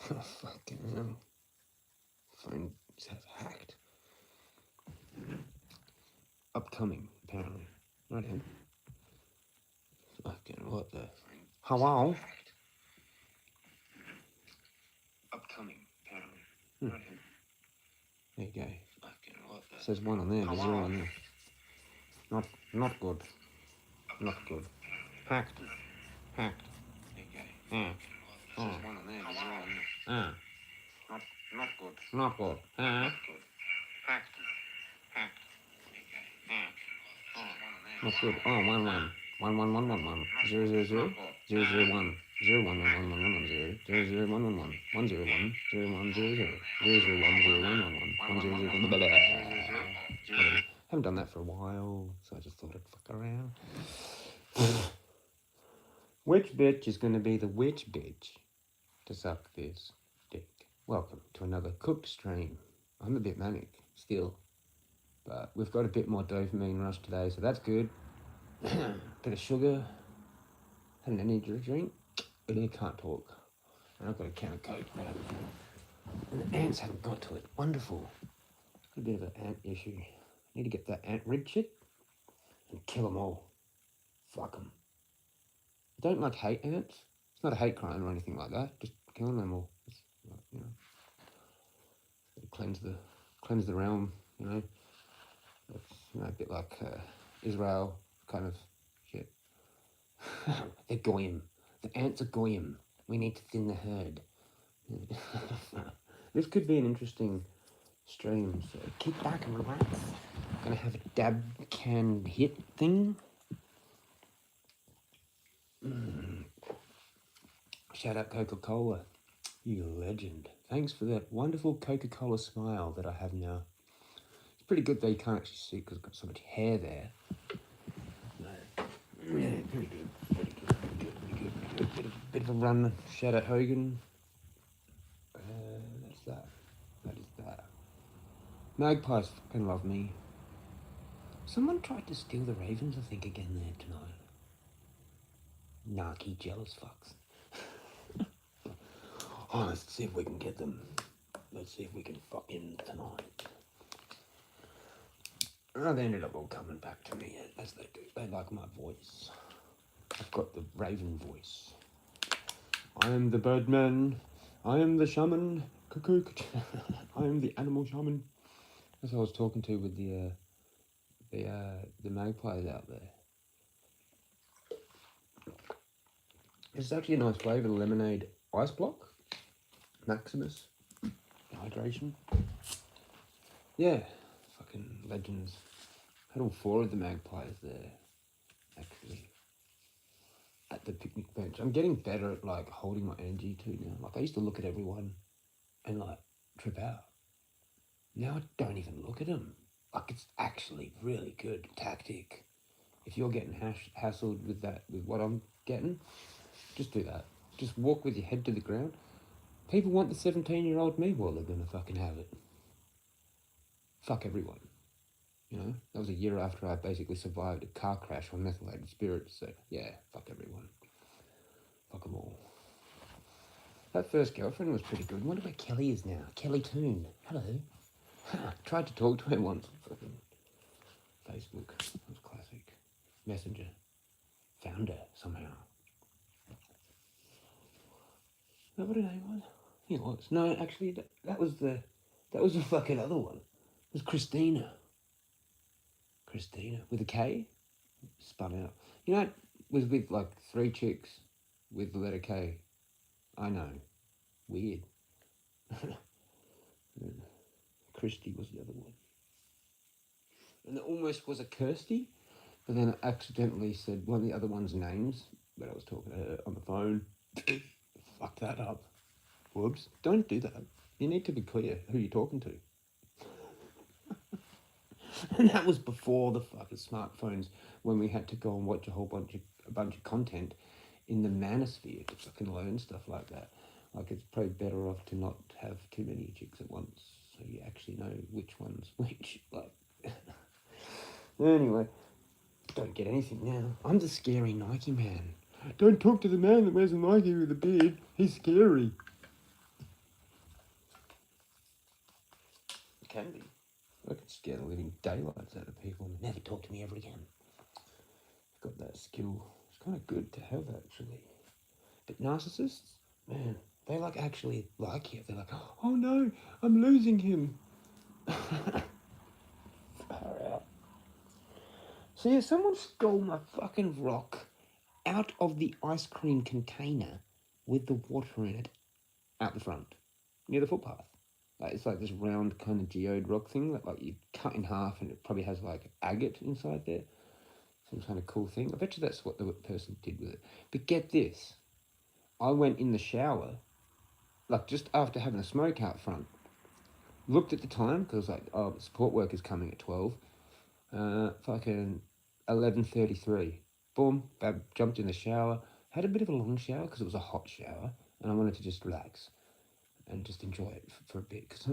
Fucking hell. Phones have hacked. Upcoming, apparently. Right in. Fucking what the? Hello? Upcoming, apparently. Right in. There you go. Fucking what the? Says one on there, but zero on there. Not good. Not good. Hacked. Hacked. There you go. Says one on there, but zero on there. Not good. Not good. Not good. Hacked. Hacked. Not good. Oh, 1 1. 1 1 1 1 1. 0 0 0. 0 0 1. 0 1 1 1 1 1 1 0. 0 0 1 1 1. 1 0 1. 0 1 0 0. 0 0 1 0 1 1 1. 1 0 0 1. Haven't done that for a while, so I just thought I'd fuck around. Which bitch is going to be the which bitch to suck this dick? Welcome to another cooked stream. I'm a bit manic still, but we've got a bit more dopamine rush today, so that's good. Bit of sugar, had an energy drink, but I can't talk. And I've got a can of Coke now. And the ants haven't got to it. Wonderful. Got a bit of an ant issue. Need to get that ant rid shit and kill them all. Fuck them. I don't like hate ants. It's not a hate crime or anything like that. Just killing them all. It's, you know, cleanse the realm. You know, it's, you know, a bit like Israel kind of shit. They're goyim. The ants are goyim. We need to thin the herd. This could be an interesting stream. So kick back and relax. Gonna have a dab can hit thing. Shout out Coca-Cola, you legend. Thanks for that wonderful Coca-Cola smile that I have now. It's pretty good that you can't actually see because I've got so much hair there. Yeah, pretty good. Bit of a run. Shout out Hogan. That's that. That is that. Magpies fucking love me. Someone tried to steal the Ravens, I think, again there tonight. Narky jealous fucks. Oh, let's see if we can get them. Let's see if we can fucking tonight. Oh, they ended up all coming back to me, as they do. They like my voice. I've got the Raven voice. I am the birdman. I am the shaman. Cuckoo. I am the animal shaman. That's what I was talking to with the magpies out there. It's actually a nice flavour, the lemonade ice block. Maximus. Hydration. Yeah. Fucking legends. Had all 4 of the magpies there, actually. At the picnic bench. I'm getting better at like holding my energy too now. Like I used to look at everyone and like trip out. Now I don't even look at them. Like it's actually really good tactic. If you're getting hassled with that, with what I'm getting, just do that. Just walk with your head to the ground. People want the 17-year-old me, well, they're gonna fucking have it. Fuck everyone. You know, that was a year after I basically survived a car crash on methylated spirits, so yeah, fuck everyone. Fuck them all. That first girlfriend was pretty good. I wonder where Kelly is now. Kelly Toon. Hello. Tried to talk to her once on fucking Facebook. That was classic. Messenger. Found her somehow. Is that what her name was? I think it was. No, actually, that was the fucking other one. It was Christina. Christina with a K. Spun out. You know, it was with like 3 chicks with the letter K. I know. Weird. Christy was the other one. And there almost was a Kirsty, but then I accidentally said one of the other one's names, but I was talking to her on the phone. Fuck that up. Whoops. Don't do that. You need to be clear who you're talking to. And that was before the fucking smartphones, when we had to go and watch a bunch of content in the manosphere to fucking learn stuff like that. Like it's probably better off to not have too many chicks at once, so you actually know which one's which. Like, anyway, don't get anything now. I'm the scary Nike man. Don't talk to the man that wears a Nike with a beard. He's scary. can be. I could scare the living daylights out of people and never talk to me ever again. I've got that skill. It's kind of good to have, actually. But narcissists, man, they like actually like you. They're like, oh no, I'm losing him. Far out. So yeah, someone stole my fucking rock out of the ice cream container with the water in it out the front, near the footpath. Like, it's like this round kind of geode rock thing that like you cut in half and it probably has like agate inside there. Some kind of cool thing. I bet you that's what the person did with it. But get this. I went in the shower, like just after having a smoke out front, looked at the time, because like, oh, support worker's coming at 12. Fucking 11:33. Boom, jumped in the shower. Had a bit of a long shower because it was a hot shower and I wanted to just relax and just enjoy it for a bit. Because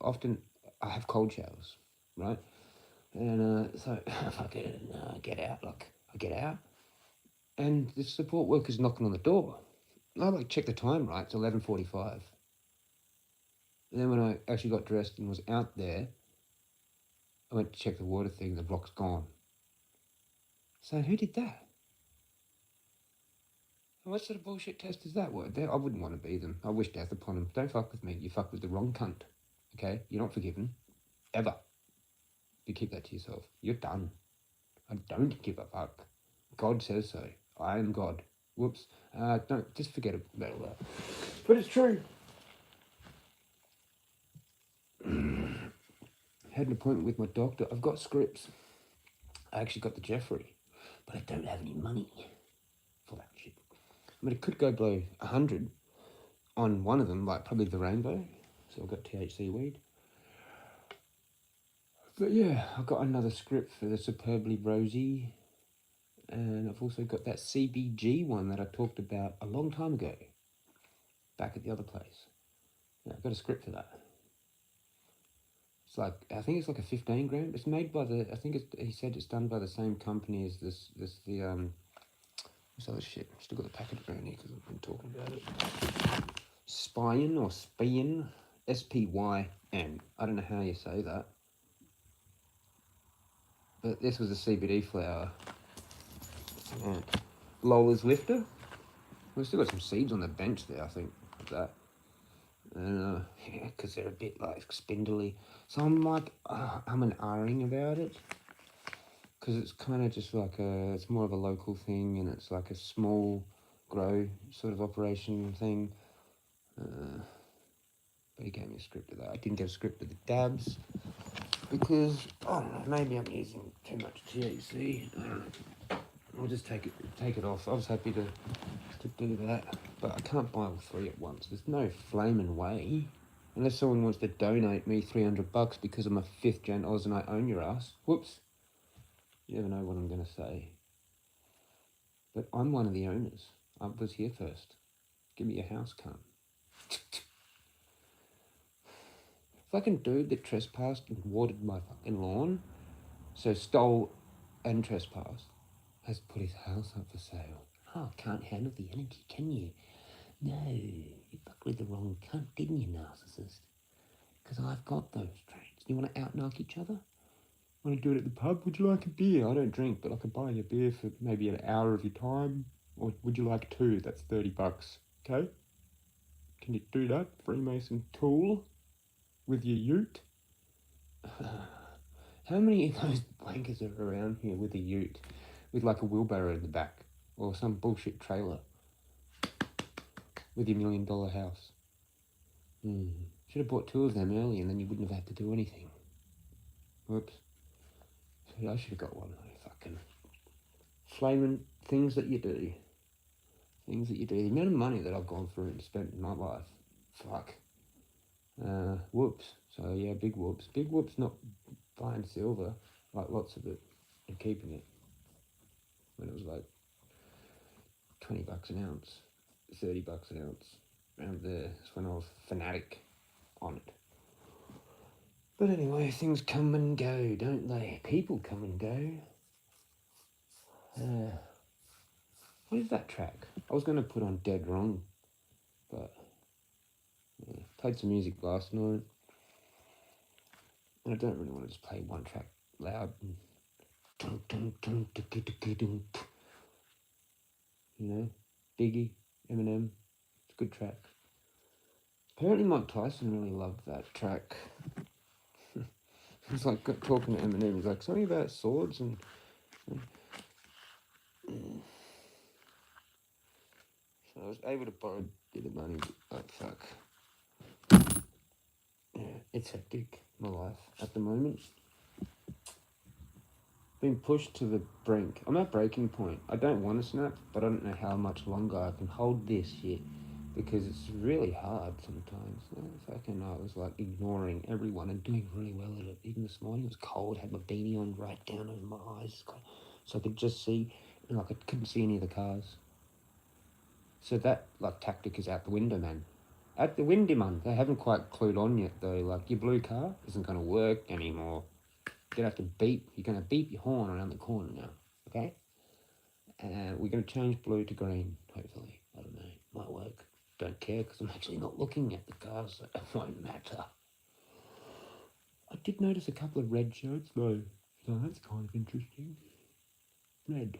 often I have cold showers, right? And so I fucking get out, like I get out and the support worker's knocking on the door. I like check the time, right? It's 11:45. And then when I actually got dressed and was out there, I went to check the water thing, the rock's gone. So who did that? What sort of bullshit test is that? I wouldn't want to be them. I wish death upon them. Don't fuck with me. You fuck with the wrong cunt. Okay? You're not forgiven. Ever. You keep that to yourself. You're done. I don't give a fuck. God says so. I am God. Whoops. Don't, just forget about all that. But it's true. Had an appointment with my doctor. I've got scripts. I actually got the Jeffrey. But I don't have any money for that shit. I mean, it could go below 100 on one of them, like probably the rainbow. So I've got THC weed. But yeah, I've got another script for the Superbly Rosy. And I've also got that CBG one that I talked about a long time ago. Back at the other place. Yeah, I've got a script for that. It's like, I think it's like a 15 gram. It's made by he said it's done by the same company as what's other shit? I've still got the packet around here because I've been talking about it. Spyan. S-P-Y-N. I don't know how you say that. But this was a CBD flower. Lola's Lifter. We've still got some seeds on the bench there, I think, of that. And, yeah, because they're a bit, like, spindly. So I'm, like, I'm an R-ing about it. Because it's kind of just like it's more of a local thing, and it's like a small grow sort of operation thing. But he gave me a script of that. I didn't get a script of the dabs because, I don't know, maybe I'm using too much THC. I don't know. I'll just take it off. I was happy to do that, but I can't buy all three at once. There's no flaming way. Unless someone wants to donate me $300 because I'm a 5th gen Oz and I own your ass. Whoops. You never know what I'm going to say. But I'm one of the owners. I was here first. Give me your house, cunt. Fucking dude that trespassed and watered my fucking lawn, so stole and trespassed, has put his house up for sale. Oh, can't handle the energy, can you? No, you fucked with the wrong cunt, didn't you, narcissist? Because I've got those traits. You want to out-knock each other? Want to do it at the pub? Would you like a beer? I don't drink, but I could buy you a beer for maybe an hour of your time. Or would you like 2? That's $30. Okay? Can you do that? Freemason tool with your ute? How many of those blankets are around here with a ute? With like a wheelbarrow in the back? Or some bullshit trailer? With your $1 million house? Should have bought 2 of them early and then you wouldn't have had to do anything. Whoops. I should have got one. Fucking flaming things that you do. Things that you do. The amount of money that I've gone through and spent in my life. Fuck. Whoops. So yeah, big whoops. Big whoops not buying silver, like lots of it, and keeping it. When it was like $20 an ounce, $30 an ounce. Around there. That's when I was fanatic on it. But anyway, things come and go, don't they? People come and go. What is that track? I was going to put on Dead Wrong, but yeah, played some music last night. And I don't really want to just play one track loud and you know, Biggie, Eminem, it's a good track. Apparently Mike Tyson really loved that track. He's like talking to Eminem, he's like, something about swords and... So I was able to borrow a bit of money, but like, fuck. Yeah, it's hectic, my life, at the moment. Been pushed to the brink. I'm at breaking point. I don't want to snap, but I don't know how much longer I can hold this shit. Because it's really hard sometimes. Fucking, I was like ignoring everyone and doing really well at it. Even this morning it was cold, had my beanie on right down over my eyes. So I could just see, and like I couldn't see any of the cars. So that like tactic is out the window, man. Out the window, man. They haven't quite clued on yet though. Like your blue car isn't going to work anymore. You're going to have to beep. You're going to beep your horn around the corner now, okay? And we're going to change blue to green, hopefully. I don't know. Might work. Don't care because I'm actually not looking at the cars, so it won't matter. I did notice a couple of red shirts though, so that's kind of interesting. Red.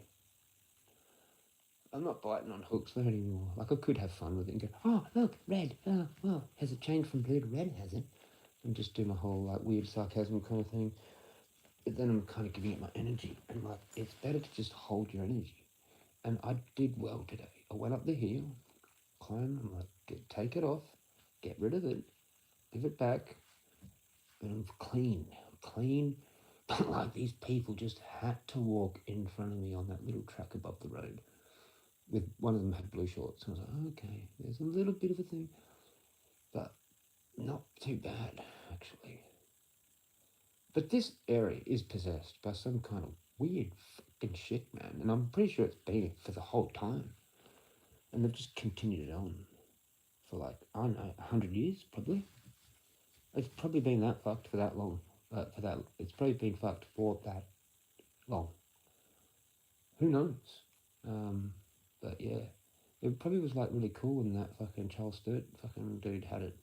I'm not biting on hooks there anymore. Like I could have fun with it and go, oh look, red, oh well, has it changed from blue to red, has it? And just do my whole like weird sarcasm kind of thing. But then I'm kind of giving it my energy, and like it's better to just hold your energy. And I did well today. I went up the hill, climbed, I'm like, take it off, get rid of it, give it back, and I'm clean. But like these people just had to walk in front of me on that little track above the road. With one of them had blue shorts, and I was like, okay, there's a little bit of a thing, but not too bad actually. But this area is possessed by some kind of weird fucking shit, man, and I'm pretty sure it's been for the whole time, and they've just continued it on for like, I don't know, 100 years probably. It's probably been that fucked for that long. It's probably been fucked for that long. Who knows? But yeah, it probably was like really cool when that fucking Charles Sturt fucking dude had it.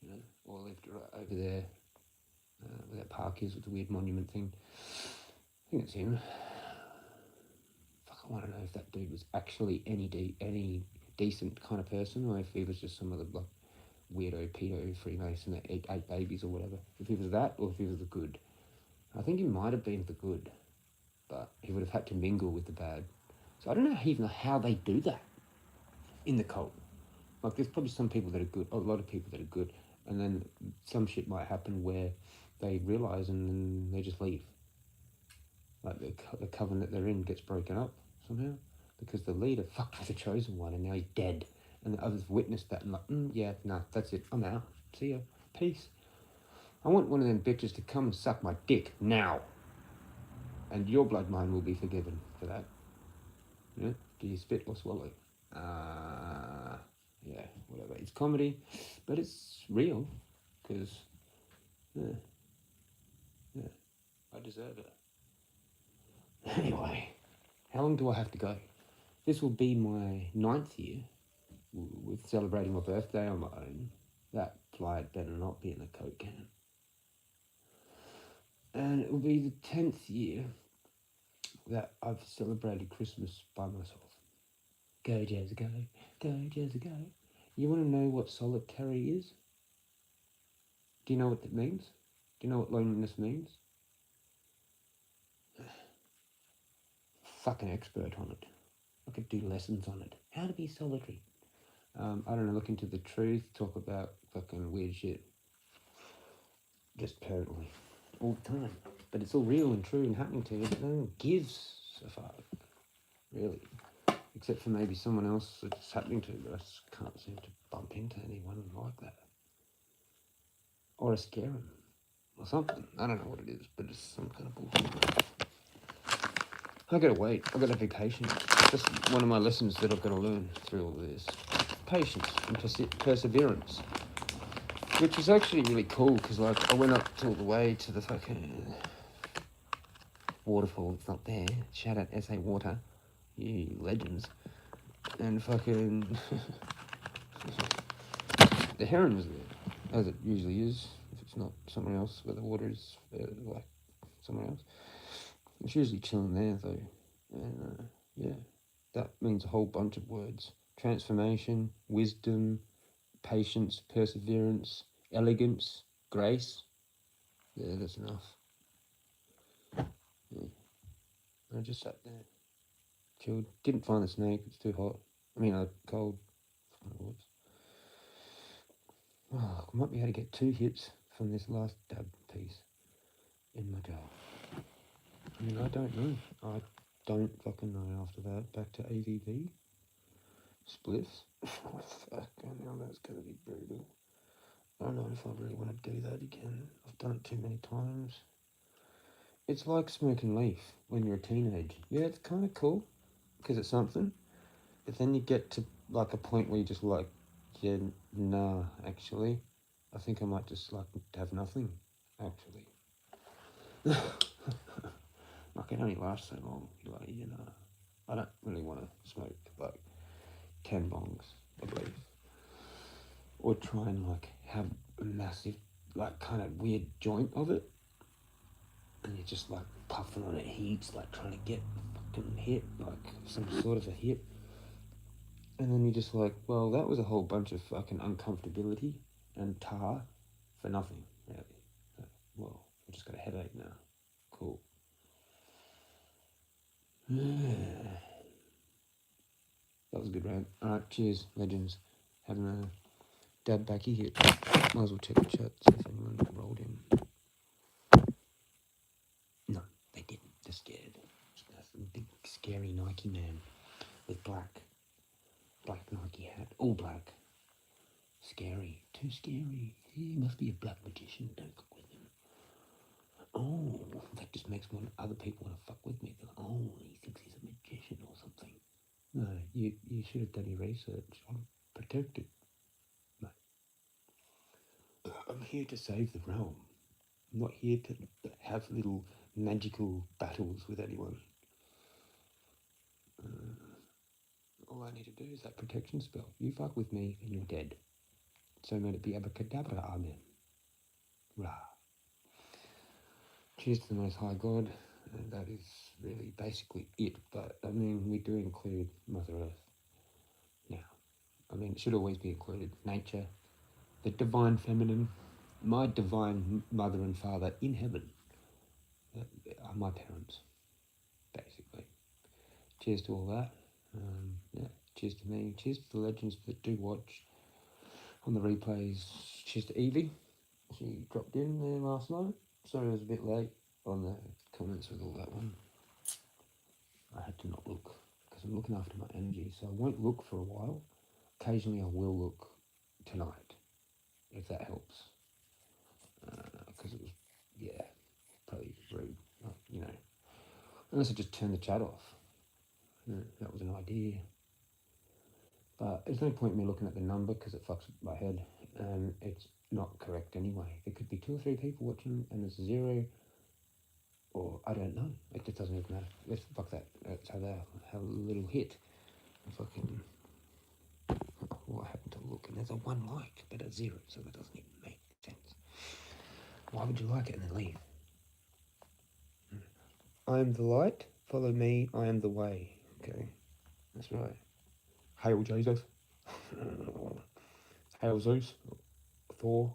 You know, or lived right over there where that park is with the weird monument thing. I think it's him. Fuck, I want to know if that dude was actually any decent kind of person, or if he was just some other like weirdo pedo Freemason that ate babies or whatever. If he was that, or if he was the good. I think he might have been the good, but he would have had to mingle with the bad. So I don't know even how they do that in the cult. Like there's probably some people that are good, a lot of people that are good, and then some shit might happen where they realise and then they just leave. Like the coven that they're in gets broken up somehow because the leader fucked with the chosen one and now he's dead. And the others witnessed that and like, yeah, no, that's it, I'm out. See ya, peace. I want one of them bitches to come and suck my dick now. And your bloodline will be forgiven for that. Yeah? Do you spit or swallow? Yeah, whatever. It's comedy, but it's real, because, yeah, I deserve it. Anyway, how long do I have to go? This will be my 9th year with celebrating my birthday on my own. That flight better not be in a Coke can. And it will be the 10th year that I've celebrated Christmas by myself. Go, Jezza, go. Go, Jezza, go. You want to know what solitary is? Do you know what that means? Do you know what loneliness means? Fucking expert on it. I could do lessons on it. How to be solitary. I don't know, look into the truth, talk about fucking weird shit. Just apparently. All the time. But it's all real and true and happening to you, but no one gives a fuck. Really. Except for maybe someone else that it's happening to, but I just can't seem to bump into anyone like that. Or scare them. Or something. I don't know what it is, but it's some kind of bullshit. I gotta wait. I gotta be patient. That's one of my lessons that I've got to learn through all of this. Patience and perseverance. Which is actually really cool, because like I went up all the way to the fucking waterfall. It's not there. Shout out SA Water. You legends. And fucking the heron was there, as it usually is. If it's not somewhere else where the water is like somewhere else. It's usually chilling there though, and yeah, that means a whole bunch of words: transformation, wisdom, patience, perseverance, elegance, grace. Yeah, that's enough. Yeah. I just sat there, chilled. Didn't find the snake. It's too hot. I mean, cold. Oh, I might be able to get 2 hits from this last dab piece in my jar. I mean, I don't know. I don't fucking know after that. Back to AVV. Spliffs. Oh, fucking hell, that's going to be brutal. I don't know if I really want to do that again. I've done it too many times. It's like smoking leaf when you're a teenager. Yeah, it's kind of cool because it's something. But then you get to like a point where you're just like, yeah, nah, actually. I think I might just like have nothing, actually. Like, it only lasts so long. Like, you know, I don't really want to smoke like 10 bongs, I believe. Or try and like have a massive, like kind of weird joint of it. And you're just like puffing on it heaps, like trying to get a fucking hit, like some sort of a hit. And then you're just like, well, that was a whole bunch of fucking uncomfortability and tar for nothing, really. Well, I just got a headache now. Cool. Yeah. That was a good rant. Alright, cheers, legends. Having a dab backy hit. Might as well check the chat, see if anyone rolled in. No, they didn't. They're scared. That's a big, scary Nike man with black Nike hat. All black. Scary. Too scary. He must be a black magician. Don't fuck with him. Oh, that just makes other people want to fuck with me. They're like, oh, he thinks he's a magician or something. No, you should have done your research. I'm protected. No. I'm here to save the realm. I'm not here to have little magical battles with anyone. All I need to do is that protection spell. You fuck with me and you're dead. So may it be abracadabra, amen. Ra. Cheers to the Most High God. And that is really basically it. But, I mean, we do include Mother Earth now. I mean, it should always be included. Nature, the divine feminine, my divine mother and father in heaven are my parents, basically. Cheers to all that. Yeah, cheers to me. Cheers to the legends that do watch on the replays. Cheers to Evie. She dropped in there last night. Sorry I was a bit late on the comments with all that one. I had to not look because I'm looking after my energy, so I won't look for a while. Occasionally I will look tonight, if that helps. Because it was, yeah, probably rude, you know. Unless I just turn the chat off. That was an idea. But there's no point in me looking at the number because it fucks with my head. And it's not correct anyway. There could be 2 or 3 people watching and there's 0. Or I don't know. It just doesn't even matter. Let's fuck that. Let's have a little hit. Fucking. What happened to look? And there's a 1 like, but a 0, so that doesn't even make sense. Why would you like it and then leave? I am the light. Follow me. I am the way. Okay, that's right. Hail Jesus. Hail Zeus. Thor.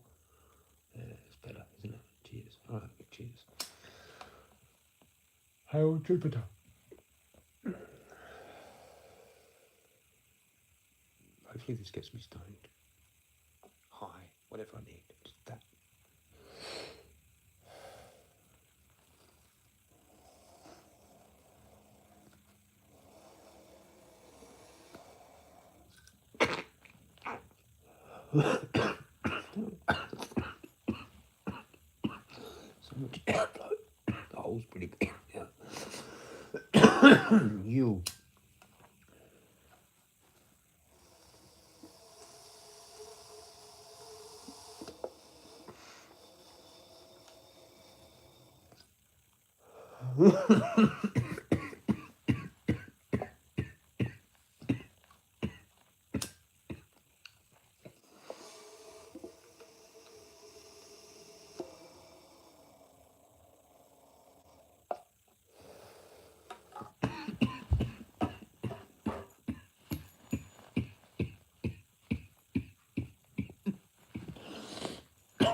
Yeah, it's better, isn't it? Cheers. Alright, cheers. Hail Jupiter. Hopefully this gets me stoned. High. Whatever I need. Just that. So much air though. The hole's pretty big. Yeah. You.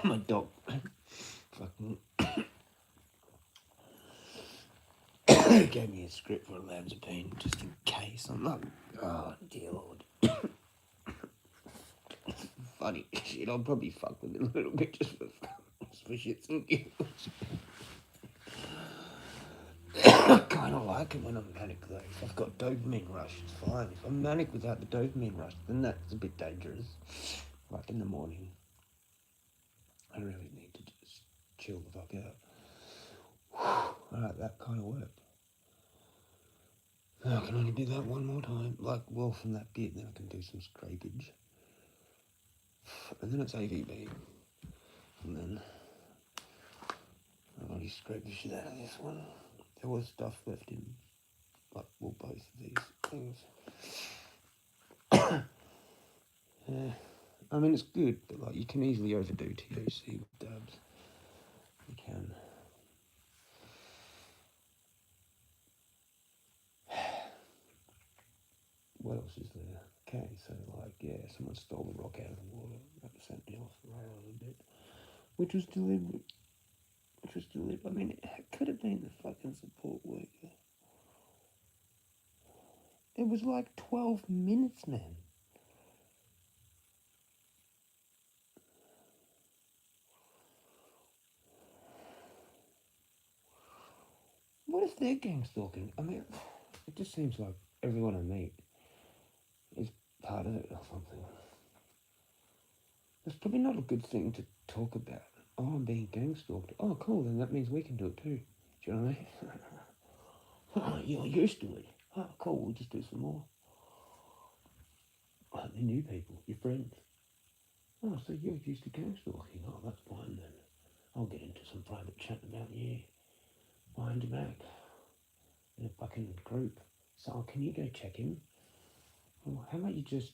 My dog fucking gave me a script for olanzapine just in case. I'm like, oh dear Lord. Funny shit, I'll probably fuck with it a little bit just for shits and giggles. I kind of like it when I'm manic though. If I've got dopamine rush, it's fine. If I'm manic without the dopamine rush, then that's a bit dangerous. Like in the morning, I really need to just chill the fuck out. Alright, that kind of worked. I can only do that one more time. Like, well, from that bit, then I can do some scrapage. And then it's AVB. And then I've already scraped the shit out of this one. There was stuff left in, like, well, both of these things. Yeah. I mean, it's good, but, like, you can easily overdo THC with dabs. You can. What else is there? Okay, so, like, yeah, someone stole the rock out of the water. That sent me off the rails a bit. Which was deliberate. I mean, it could have been the fucking support worker. It was like 12 minutes, man. What if they're gang stalking? I mean, it just seems like everyone I meet is part of it or something. That's probably not a good thing to talk about. Oh, I'm being gang stalked. Oh, cool, then that means we can do it too. Do you know what I mean? You're used to it. Oh, cool, we'll just do some more. Oh, the new people, your friends. Oh, so you're used to gang stalking. Oh, that's fine then. I'll get into some private chat about you behind your back in a fucking group. So can you go check him? Well, how about you just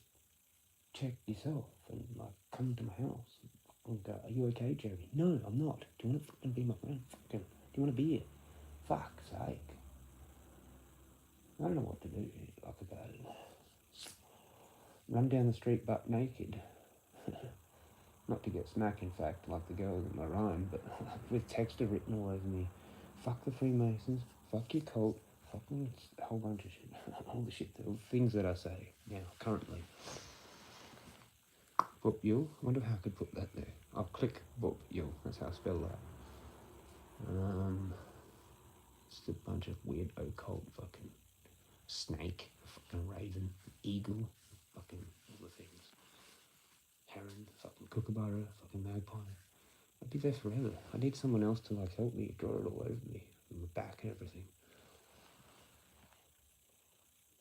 check yourself and like come to my house and go, are you okay, Jeremy? No, I'm not. Do you want to fucking be my friend? Fucking, do you want to be here? Fuck's sake. I don't know what to do like about it. Run down the street butt naked. Not to get smack, in fact, like the girls in my rhyme, but with texture written all over me. Fuck the Freemasons, fuck your cult, fucking a whole bunch of shit. All the shit, the things that I say now, currently. Boop you. I wonder if I could put that there. I'll click boop you. That's how I spell that. Just a bunch of weird occult fucking snake, fucking raven, eagle, fucking all the things. Heron, fucking kookaburra, fucking magpie. I'd be there forever. I need someone else to like help me draw it all over me, on my back and everything.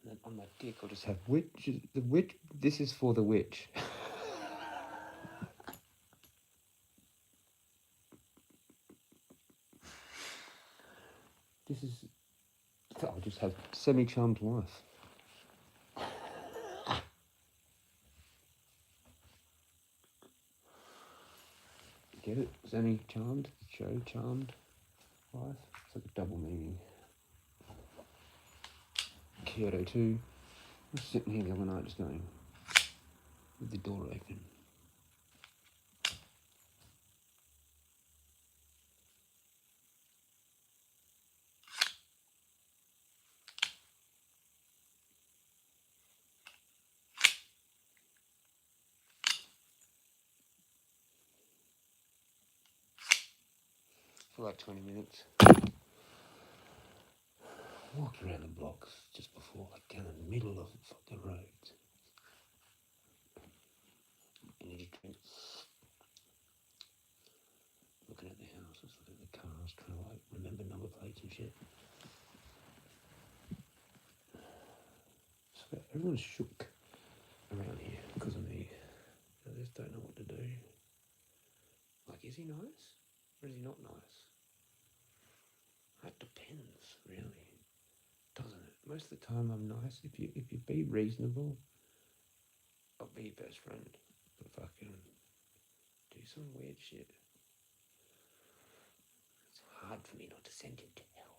And then on my dick, I'll just have witch. The witch. This is for the witch. This is. I'll just have semi-charmed life. Get it? Semi-charmed, show charmed life. It's like a double meaning. Kyoto 2. I was sitting here the other night just going, with the door open. For like 20 minutes. Walked around the blocks just before, like down the middle of the fucking roads. Energy drinks. Looking at the houses, looking at the cars, trying to like remember number plates and shit. So everyone's shook around here because of me. I just don't know what to do. Like, is he nice? Or is he not nice? That depends, really. Doesn't it? Most of the time I'm nice. If you be reasonable, I'll be your best friend. But fucking do some weird shit. It's hard for me not to send you to hell.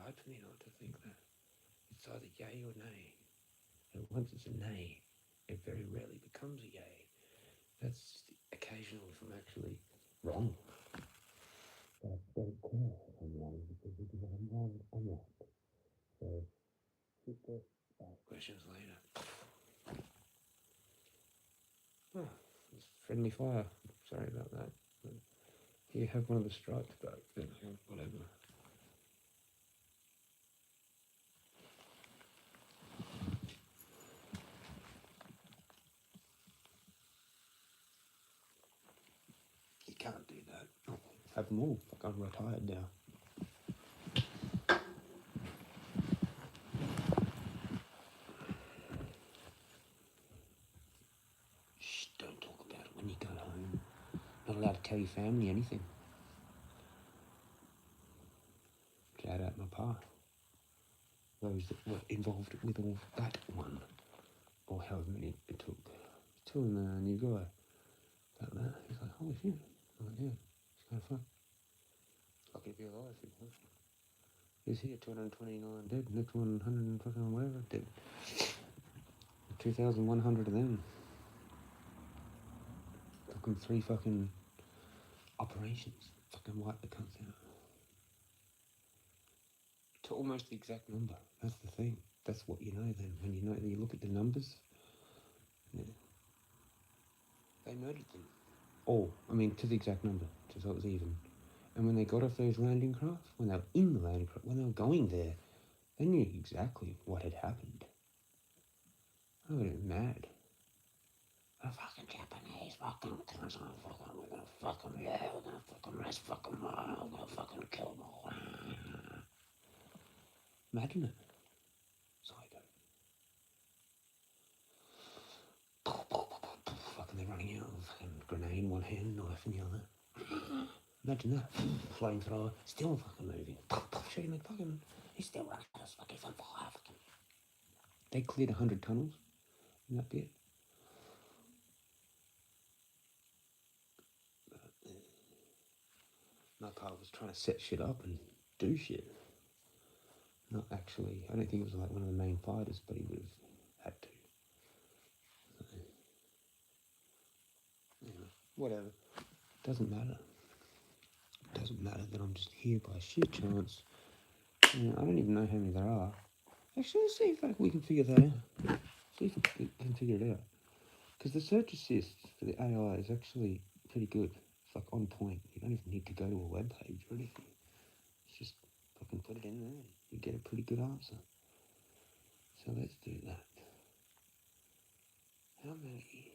Hard for me not to think that. It's either yay or nay. So once it's a nay, it very rarely becomes a yay. That's occasional if I'm actually wrong. But I don't care if I'm wrong because if I'm wrong, I'm wrong. So keep the questions later. Oh, it's friendly fire. Sorry about that. You have one of the strikes back, then whatever. You can't do that. Oh, have them all. Fuck, I'm retired now. Shh, don't talk about it when you go home. Not allowed to tell your family anything. Shout out my pa. Those that were involved with all that one. Or however many it took. Telling the new guy about that. He's like, holy shit. I'm like, yeah, it's kind of fun. Lucky to be alive, if you know. He's here, 229 dead. Next one, 129 whatever, dead. 2,100 of them. Fucking 3 fucking operations. Fucking wipe the cunts out. To almost the exact number. That's the thing. That's what you know then. When you know, you look at the numbers. Yeah. They murdered them. All. I mean, to the exact number. So it was even. And when they got off those landing craft, when they were in the landing craft, when they were going there, they knew exactly what had happened. I would have been mad. The fucking Japanese fucking cunts, we're gonna fuck them, yeah, we're gonna fuck them, let's fuck them, we're gonna fucking kill them all. Imagine it. Psycho. Fucking they're running out of fucking grenade in one hand, knife in the other. Imagine that. Flamethrower, still fucking moving. Shooting the fucking, he's still running out of fucking fire. Fucking. They cleared 100 tunnels in that bit. My pa was trying to set shit up and do shit. Not actually, I don't think it was like one of the main fighters, but he would have had to. Anyway, whatever. Doesn't matter. Doesn't matter that I'm just here by sheer chance. I don't even know how many there are. Actually, let's see if we can figure that out. See if we can figure it out. Because the search assist for the AI is actually pretty good. It's like on point. You don't even need to go to a web page or anything. It's just fucking put it in there and you get a pretty good answer. So let's do that. How many?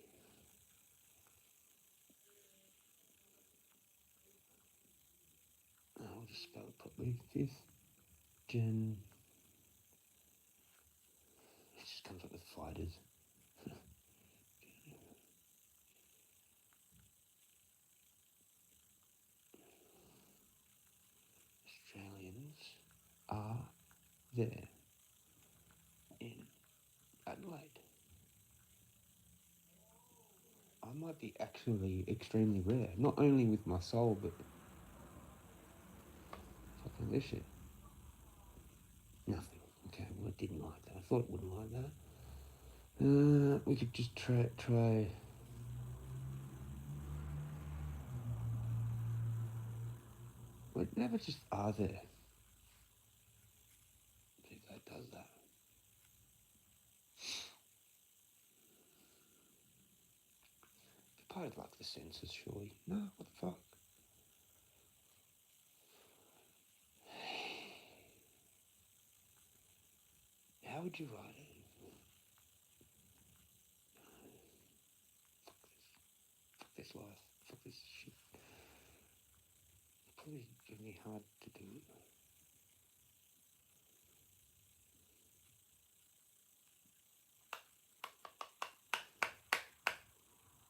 I'll just spell it properly. 5th gen. It just comes up with fighters. Australians are there in Adelaide. I might be actually extremely rare. Not only with my soul, but fucking this shit. Nothing. Okay, well, it didn't like that. I thought it wouldn't like that. We could just try. Well, it never just are there. See if that does that. Part of like the census, surely. No, what the fuck? How would you write it? Fuck this life. Fuck this shit. It's probably gonna be hard to do it.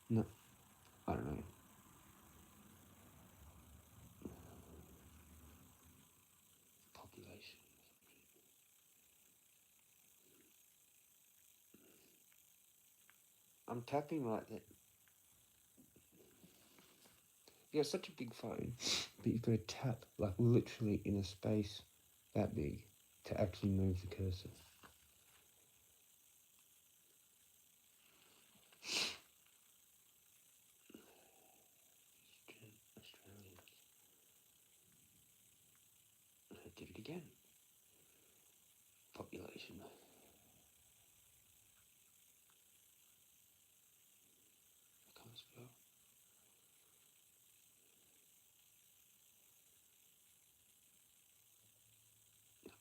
No, I don't know. Population. I'm tapping like that. You have such a big phone, but you've got to tap like literally in a space that big to actually move the cursor. Australians. I did it again. Population. I can't spell.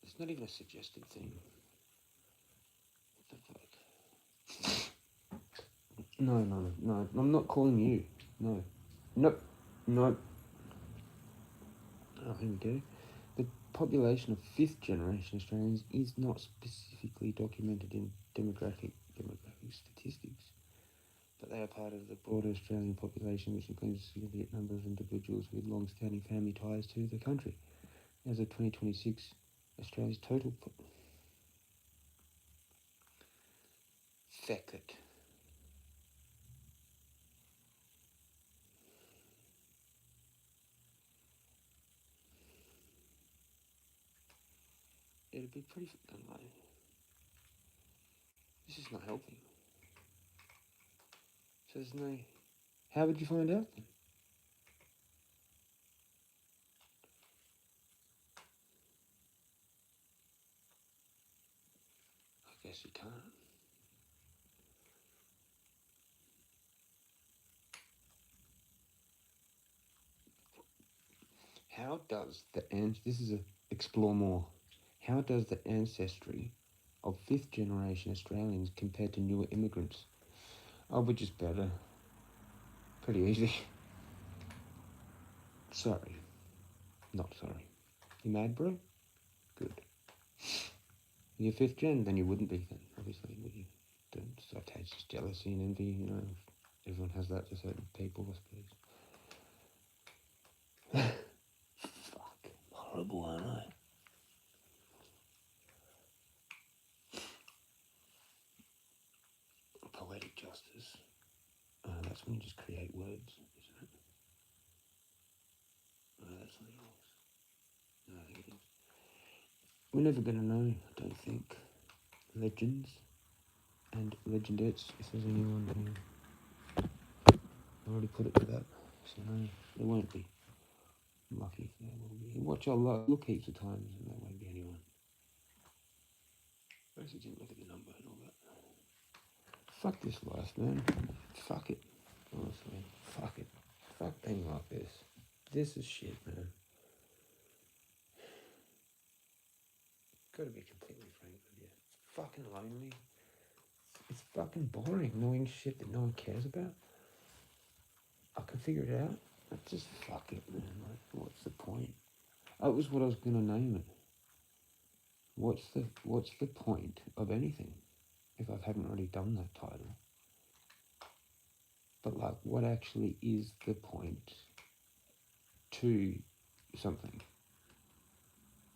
It's not even a suggested thing. What the fuck? No. I'm not calling you. No. Nope. Nope. Oh, here we go. The population of fifth generation Australians is not specifically documented in demographic statistics, but they are part of the broader Australian population, which includes a significant number of individuals with long-standing family ties to the country. As of 2026, Australia's total Feck it. It'd be pretty fucking low. This is not helping. So there's no... How would you find out then? I guess you can't. How does the this is a explore more. How does the ancestry of fifth generation Australians compare to newer immigrants? Oh, we're just better. Pretty easy. Sorry. Not sorry. You mad, bro? Good. You're fifth gen, then you wouldn't be then, obviously, would you? So it's just jealousy and envy, you know. Everyone has that to certain people, I suppose. Fuck. Horrible, aren't I? Poetic justice. That's when you just create words, isn't it? That's something else. No, I think it is. We're never going to know, I don't think. Legends and legendates, if there's anyone who already put it to that. So no, there won't be. I'm lucky if there will be. Watch, I'll look heaps of times and there won't be anyone. I actually didn't look at the number and all that. Fuck this life, man. Fuck it. Honestly, fuck it. Fuck things like this. This is shit, man. Gotta be completely frank with you. It's fucking lonely. It's fucking boring knowing shit that no one cares about. I can figure it out. But just fuck it, man. Like, what's the point? That was what I was gonna name it. What's the point of anything if I haven't already done that title? But like, what actually is the point to something?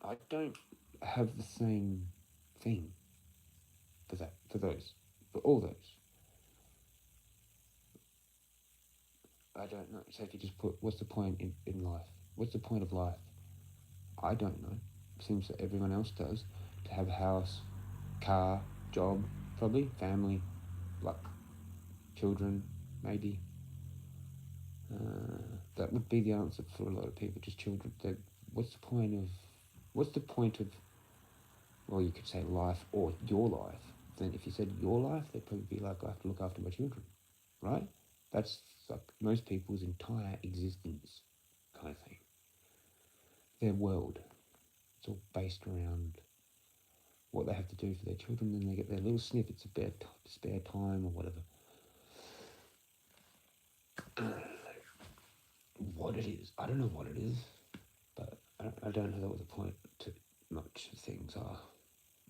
I don't have the same thing for all those. I don't know. So if you just put, what's the point in life? What's the point of life? I don't know. Seems that everyone else does. To have a house, car, job, probably, family, like children, maybe. That would be the answer for a lot of people, just children. What's the point of, well, you could say life or your life. Then if you said your life, they'd probably be like, I have to look after my children, right? That's like most people's entire existence kind of thing. Their world. It's all based around what they have to do for their children, then they get their little snippets of spare time or whatever. What it is, I don't know what it is, but I don't know what the point to much things are.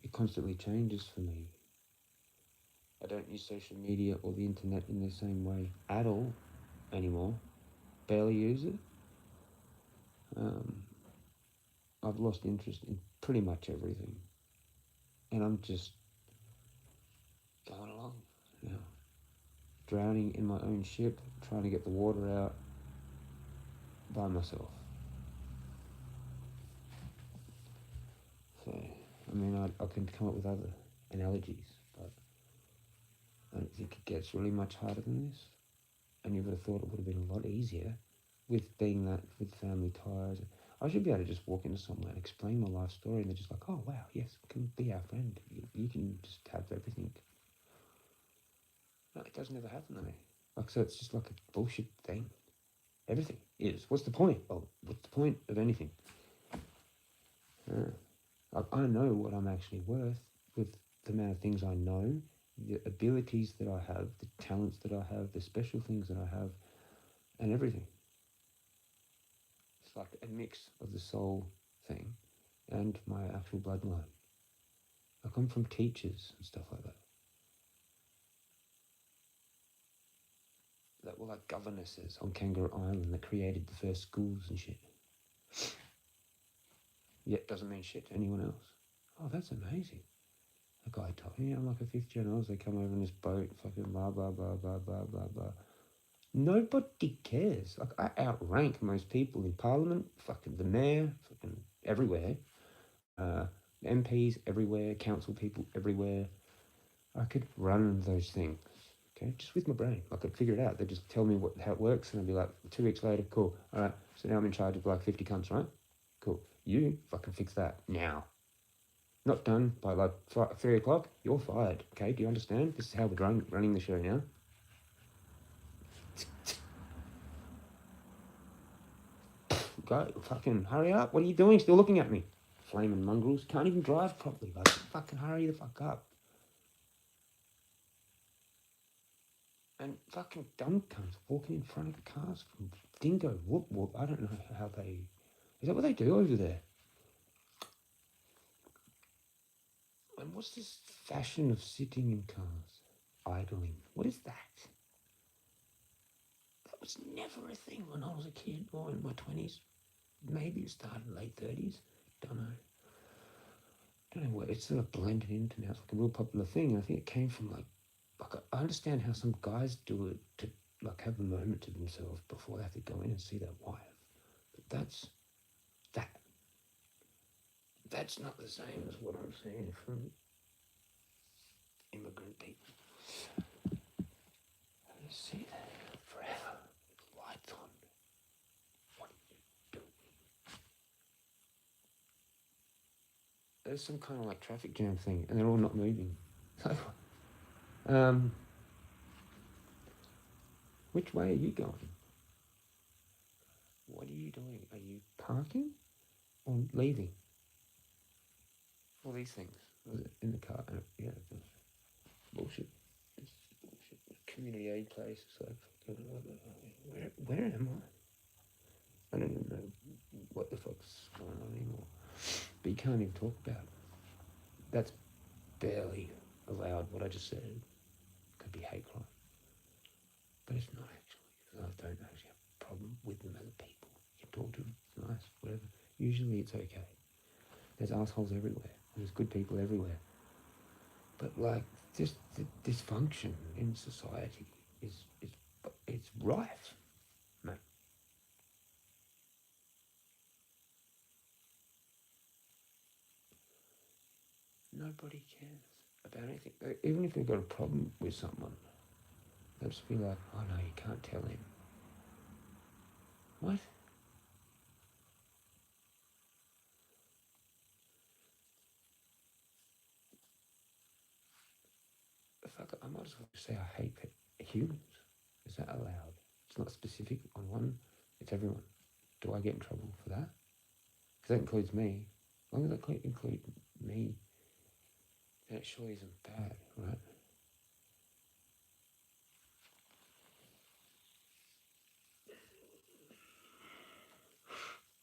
It constantly changes for me. I don't use social media or the internet in the same way at all anymore. Barely use it. I've lost interest in pretty much everything. And I'm just going along, you know, drowning in my own ship, trying to get the water out by myself. So, I mean, I can come up with other analogies, but I don't think it gets really much harder than this. And you would have thought it would have been a lot easier with being that, with family ties. I should be able to just walk into somewhere and explain my life story, and they're just like, oh, wow, yes, can be our friend. You can just have everything. No, it doesn't ever happen to me. Like, so it's just like a bullshit thing. Everything is. What's the point? Oh, what's the point of anything? I know what I'm actually worth with the amount of things I know, the abilities that I have, the talents that I have, the special things that I have, and everything. It's like a mix of the soul thing and my actual bloodline. I come from teachers and stuff like that. That were like governesses on Kangaroo Island that created the first schools and shit. Yet doesn't mean shit to anyone else. Oh, that's amazing. A guy told me, I'm like a fifth gen Oz, they come over in this boat, fucking blah, blah, blah, blah, blah, blah, blah. Nobody cares. Like, I outrank most people in Parliament, fucking the mayor, fucking everywhere. MPs everywhere, council people everywhere. I could run those things, okay, just with my brain. I could figure it out. They just tell me how it works, and I'd be like, 2 weeks later, cool. All right, so now I'm in charge of like 50 cunts, right? Cool. You fucking fix that now. Not done by like 3 o'clock. You're fired. Okay, do you understand? This is how we're running the show now. Go, fucking hurry up. What are you doing? Still looking at me. Flaming mongrels. Can't even drive properly. Like, fucking hurry the fuck up. And fucking dumb cunts walking in front of cars from Dingo. Whoop whoop. I don't know how they... Is that what they do over there? And what's this fashion of sitting in cars? Idling. What is that? That was never a thing when I was a kid or in my 20s. Maybe it started late 30s. Don't know what. It's sort of blended into now. It's like a real popular thing. I think it came from like I understand how some guys do it to like have a moment to themselves before they have to go in and see their wife. But that's not the same as what I'm seeing from immigrant people. You see that forever with lights on. What are you doing? There's some kind of like traffic jam thing, and they're all not moving. So, which way are you going? What are you doing? Are you parking or leaving? All these things. Was it in the car? Yeah, bullshit. It's bullshit. Community aid place. It's like, where am I? I don't even know what the fuck's going on anymore. But you can't even talk about it. That's barely allowed. What I just said could be hate crime. But it's not actually. Because I don't actually have a problem with them as people. You can talk to them. It's nice. Whatever. Usually it's okay. There's assholes everywhere. There's good people everywhere. But like just the dysfunction in society is it's rife, mate. Nobody cares about anything. Even if they've got a problem with someone, they'll just be like, oh no, you can't tell him. What? Fuck, I might as well say I hate humans. Is that allowed? It's not specific on one, it's everyone. Do I get in trouble for that? Because that includes me. As long as that include me, then it surely isn't bad, right?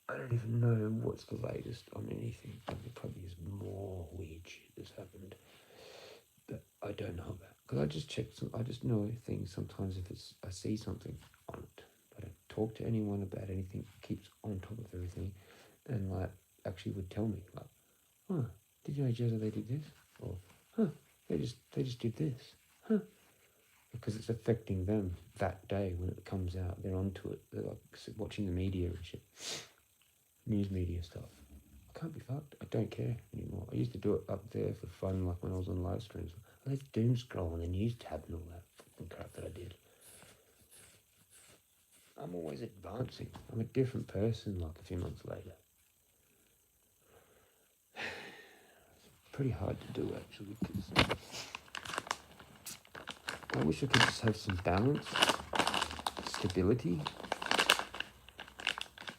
I don't even know what's the latest on anything. There probably is more weird shit that's happened that I don't know about. Because I just check, I just know things sometimes if I see something on it. I don't talk to anyone about anything. It keeps on top of everything. And like, actually would tell me, like, huh, did you know Jezza they did this? Or, huh, they just did this. Huh. Because it's affecting them that day when it comes out. They're onto it. They're like watching the media and shit. News media stuff. I can't be fucked. I don't care anymore. I used to do it up there for fun, like when I was on live streams. let's doom scroll on the news tab and all that fucking crap that I did. I'm always advancing. I'm a different person like a few months later. It's pretty hard to do actually, because I wish I could just have some balance, stability.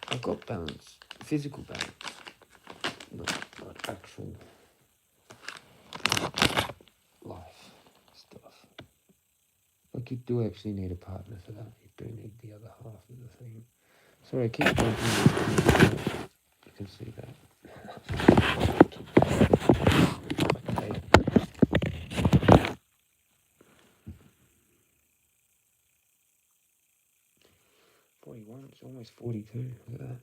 I've got balance, physical balance, not actual life stuff. Like you do actually need a partner for that. You do need the other half of the thing. Sorry, I keep bumping this. You can see that. Okay. 41, it's almost 42. Look at that.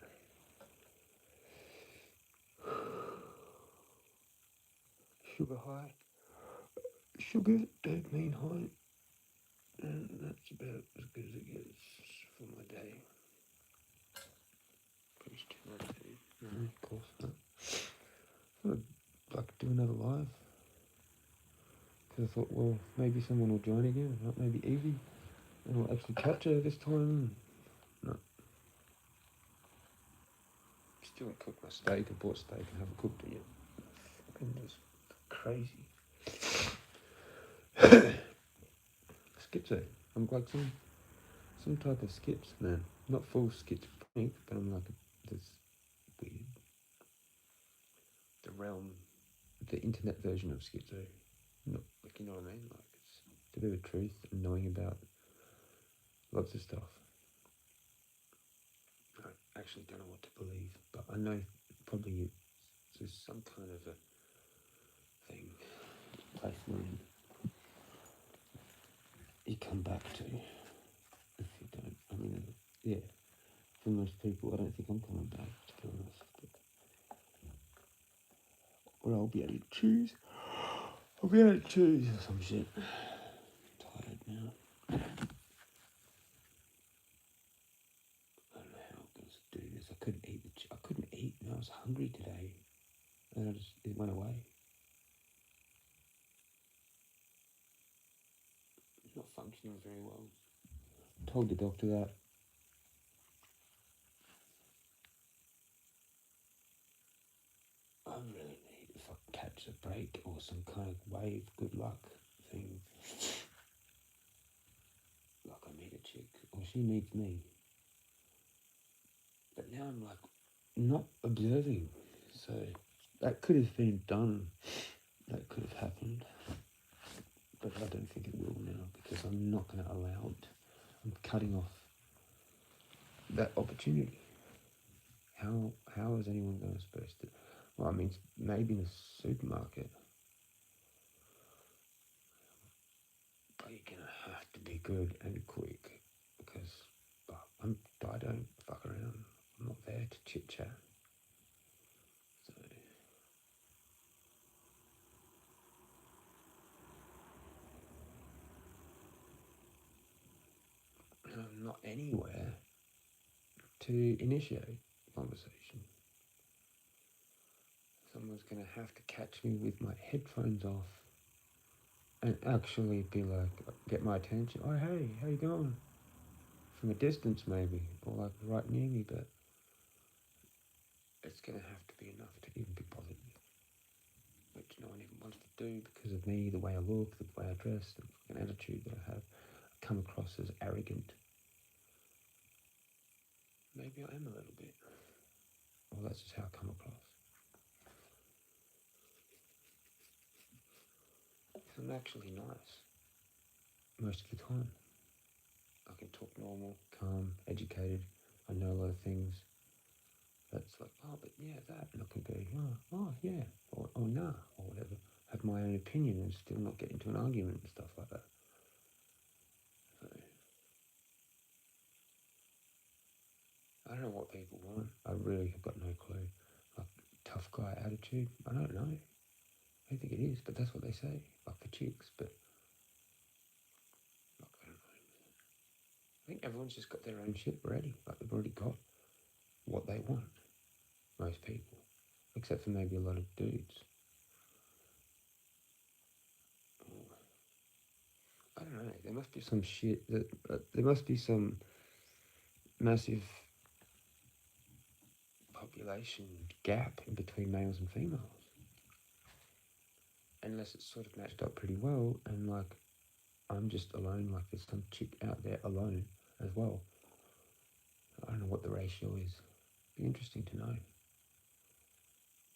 Sugar high. Sugar don't mean high. And that's about as good as it gets for my day. Finished 2 No, of course not. I'd like to do another live. Because I thought, well, maybe someone will join again. Maybe Evie. And we'll actually catch her this time. No. Still haven't cooked my steak. I bought steak and haven't cooked it yet. Fucking just crazy. Schizo. I'm like some type of skips, man. Not full schizophrenic, but I'm like this weird. The realm, the internet version of schizo. Not like, you know what I mean? Like it's a bit of a truth and knowing about lots of stuff. I actually don't know what to believe, but I know probably it's some kind of a thing, place where you come back to if you don't. I mean, yeah, for most people, I don't think I'm coming back, to be honest. Or I'll be able to choose. I'll be able to choose or some shit. I'm tired now. I don't know how I'm going to do this. I couldn't eat. I couldn't eat, and I was hungry today, and it went away. It's not functioning very well. I told the doctor that. I really need, if I catch a break or some kind of wave, good luck thing. Like I meet a chick, or she meets me. But now I'm like, not observing. So that could have been done. That could have happened. But I don't think it will now, because I'm not going to allow it. I'm cutting off that opportunity. How is anyone supposed to? Well, I mean, maybe in a supermarket. But you're going to have to be good and quick, because I don't fuck around. I'm not there to chit chat. So I'm not anywhere to initiate conversation. Someone's going to have to catch me with my headphones off and actually be like, get my attention. Oh, hey, how you going? From a distance maybe, or like right near me, but it's going to have to be enough to even be bothered with, which no one even wants to do because of me, the way I look, the way I dress, the fucking attitude that I have. I come across as arrogant. Maybe I am a little bit. Well, that's just how I come across. I'm actually nice most of the time. I can talk normal, calm, educated. I know a lot of things. That's like, oh, but yeah, that. And I can be, oh yeah, or nah, or whatever. Have my own opinion and still not get into an argument and stuff like that. So, I don't know what people want. I really have got no clue. Like, tough guy attitude, I don't know. I don't think it is, but that's what they say. Like for chicks, but like, I don't know. I think everyone's just got their own shit ready. Like they've already got what they want. Most people, except for maybe a lot of dudes. must be some shit that there must be some massive population gap in between males and females, unless it's sort of matched up pretty well, and like I'm just alone, like there's some chick out there alone as well. I don't know what the ratio is. Be interesting to know.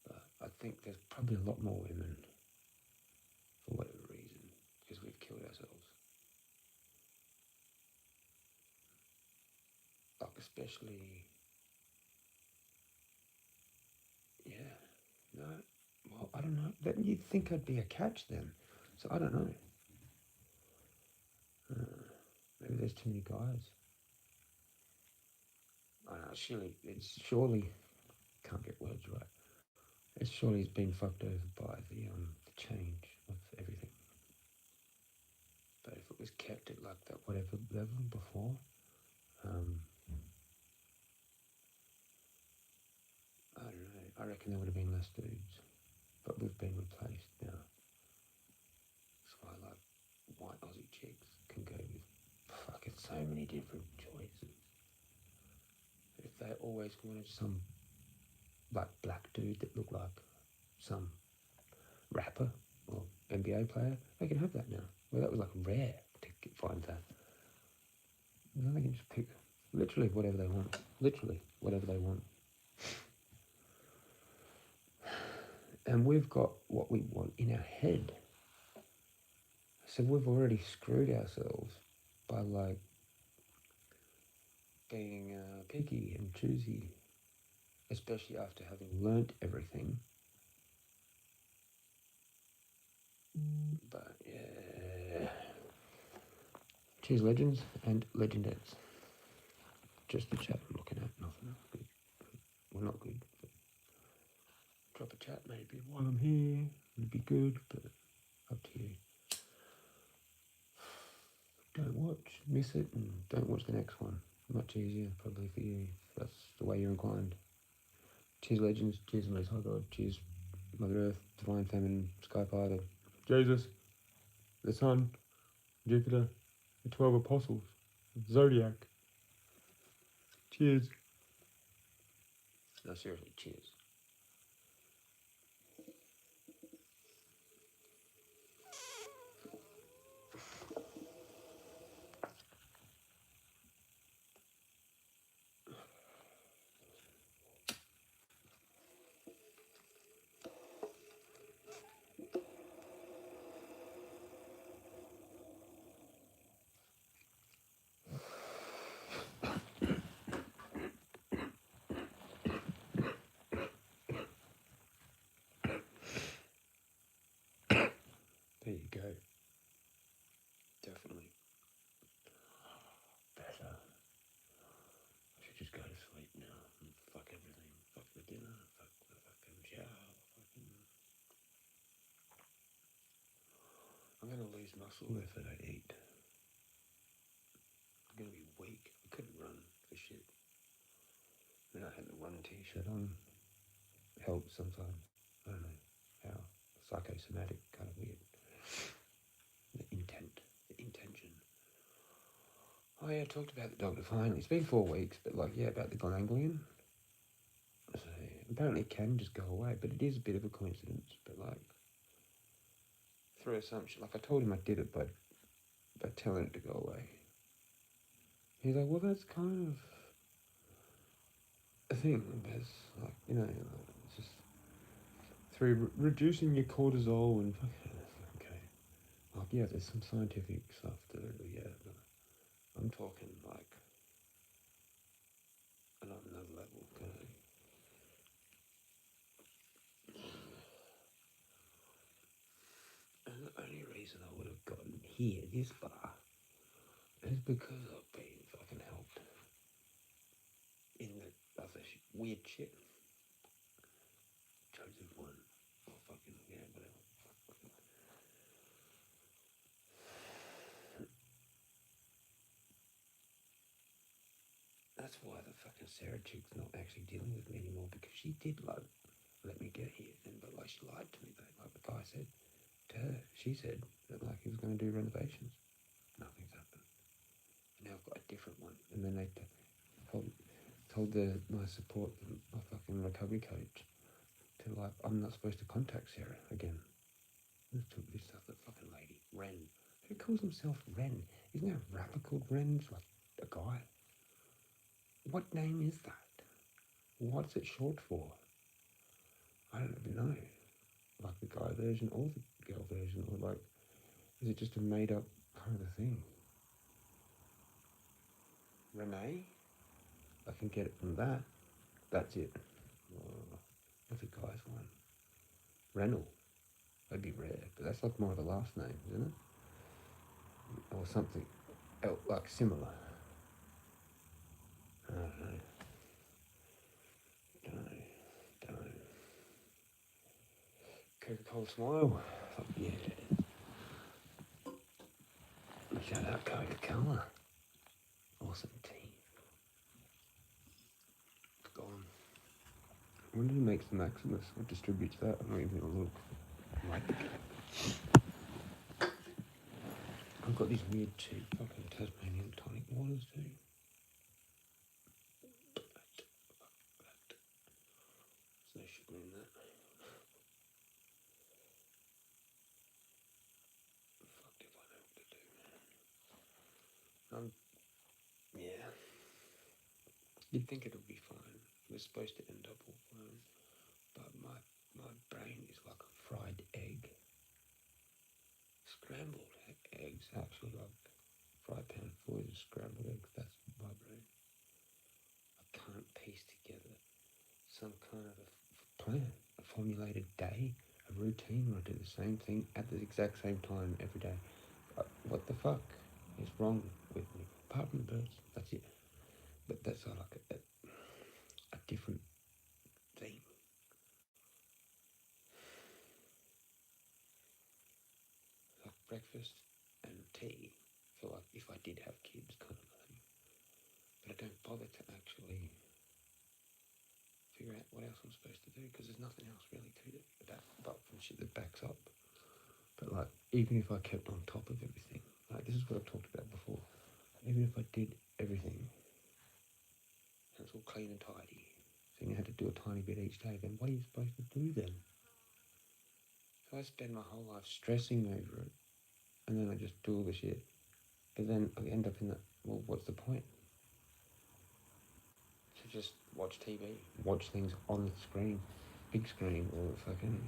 But I think there's probably a lot more women for whatever reason, because we've killed ourselves. Like especially, yeah, no, well, I don't know. Then you'd think I'd be a catch then. So I don't know. Maybe there's too many guys. I don't know, surely, can't get words right. It's surely been fucked over by the change of everything. But if it was kept at like that whatever level before, I don't know. I reckon there would have been less dudes, but we've been replaced now. That's why like white Aussie chicks can go with fucking so many different choices. If they always wanted some like black dude that looked like some rapper or NBA player, they can have that now. Well, that was like rare to find that. Now they can just pick literally whatever they want. Literally whatever they want. And we've got what we want in our head. So we've already screwed ourselves by like being picky and choosy, especially after having learnt everything. But yeah. Cheers, legends and legendates. Just the chat I'm looking at, nothing good. Well, not good, but drop a chat maybe while I'm here. Would be good, but up to you. Don't watch, miss it, and don't watch the next one. Much easier, probably for you, if that's the way you're inclined. Cheers, legends. Cheers, Most High God. Cheers, Mother Earth, Divine Feminine, Sky Father, Jesus, the Sun, Jupiter, the 12 Apostles, Zodiac. Cheers. No, seriously, cheers. There you go. Definitely. Better. I should just go to sleep now and fuck everything. Fuck the dinner, fuck the fucking shower, fucking... I'm gonna lose muscle if I don't eat. I'm gonna be weak. I couldn't run for shit. Then I had the one t-shirt on. Helps sometimes. I don't know how. Psychosomatic, kind of weird. The intention. Oh yeah, I talked about the doctor finally. It's been 4 weeks, but like, yeah, about the ganglion. So apparently it can just go away, but it is a bit of a coincidence. But like, through assumption, like I told him I did it by telling it to go away. He's like, well, that's kind of a thing. It's like, you know, it's just through reducing your cortisol and okay. Like, yeah, there's some scientific stuff to it, yeah, but I'm talking like on another level, kind of. And the only reason I would have gotten here this far is because I've been fucking helped in the other weird shit. Chosen one. Or fucking, yeah, whatever. That's why the fucking Sarah chick's not actually dealing with me anymore, because she did like let me get here, but like she lied to me though. Like the guy said to her, she said that like he was going to do renovations. nothing's happened. And now I've got a different one. And then they told my support, my fucking recovery coach, to like, I'm not supposed to contact Sarah again. This other fucking lady, Ren. Who calls himself Ren? Isn't there a rapper called Ren? It's like a guy. What name is that? What's it short for? I don't even know. Like the guy version or the girl version, or like, is it just a made up kind of thing? Renee? I can get it from that. That's it. What's a guy's one? Rennell. That'd be rare, but that's like more of a last name, isn't it? Or something like similar. I don't know. Don't know. Coca-Cola Smile. Fuck yeah. Shout out Coca-Cola. Awesome tea. It's gone. I wonder who makes the Maximus or distributes that. I'm not even gonna look. Right. I've got these weird cheap fucking Tasmanian tonic waters too. There's no sugar in that. Fuck if I know what to do. Yeah. You'd think it would be fine. It was supposed to end up all fine. But my brain is like a fried egg. Scrambled eggs, actually, like fried pan food and scrambled eggs. That's my brain. I can't piece together some kind of a plan, a formulated day, a routine where I do the same thing at the exact same time every day. What the fuck is wrong with me? Apart from the birds, that's it. But that's like a different thing. Like breakfast and tea for like if I did have kids kind of thing. But I don't bother to actually figure out what else I'm supposed to do because there's nothing else really to it apart from shit that backs up. But like even if I kept on top of everything, like this is what I've talked about before, even if I did everything and it's all clean and tidy, so you had to do a tiny bit each day, then what are you supposed to do then? So I spend my whole life stressing over it and then I just do all the shit. But then I end up in that, well, what's the point? So just watch TV, watch things on the screen, big screen, or fucking,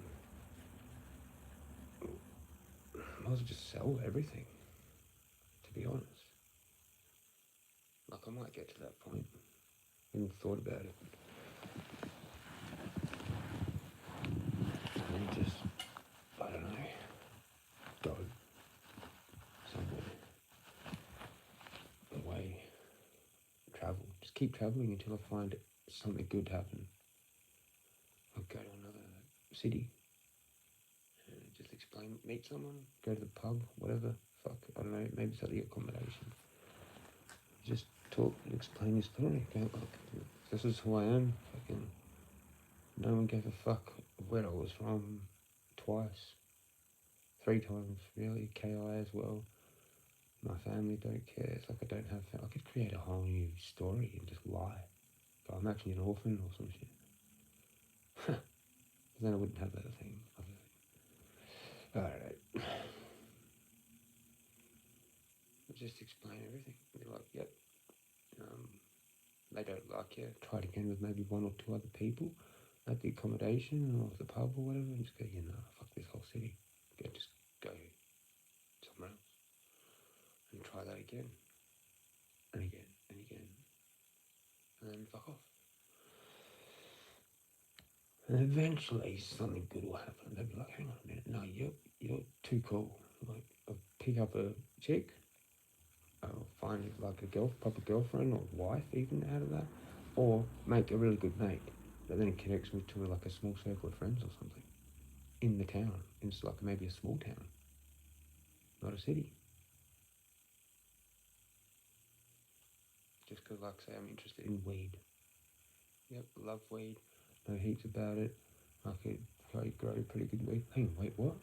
might as well just sell everything, to be honest. Like I might get to that point. I haven't thought about it. And then just, I don't know, go somewhere away, travel. Just keep travelling until I find something good happen. I'll go to another city and just meet someone, go to the pub, whatever. Fuck, I don't know, maybe it's at the accommodation. Just talk and explain your story. Go, look, this is who I am. Fucking, no one gave a fuck where I was from twice. 3 times, really. KI as well. My family don't care. It's like I don't have... I could create a whole new story and just lie. But I'm actually an orphan or some shit. But then I wouldn't have that thing. Alright. Just explain everything. Be like, yep. They don't like you. Try it again with maybe 1 or 2 other people at the accommodation or the pub or whatever. And just go, fuck this whole city. Just go somewhere else. And try that again. And again. And again. And then fuck off. And eventually something good will happen. They'll be like, hang on a minute, no, you're too cool. Like, I'll pick up a chick, I'll find like a proper girlfriend or wife even out of that, or make a really good mate that then connects me to like a small circle of friends or something in the town. It's like maybe a small town, not a city. Just because, like, say I'm interested in weed. Yep, love weed, know heaps about it. I could grow pretty good weed. Hang on, wait, what?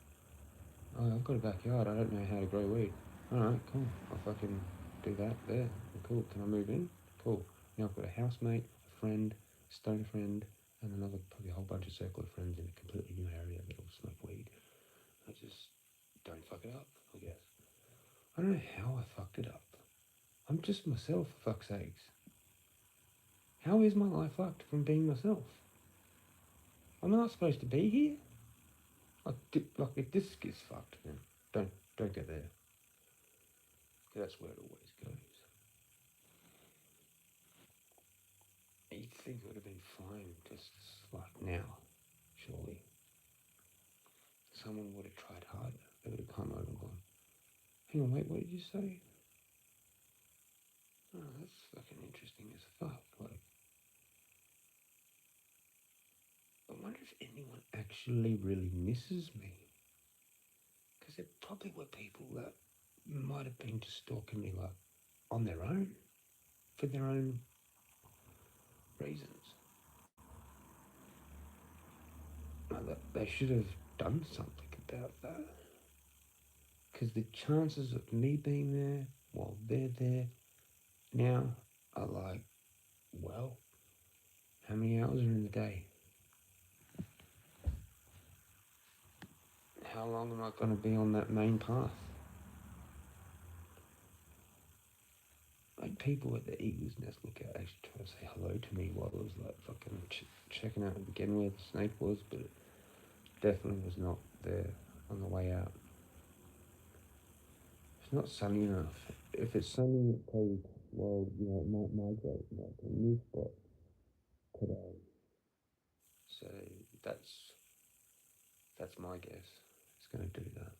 Oh, I've got a backyard. I don't know how to grow weed. Alright, cool. I'll fucking do that there. Cool. Can I move in? Cool. Now I've got a housemate, a friend, a stoner friend, and another probably a whole bunch of circle of friends in a completely new area that all smoke weed. I just don't fuck it up, I guess. I don't know how I fucked it up. I'm just myself, for fuck's sakes. How is my life fucked from being myself? I'm not supposed to be here? Like if this gets fucked, then don't go there. That's where it always goes. You'd think it would have been fine just like now, surely. Someone would have tried harder. They would have come over and gone, hang on, wait, what did you say? Oh, that's fucking interesting as fuck. Like, I wonder if anyone actually really misses me. Because there probably were people that might have been just stalking me, like, on their own, for their own reasons. Like, they should have done something about that. Because the chances of me being there while they're there now are like, well, how many hours are in the day? How long am I going to be on that main path? Like people at the Eagle's Nest look out actually trying to say hello to me while I was like fucking checking out again where the snake was, but it definitely was not there on the way out. It's not sunny enough. If it's sunny, it cold, well, it might migrate like a new spot today. So that's that's my guess. It's going to do that,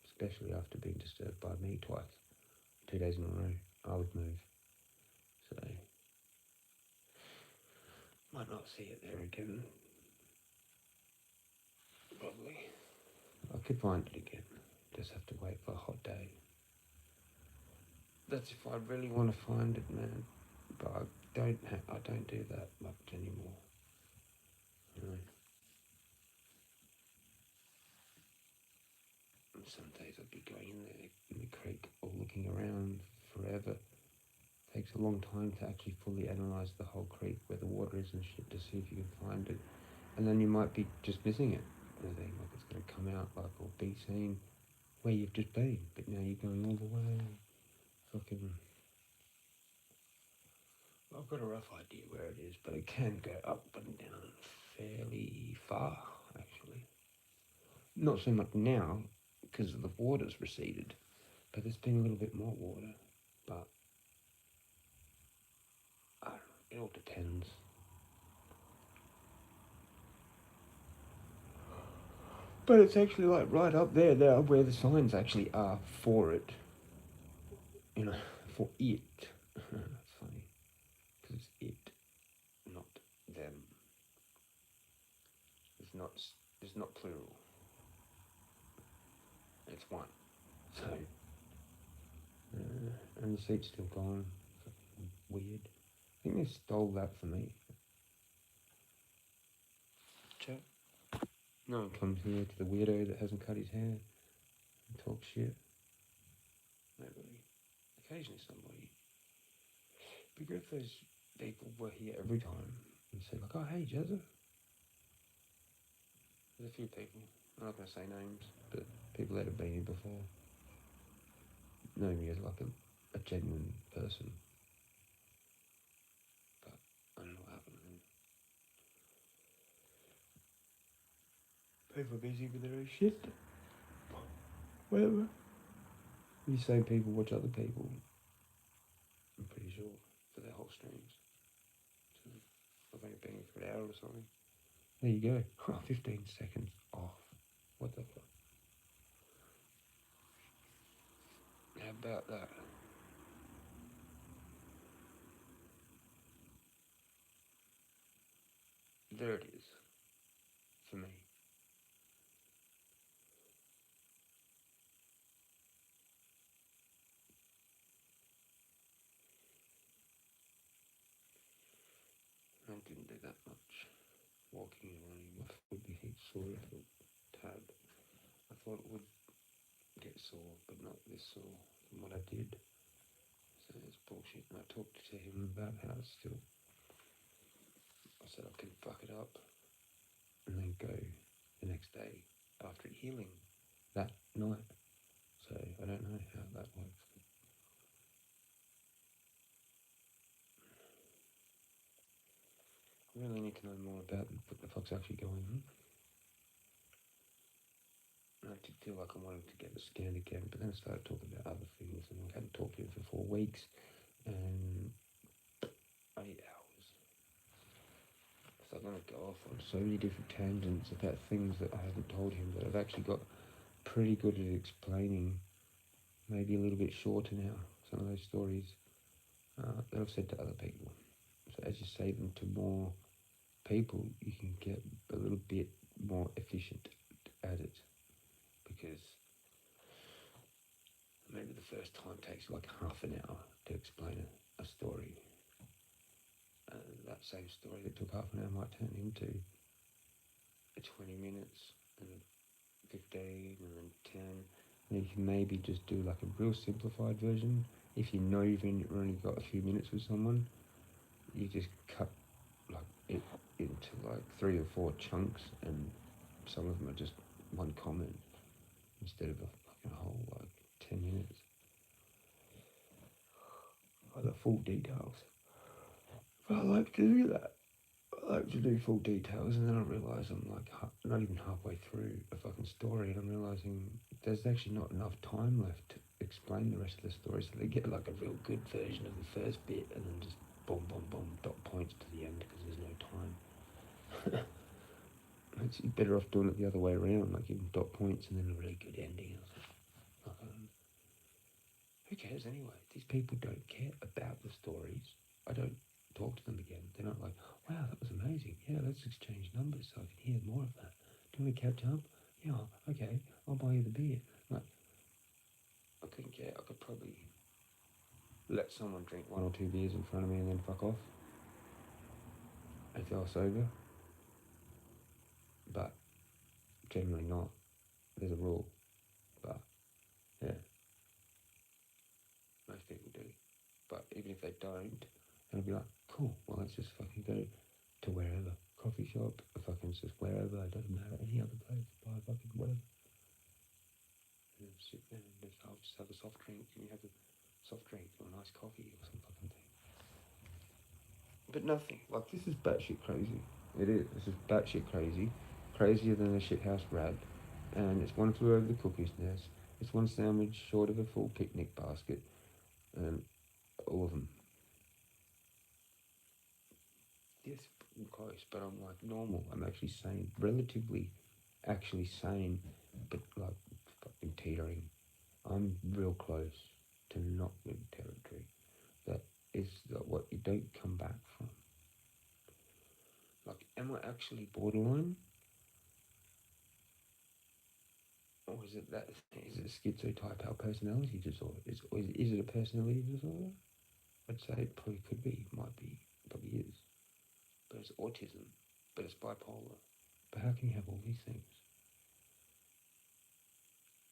especially after being disturbed by me twice, 2 days in a row. I would move. So might not see it there again. Probably. I could find it again. Just have to wait for a hot day. That's if I really want to find it, man. But I don't do that much anymore. You know. And some days I'd be going in there in the creek or looking around forever. It takes a long time to actually fully analyse the whole creek, where the water is and shit, to see if you can find it. And then you might be just missing it. Like it's going to come out like or be seen where you've just been. But now you're going all the way. Fucking. I've got a rough idea where it is, but it can go up and down fairly far, actually. Not so much now, because the water's receded, but there's been a little bit more water. But I don't know, it all depends. But it's actually like right up there now where the signs actually are for it. For it. That's funny, because it's it, not them. It's not plural. It's one. So, and the seat's still gone. Weird. I think they stole that for me. Chat. No one comes here to the weirdo that hasn't cut his hair and talks shit. Nobody. Occasionally somebody. Be good if those people were here every time and said like, oh hey Jezza. There's a few people. I'm not going to say names, but people that have been here before know me as like a genuine person. But I don't know what happened to them. People are busy with their own shit. Whatever. These same people watch other people, I'm pretty sure, for their whole streams. So I've only been here for an hour or something. There you go. 15 seconds off. What the fuck? How about that? There it is. For me. I didn't do that much walking and running. My foot would be heat sore if it tad. I thought it would get sore, but not this sore. from what I did. So it's bullshit. And I talked to him about how it's still. I said I can fuck it up and then go the next day after healing that night. So I don't know how that works. I really need to know more about what the fuck's actually going on. I did feel like I wanted to get the scan again, but then I started talking about other things, and I hadn't talked to him for 4 weeks and 8 hours. So I'm going to go off on so many different tangents about things that I haven't told him that I've actually got pretty good at explaining, maybe a little bit shorter now, some of those stories that I've said to other people. So as you say them to more people, you can get a little bit more efficient at it, because maybe the first time takes like half an hour to explain a story. That same story that took half an hour might turn into 20 minutes and 15 and then 10. And you can maybe just do like a real simplified version. If you know you've only got a few minutes with someone, you just cut like it into like 3 or 4 chunks, and some of them are just one comment instead of a whole like 10 minutes. Like the full details. But I like to do that. I like to do full details, and then I realise I'm like not even halfway through a fucking story, and I'm realising there's actually not enough time left to explain the rest of the story, so they get like a real good version of the first bit, and then just boom, boom, boom, dot points to the end because there's no time. It's better off doing it the other way around, like giving dot points and then a really good ending. Like, who cares anyway? These people don't care about the stories. I don't talk to them again. They're not like, wow, that was amazing. Yeah, let's exchange numbers so I can hear more of that. Do we catch up? Yeah, okay, I'll buy you the beer. Like, I couldn't care. I could probably let someone drink 1 or 2 beers in front of me and then fuck off if they were sober. But generally not. There's a rule. But yeah, most people do. But even if they don't, they'll be like, cool, well, let's just fucking go to wherever. Coffee shop, fucking just wherever, it doesn't matter, any other place, buy fucking whatever. And then sit there and I'll just have a soft drink, and you have a soft drink or a nice coffee or some fucking thing. But nothing, like, this is batshit crazy. It is, this is batshit crazy. Crazier than a shithouse rat. And it's one flew over the cuckoo's nest. It's one sandwich short of a full picnic basket. And all of them. Yes, I'm close, but I'm like normal. I'm actually sane, relatively actually sane, but like fucking teetering. I'm real close to not good territory. That is what you don't come back from. Like, am I actually borderline? Or is it that? Is it schizotype, our personality disorder? Is it a personality disorder? I'd say it probably could be, might be, probably is. But it's autism, but it's bipolar. But how can you have all these things?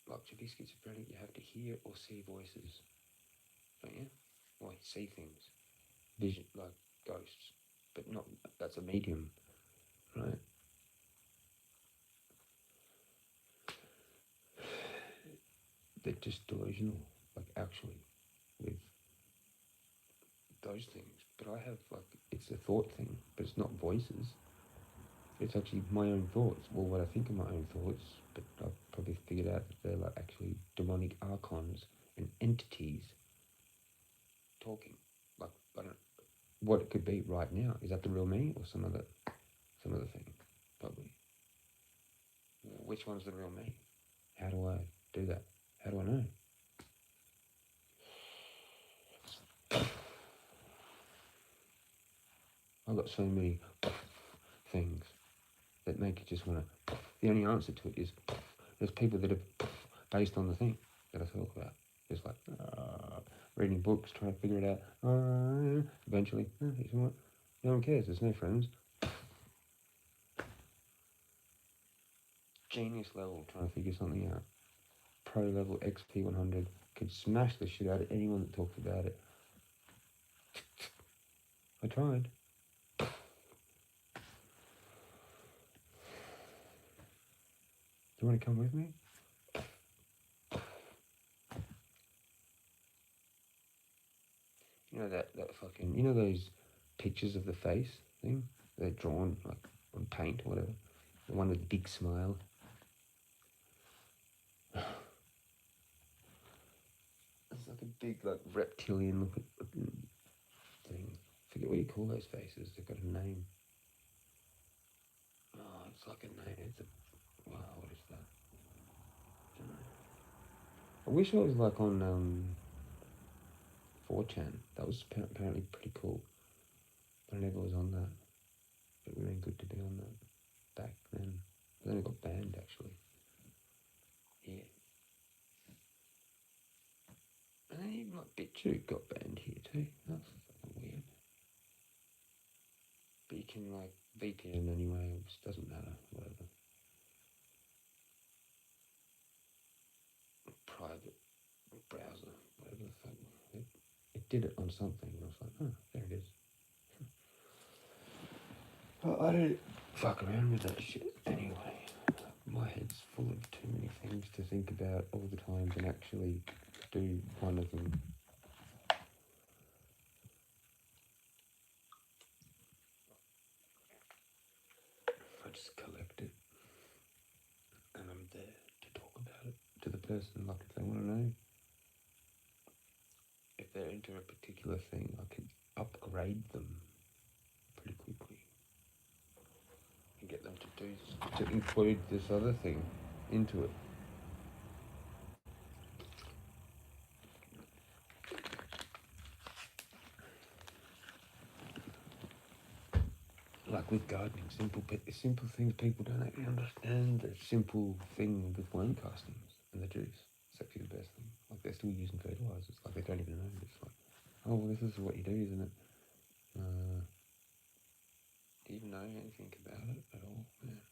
Like, to be schizophrenic, you have to hear or see voices, don't you? Or see things, vision, like ghosts, but not, that's a medium, right? They're just delusional, like actually, with those things. But I have, like, it's a thought thing, but it's not voices. It's actually my own thoughts. Well, what I think of my own thoughts, but I've probably figured out that they're like actually demonic archons and entities talking. Like, I don't, what it could be right now. Is that the real me or some other thing? Probably. Which one's the real me? How do I do that? How do I know? I've got so many things that make you just want to. The only answer to it is there's people that are based on the thing that I talk about. Just like reading books, trying to figure it out. Eventually, you know what? No one cares. There's no friends. Genius level, trying to figure something out. Pro level XP 100, could smash the shit out of anyone that talks about it. I tried. Do you want to come with me? You know that fucking, you know those pictures of the face thing? They're drawn like on paint or whatever. The one with the big smile. It's like a big like reptilian looking thing. I forget what you call those faces. They've got a name. Oh, it's like a name. It's a, wow, what is that? I don't know. I wish I was like on 4chan. That was apparently pretty cool. But I never was on that. It would have been good to be on that back then. But then it got banned actually. Yeah. And then even like BitChute got banned here too. That's fucking weird. But you can like VPN anyway, it just doesn't matter, whatever. Private browser, whatever the fuck. It did it on something and I was like, oh, there it is. But I don't fuck around with that shit anyway. My head's full of too many things to think about all the time and actually do one of them. I just collect it and I'm there to talk about it to the person, like if they want to know. If they're into a particular thing, I could upgrade them pretty quickly and get them to include this other thing into it. Like with gardening, simple things people don't actually understand. The simple thing with worm castings and the juice. It's actually the best thing. Like they're still using fertilizers. Like they don't even know. It's like, oh, well, this is what you do, isn't it? Do you even know anything about it at all? Yeah.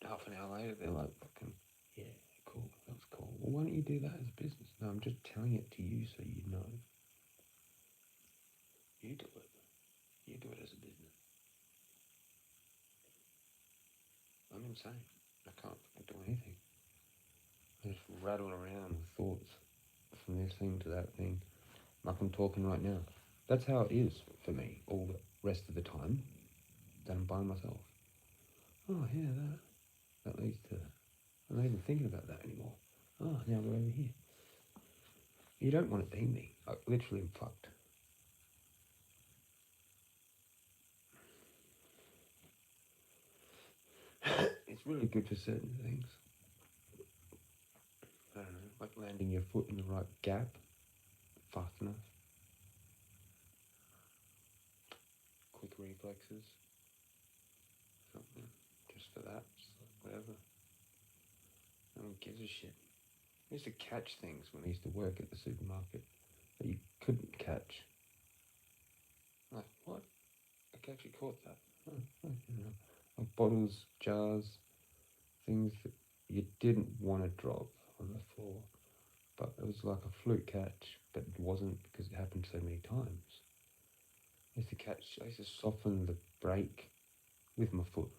Half an hour later, they're like, fucking, yeah, cool, that's cool. Well, why don't you do that as a business? No, I'm just telling it to you so you know. You do it. You do it as a business. I'm insane. I can't do anything. I just rattle around with thoughts from this thing to that thing, like I'm talking right now. That's how it is for me all the rest of the time that I'm by myself. Oh, yeah, that leads to... I'm not even thinking about that anymore. Oh, now we're over here. You don't want to be me. I literally am fucked. It's really good for certain things. I don't know, like landing your foot in the right gap fast enough. Quick reflexes. Something. Just for that. Just like whatever. No one gives a shit. I used to catch things when I used to work at the supermarket that you couldn't catch. Like, what? I actually caught that. Oh, you know, like bottles, jars, things that you didn't want to drop on the floor. But it was like a fluke catch, but it wasn't because it happened so many times. I used to soften the brake with my foot,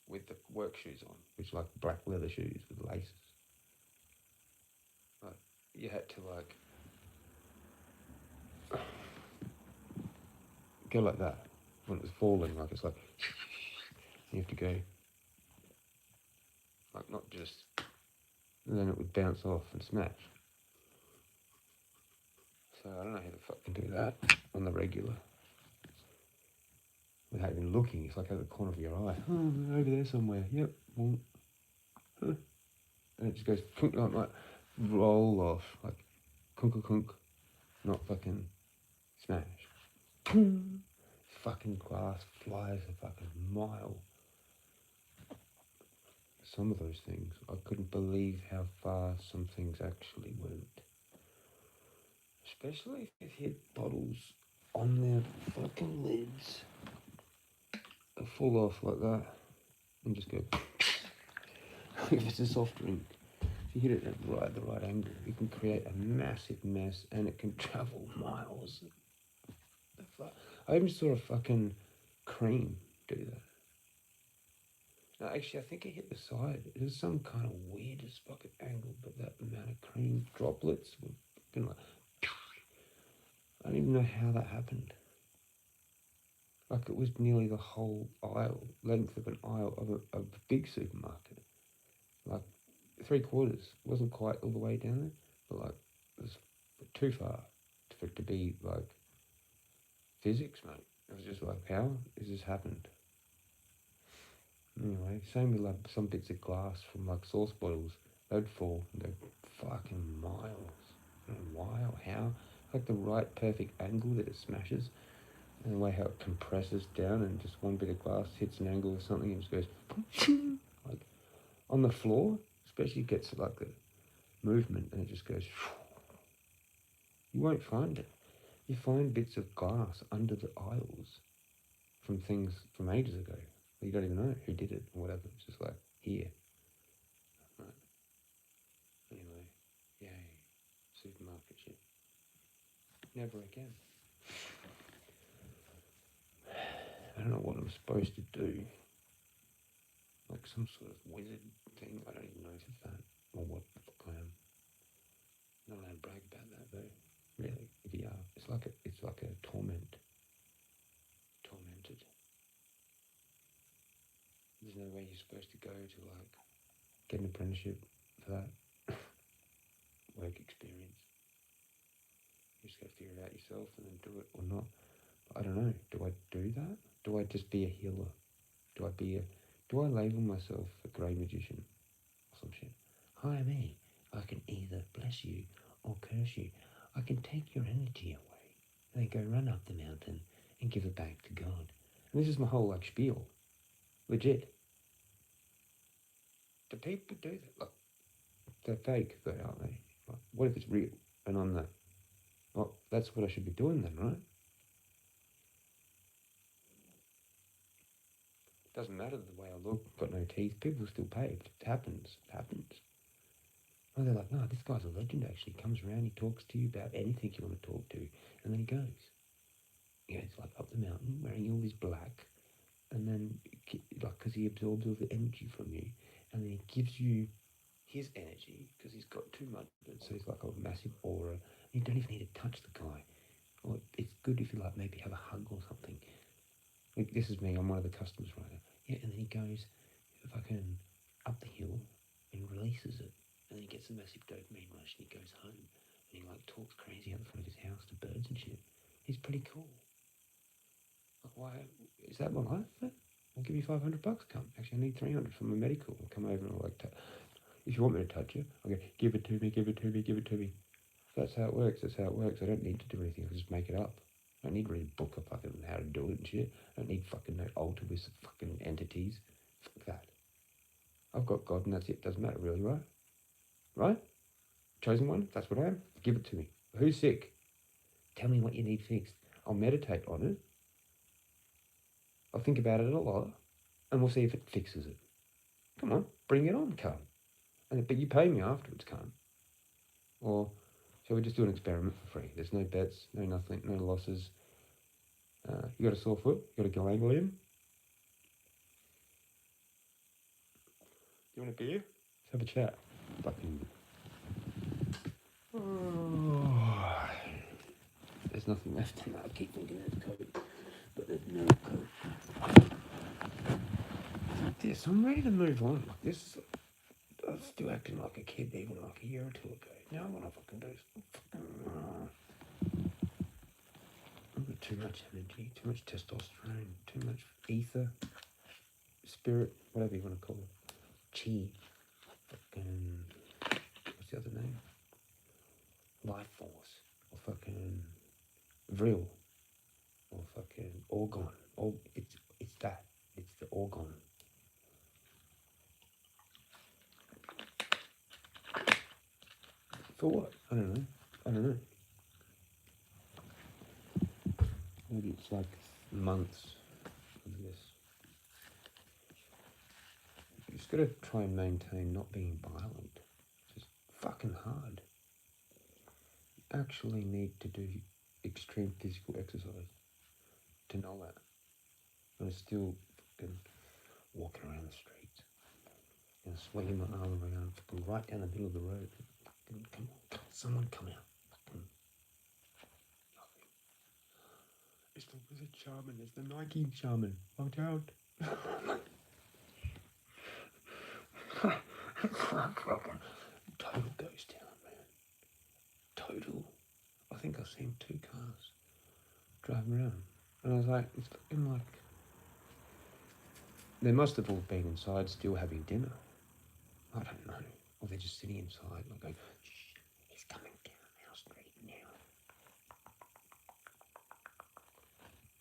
with the work shoes on, which are like black leather shoes with laces. Like, you had to like go like that when it was falling, like it's like you have to go like not just, and then it would bounce off and smash. So I don't know how the fuck can do that on the regular without even looking. It's like out the corner of your eye. Oh, over there somewhere. Yep. Well, and it just goes like roll off, like kunk, not fucking smash. Fucking glass flies a fucking mile. Some of those things, I couldn't believe how far some things actually went. Especially if it hit bottles on their fucking lids. They fall off like that and just go. If it's a soft drink, If you hit it at the right angle, you can create a massive mess, and it can travel miles. I even saw a fucking cream do that. No, actually, I think it hit the side. It was some kind of weirdest fucking angle, but that amount of cream droplets were fucking like. I don't even know how that happened. Like it was nearly the whole length of an aisle of a big supermarket. Like 3/4. It wasn't quite all the way down there, but like it was too far for it to be like physics, mate. It was just like, how has this happened? Anyway, same with like some bits of glass from like sauce bottles. They'd fall. They'd fucking miles. I don't know why or how. Like the right perfect angle that it smashes. And the way how it compresses down and just one bit of glass hits an angle or something and just goes like on the floor, especially gets like the movement and it just goes. You won't find it. You find bits of glass under the aisles from things from ages ago. You don't even know who did it or whatever. It's just like here. Right. Anyway, yay, supermarket shit. Never again. I don't know what I'm supposed to do. Like some sort of wizard thing. I don't even know if it's that or what the fuck I am. Not allowed to brag about that though. Really, if you are, it's like a tormented. There's no way you're supposed to go to like get an apprenticeship for that work experience. You just got to figure it out yourself and then do it or not. But I don't know. Do I do that? Do I just be a healer? Do I label myself a grey magician or some shit? Hi, me. I can either bless you or curse you. I can take your energy away and then go run up the mountain and give it back to God. And this is my whole like spiel. Legit. Do people do that? Like, they're fake though, aren't they? Like, what if it's real and I'm that? Well, that's what I should be doing then, right? Doesn't matter the way I look, got no teeth, people still pay. It happens. Oh, they're like, no, this guy's a legend actually. He comes around, he talks to you about anything you want to talk to, and then he goes. He goes like up the mountain wearing all this black, and then, like, because he absorbs all the energy from you, and then he gives you his energy, because he's got too much of it, so he's like a massive aura. You don't even need to touch the guy. Or it's good if you like maybe have a hug or something. Like, this is me, I'm one of the customers right now. Yeah, and then he goes fucking up the hill and releases it. And then he gets a massive dopamine rush and he goes home. And he like talks crazy out the front of his house to birds and shit. He's pretty cool. Like, why? Is that my life? I'll give you $500. Come. Actually, I need 300 for my medical. I'll come over and I'll like, if you want me to touch you, I'll go, give it to me. That's how it works. I don't need to do anything. I'll just make it up. I don't need to read a book of fucking how to do it and shit. I don't need fucking no altar with fucking entities. Fuck that. I've got God and that's it. Doesn't matter really, right? Right? Chosen one? That's what I am. Give it to me. Who's sick? Tell me what you need fixed. I'll meditate on it. I'll think about it a lot. And we'll see if it fixes it. Come on. Bring it on, cunt. But you pay me afterwards, cunt. Or shall we just do an experiment for free? There's no bets, no nothing, no losses. You got a sore foot? You got a ganglion? You want a beer? Let's have a chat. Fucking. Oh. There's nothing left in that. I keep thinking there's COVID, but there's no COVID. This, I'm ready to move on. Like this, I was still acting like a kid even like a year or two ago. Now I want to fucking do fucking. I've got too much energy, too much testosterone, too much ether, spirit, whatever you want to call it. Chi. Fucking. What's the other name? Life force. Or fucking. Vril. Or fucking orgon. It's that. It's the orgon. For what? I don't know. Maybe it's like months of this. You just got to try and maintain not being violent. Just fucking hard. You actually need to do extreme physical exercise to know that. And it's still fucking walking around the streets, swinging my arm around, fucking right down the middle of the road. Fucking, come on, someone come out. Fucking nothing. It's the wizard shaman, it's the Nike shaman. Watch out. Fucking total ghost town, man. Total. I think I've seen 2 cars driving around. And I was like, it's fucking like, they must have all been inside still having dinner. I don't know. Or they're just sitting inside and going, shh, he's coming down our street now.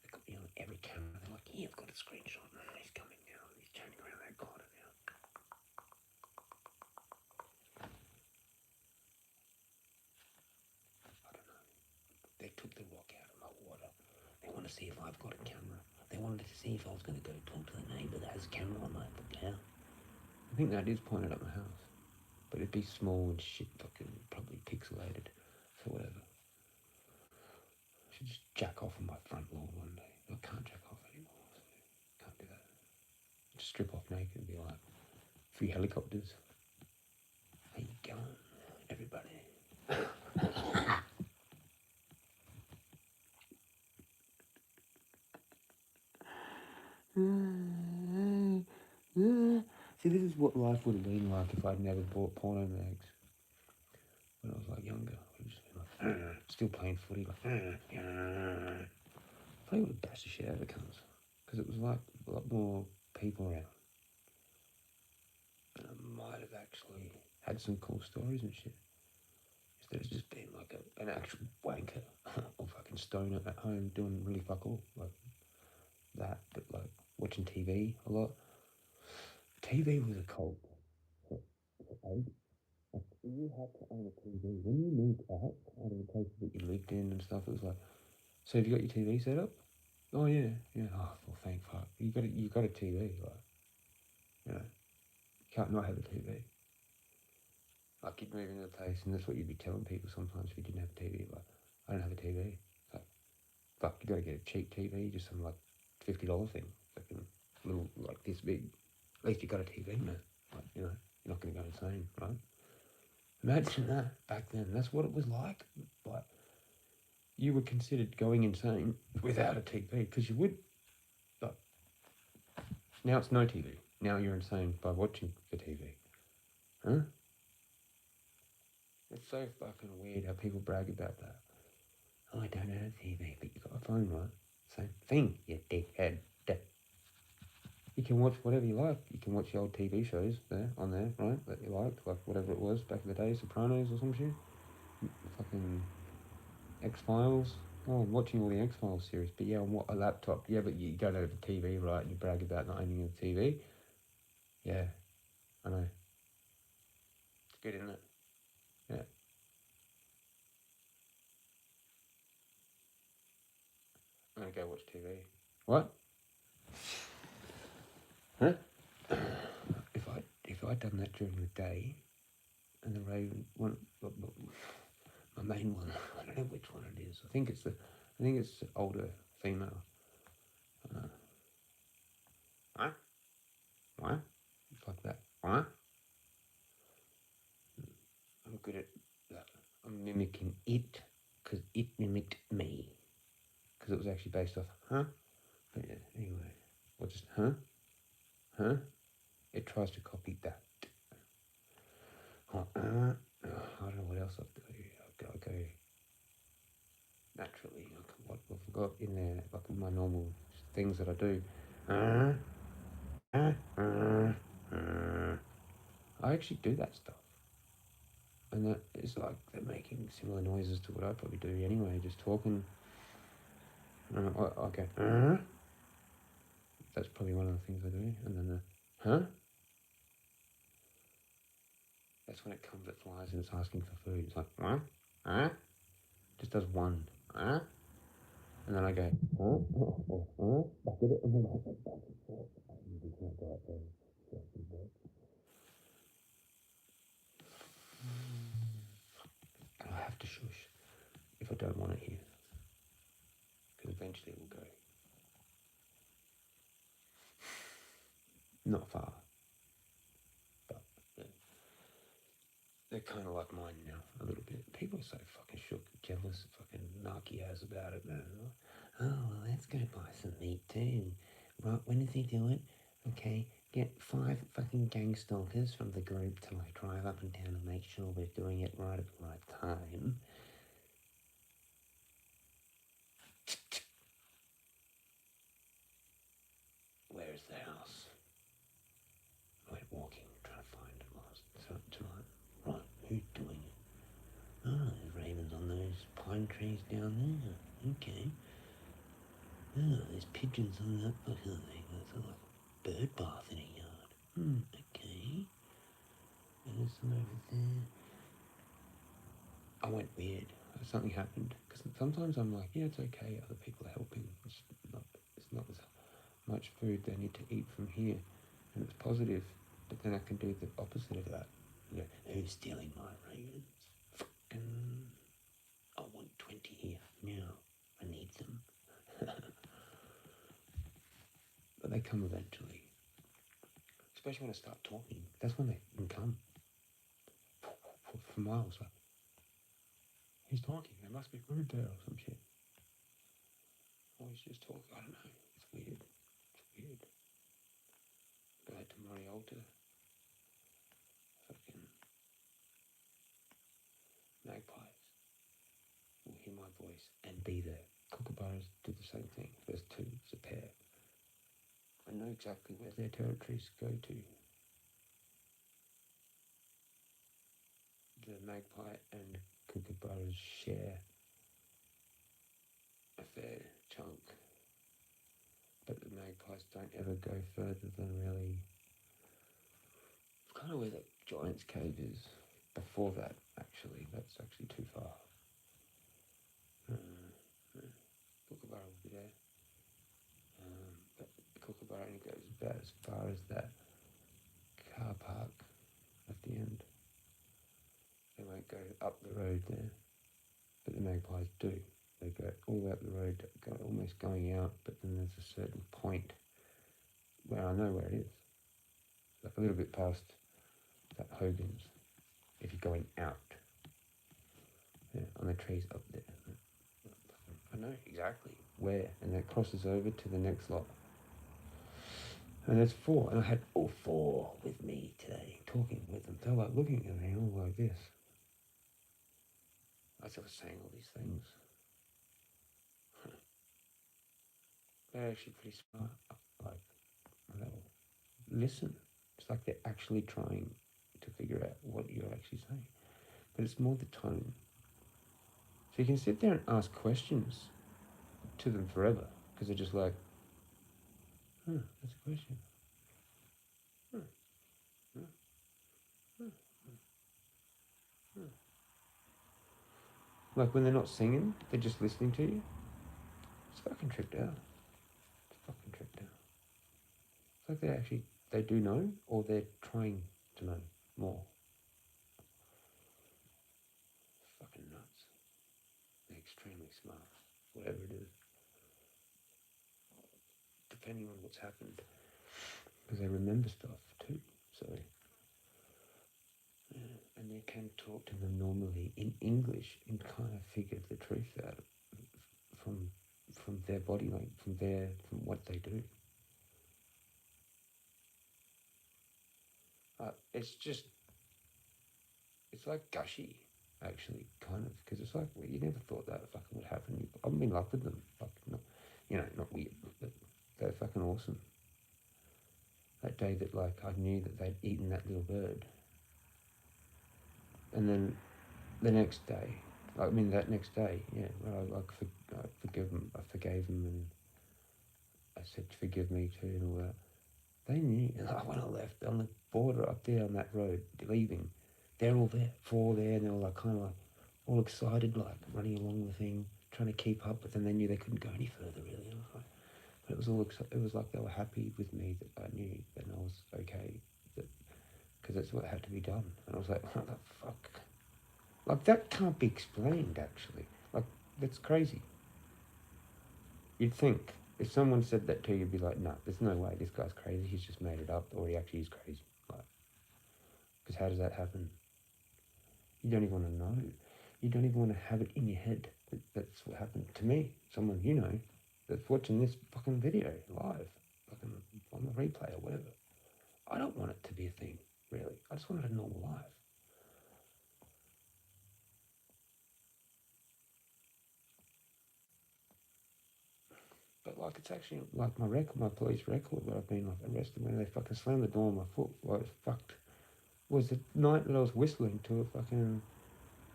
They got me on every camera. They're like, yeah, I've got a screenshot. He's coming now. He's turning around that corner now. I don't know. They took the rock out of my water. They want to see if I've got a camera. They wanted to see if I was going to go talk to the neighbour that has a camera on my house. I think that is pointed at my house. But it'd be small and shit, fucking probably pixelated. So whatever. I should just jack off on my front lawn one day. I can't jack off anymore, so can't do that. Just strip off naked and be like, 3 helicopters. How you going, everybody? See, this is what life would have been like if I'd never bought porno mags. When I was like younger, I would just be like, still playing footy, like, I would have bashed the shit out of the cunts. Because it was like a lot more people around. And I might have actually had some cool stories and shit. Instead of just being like an actual wanker or fucking stoner at home doing really fuck all. Like that, but like watching TV a lot. TV was a cult. You had to own a TV. When you moved out of the place that you lived in and stuff, it was like, so have you got your TV set up? Oh yeah. Oh well, thank fuck. You got a TV, like, you know, you can't not have a TV. Like you'd move into the place, and that's what you'd be telling people sometimes if you didn't have a TV. Like, I don't have a TV. It's like, fuck, you gotta get a cheap TV, just some like $50 thing, fucking little like this big. At least you got a TV, man. Like, you know, you're not gonna go insane, right? Imagine that back then. That's what it was like. Like, you were considered going insane without a TV, because you would. Like, now it's no TV. Now you're insane by watching the TV. Huh? It's so fucking weird how people brag about that. Oh, I don't have a TV, but you got a phone, right? Same thing, you dickhead. You can watch whatever you like. You can watch your old TV shows on there, right? That you liked, like whatever it was back in the day, Sopranos or some shit. Fucking X-Files. Oh, I'm watching all the X-Files series, but yeah, on a laptop. Yeah, but you don't have a TV, right? And you brag about not owning a TV. Yeah, I know. It's good, isn't it? Yeah. I'm gonna go watch TV. What? Huh? If I'd done that during the day, and the Raven one, my main one, I don't know which one it is. I think it's the older female. What? What? It's like that. What? I'm good at that. I'm mimicking it because it mimicked me. Because it was actually based off, huh? But yeah, anyway, or just, huh? Huh? It tries to copy that. I don't know what else I've got. I go naturally. What I've got in there, like my normal things that I do. I actually do that stuff. And that is like, they're making similar noises to what I probably do anyway, just talking. Okay. That's probably one of the things I do. And then huh? That's when it comes, it flies and it's asking for food. It's like, huh? Just does one. Huh? And then I go, back at it, and then I go back and forth. You can't go up there. to shush if I don't want it here. Because eventually it will go. Not far. But yeah. They're kind of like mine now, a little bit. People are so fucking shook, jealous, fucking narky ass about it, man. Oh, well, let's go buy some meat too. Right, when does he do it? Okay, get 5 fucking gang stalkers from the group to like drive up and down and make sure we're doing it right at the right time. Where's the house? I went walking, trying to find it last tonight. Right, who's doing it? Oh, there's ravens on those pine trees down there. Okay. Oh, there's pigeons on that fucking thing. That's like a bird bath in a yard. Okay. And there's some over there. I went weird. Something happened. Because sometimes I'm like, yeah, it's okay. Other people are helping. It's not as much food they need to eat from here. And it's positive. But then I can do the opposite of that. You know, who's stealing my ravens? Fucking, I want 20 here. Now. I need them. But they come eventually. Especially when I start talking. That's when they can come. For miles. Like, he's talking. There must be food there or some shit. Or he's just talking. I don't know. It's weird. It's weird. Go ahead to Marialta. Fucking magpies will hear my voice and be there. Kookaburras do the same thing. There's 2. It's a pair. I know exactly where their territories go to. The magpie and kookaburras share a fair chunk. But the magpies don't ever go further than really... It's kind of where the giant's cave is. Before that, actually. That's actually too far. Kookaburra will be there. But the kookaburra only goes about as far as that car park at the end. They won't go up the road there. But the magpies do. They go all the way up the road, almost going out, but then there's a certain point where I know where it is. Like a little bit past that Hogan's, if you're going out. Yeah, on the trees up there. I know exactly where, and that crosses over to the next lot. And there's 4, and I had all 4 with me today, talking with them. They're like looking at me all like this. As I was saying all these things. They're actually pretty smart. Like, they'll listen. It's like they're actually trying to figure out what you're actually saying. But it's more the tone. So you can sit there and ask questions to them forever, because they're just like, that's a question. Like when they're not singing, they're just listening to you. It's fucking tripped out. It's fucking tripped out. It's like they do know, or they're trying to know more. Fucking nuts. They're extremely smart, whatever it is. Depending on what's happened. Because they remember stuff too, so... Yeah, and they can talk to them normally in English and kind of figure the truth out from their body language, from what they do. It's like gushy, actually, kind of, because it's like, well, you never thought that fucking would happen. I'm in love with them, like, not weird, but they're fucking awesome. That day that, like, I knew that they'd eaten that little bird, and then the next day, that next day, yeah, I forgave them, and I said, forgive me too, and all that. They knew, and like, when I left on the border up there on that road, leaving, they're all there, 4 there, and they were like kind of like all excited, like running along the thing, trying to keep up, but then they knew they couldn't go any further really. And I was like, but it was like they were happy with me, that I knew that I was okay, because that's what had to be done. And I was like, what the fuck? Like, that can't be explained, actually. Like, that's crazy. You'd think if someone said that to you, you'd be like, nah, there's no way this guy's crazy. He's just made it up, or he actually is crazy. Like, because how does that happen? You don't even want to know. You don't even want to have it in your head that that's what happened to me. Someone you know that's watching this fucking video live, fucking on the replay or whatever. I don't want it to be a thing, really. I just want a normal life. But like, it's actually like my record, my police record, where I've been like arrested when they fucking slammed the door on my foot. Like, it was fucked. Was the night that I was whistling to a fucking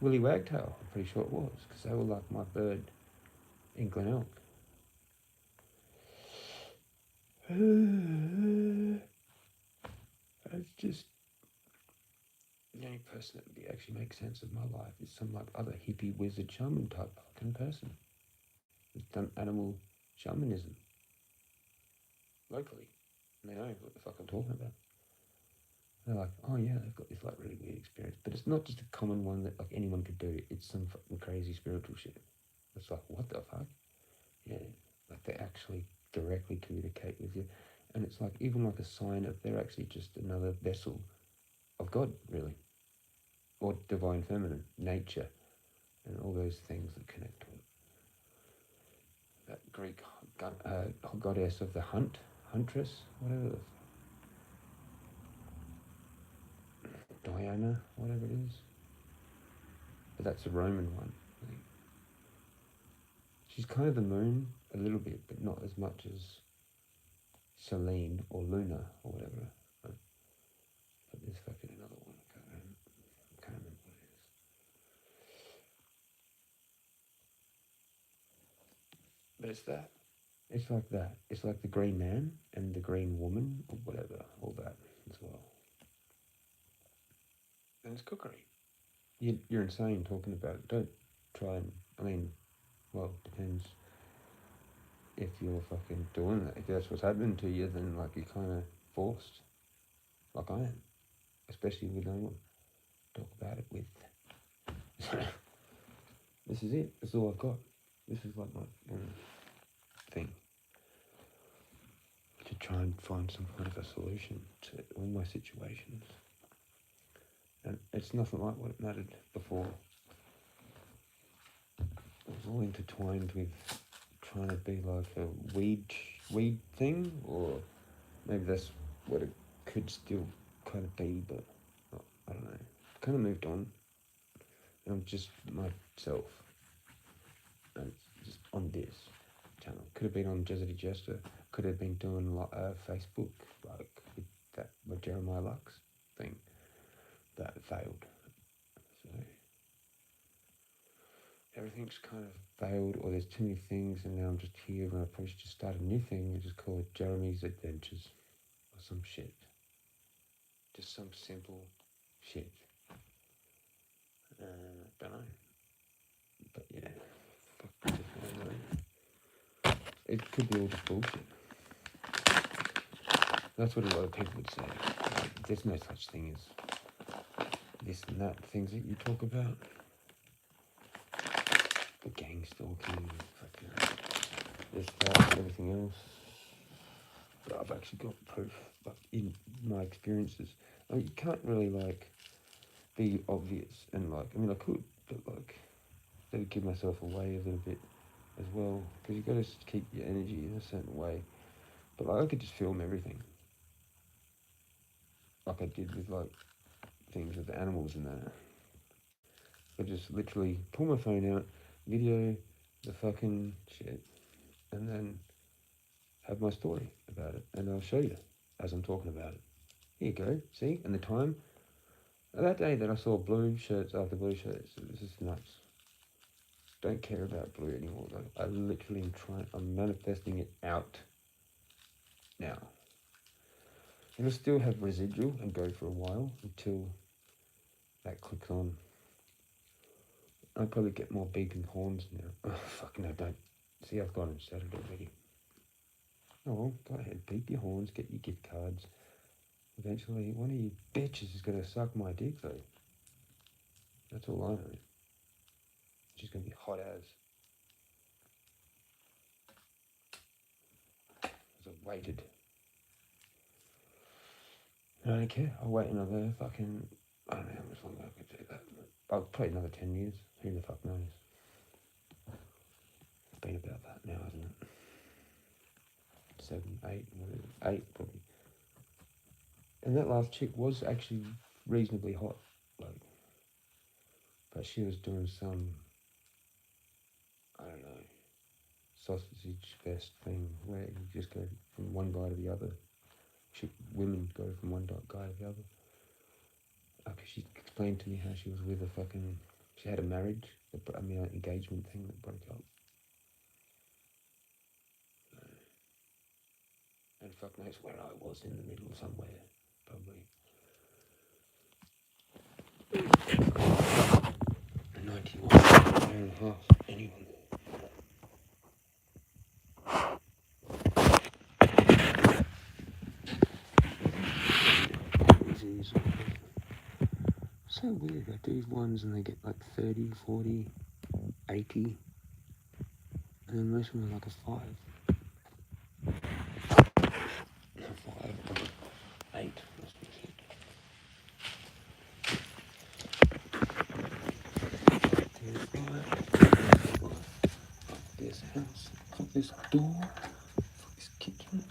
Willy Wagtail. I'm pretty sure it was, because they were like my bird in Glenelg. It's just the only person that would actually make sense of my life is some like other hippie wizard shaman type fucking person who's done animal shamanism locally. And they know what the fuck I'm talking about. They're like, oh yeah, they've got this like really weird experience, but it's not just a common one that like anyone could do. It's some fucking crazy spiritual shit. It's like, what the fuck? Yeah, like they actually directly communicate with you, and it's like even like a sign of they're actually just another vessel of God, really, or divine feminine, nature, and all those things that connect to it. That Greek goddess of the huntress, whatever, Diana, whatever it is. But that's a Roman one, I think. She's kind of the moon a little bit, but not as much as Selene or Luna or whatever. But there's fucking another one. I can't remember what it is. But it's that. It's like that. It's like the green man and the green woman or whatever. All that as well. And it's cookery. You're insane talking about it. Don't try and, I mean, well, depends if you're fucking doing that. If that's what's happening to you, then like you're kind of forced, like I am, especially with no one to talk about it with. This is it. That's all I've got. This is like my thing to try and find some kind of a solution to all my situations. And it's nothing like what it mattered before. It was all intertwined with trying to be like a weed thing, or maybe that's what it could still kind of be, but I don't know. Kind of moved on. And I'm just myself. And just on this channel. Could have been on Jezza. Could have been doing Facebook, like with that with Jeremiah Lux thing. That failed. So everything's kind of failed, or there's too many things, and now I'm just here, and I probably should just start a new thing and just call it Jeremy's Adventures or some shit. Just some simple shit. Don't know. But yeah, fuck, I don't know. It could be all just bullshit. That's what a lot of people would say. Like, there's no such thing as this and that, things that you talk about. The gang stalking, fucking this, that, everything else. But I've actually got proof, like, in my experiences. Like, you can't really, like, be obvious and, like, I mean, I could, but, like, I would give myself away a little bit as well, because you've got to keep your energy in a certain way. But, like, I could just film everything. Like I did with, like, things with the animals and that. I just literally pull my phone out, video the fucking shit, and then have my story about it, and I'll show you as I'm talking about it. Here you go, see? And the time, that day that I saw blue shirts after blue shirts, it was just nuts. Don't care about blue anymore though. I literally I'm manifesting it out now. It'll still have residual and go for a while until that clicks on. I'll probably get more beeping horns now. Oh, fuck no, don't. See, I've got them set it already. Oh well, go ahead, beep your horns, get your gift cards. Eventually, one of you bitches is going to suck my dick though. That's all I know. She's going to be hot as. Because I've waited. I don't care. I'll wait another fucking... I don't know how much longer I could do that. I'll probably another 10 years. Who the fuck knows? It's been about that now, hasn't it? 7, 8, 8 probably. And that last chick was actually reasonably hot. Like, but she was doing some... I don't know, sausage fest thing where you just go from one guy to the other. Women go from one guy to the other. Okay, she explained to me how she was with a fucking... She had a marriage, an engagement thing that broke up. And fuck knows where I was in the middle somewhere, probably. 91, an hour and a half, anyone. So weird, I do ones and they get like 30, 40, 80, and then most of them are like a 5. A 5, or 8, must be this house, fuck this door, fuck this kitchen.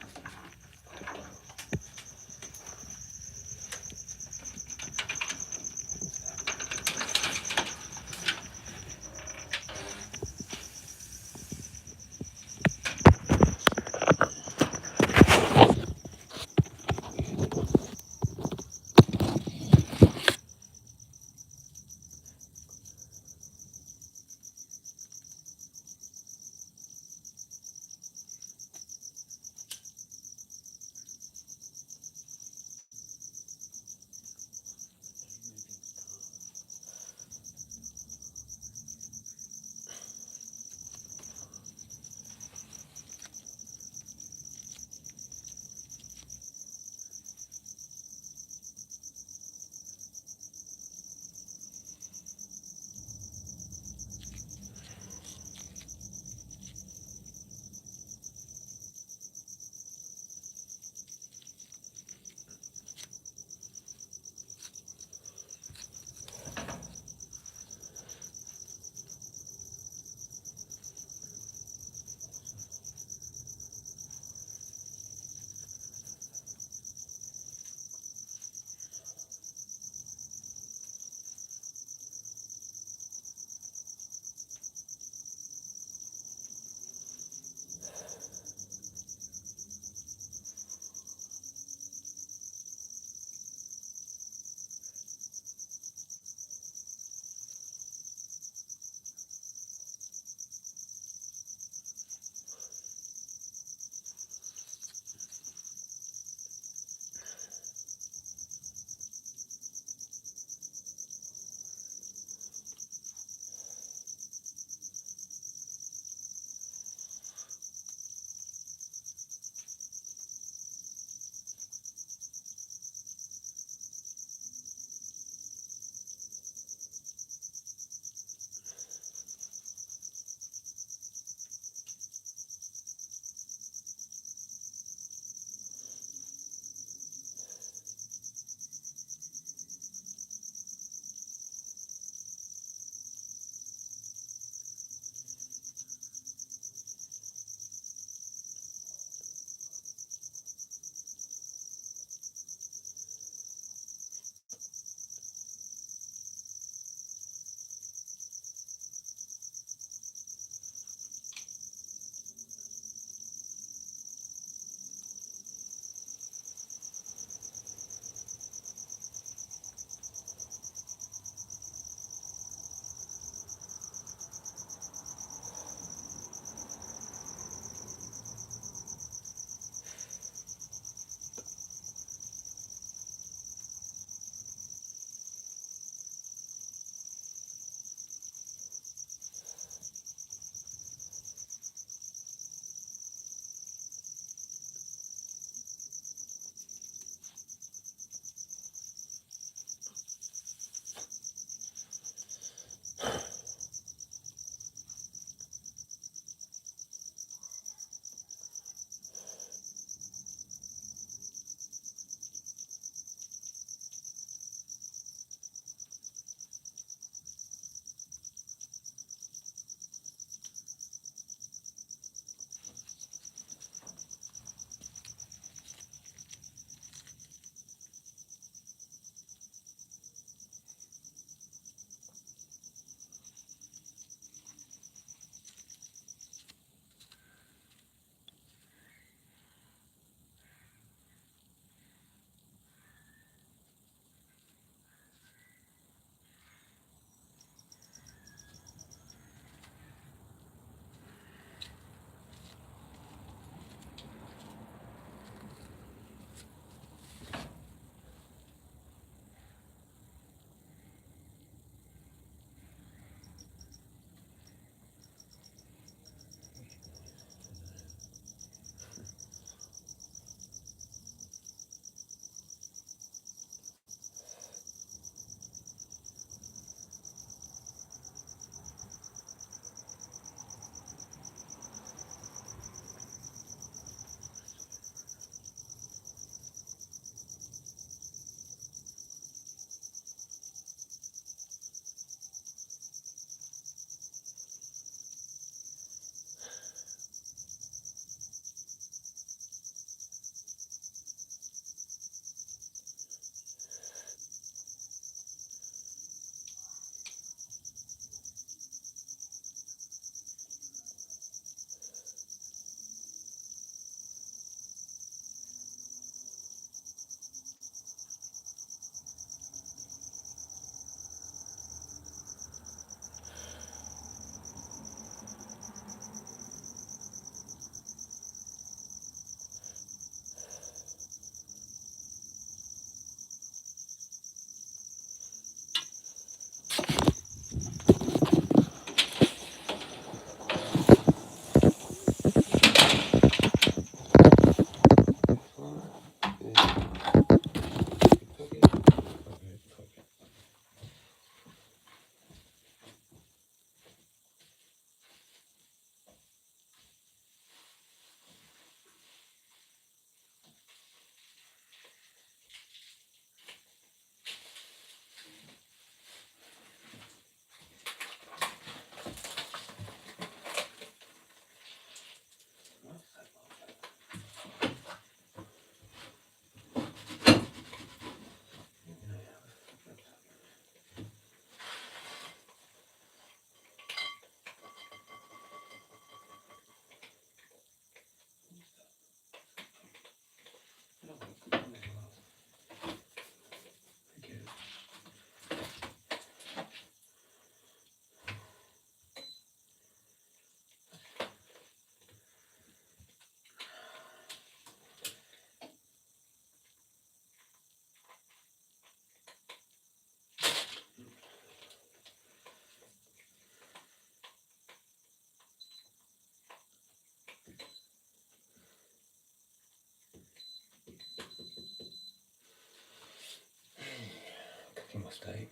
steak.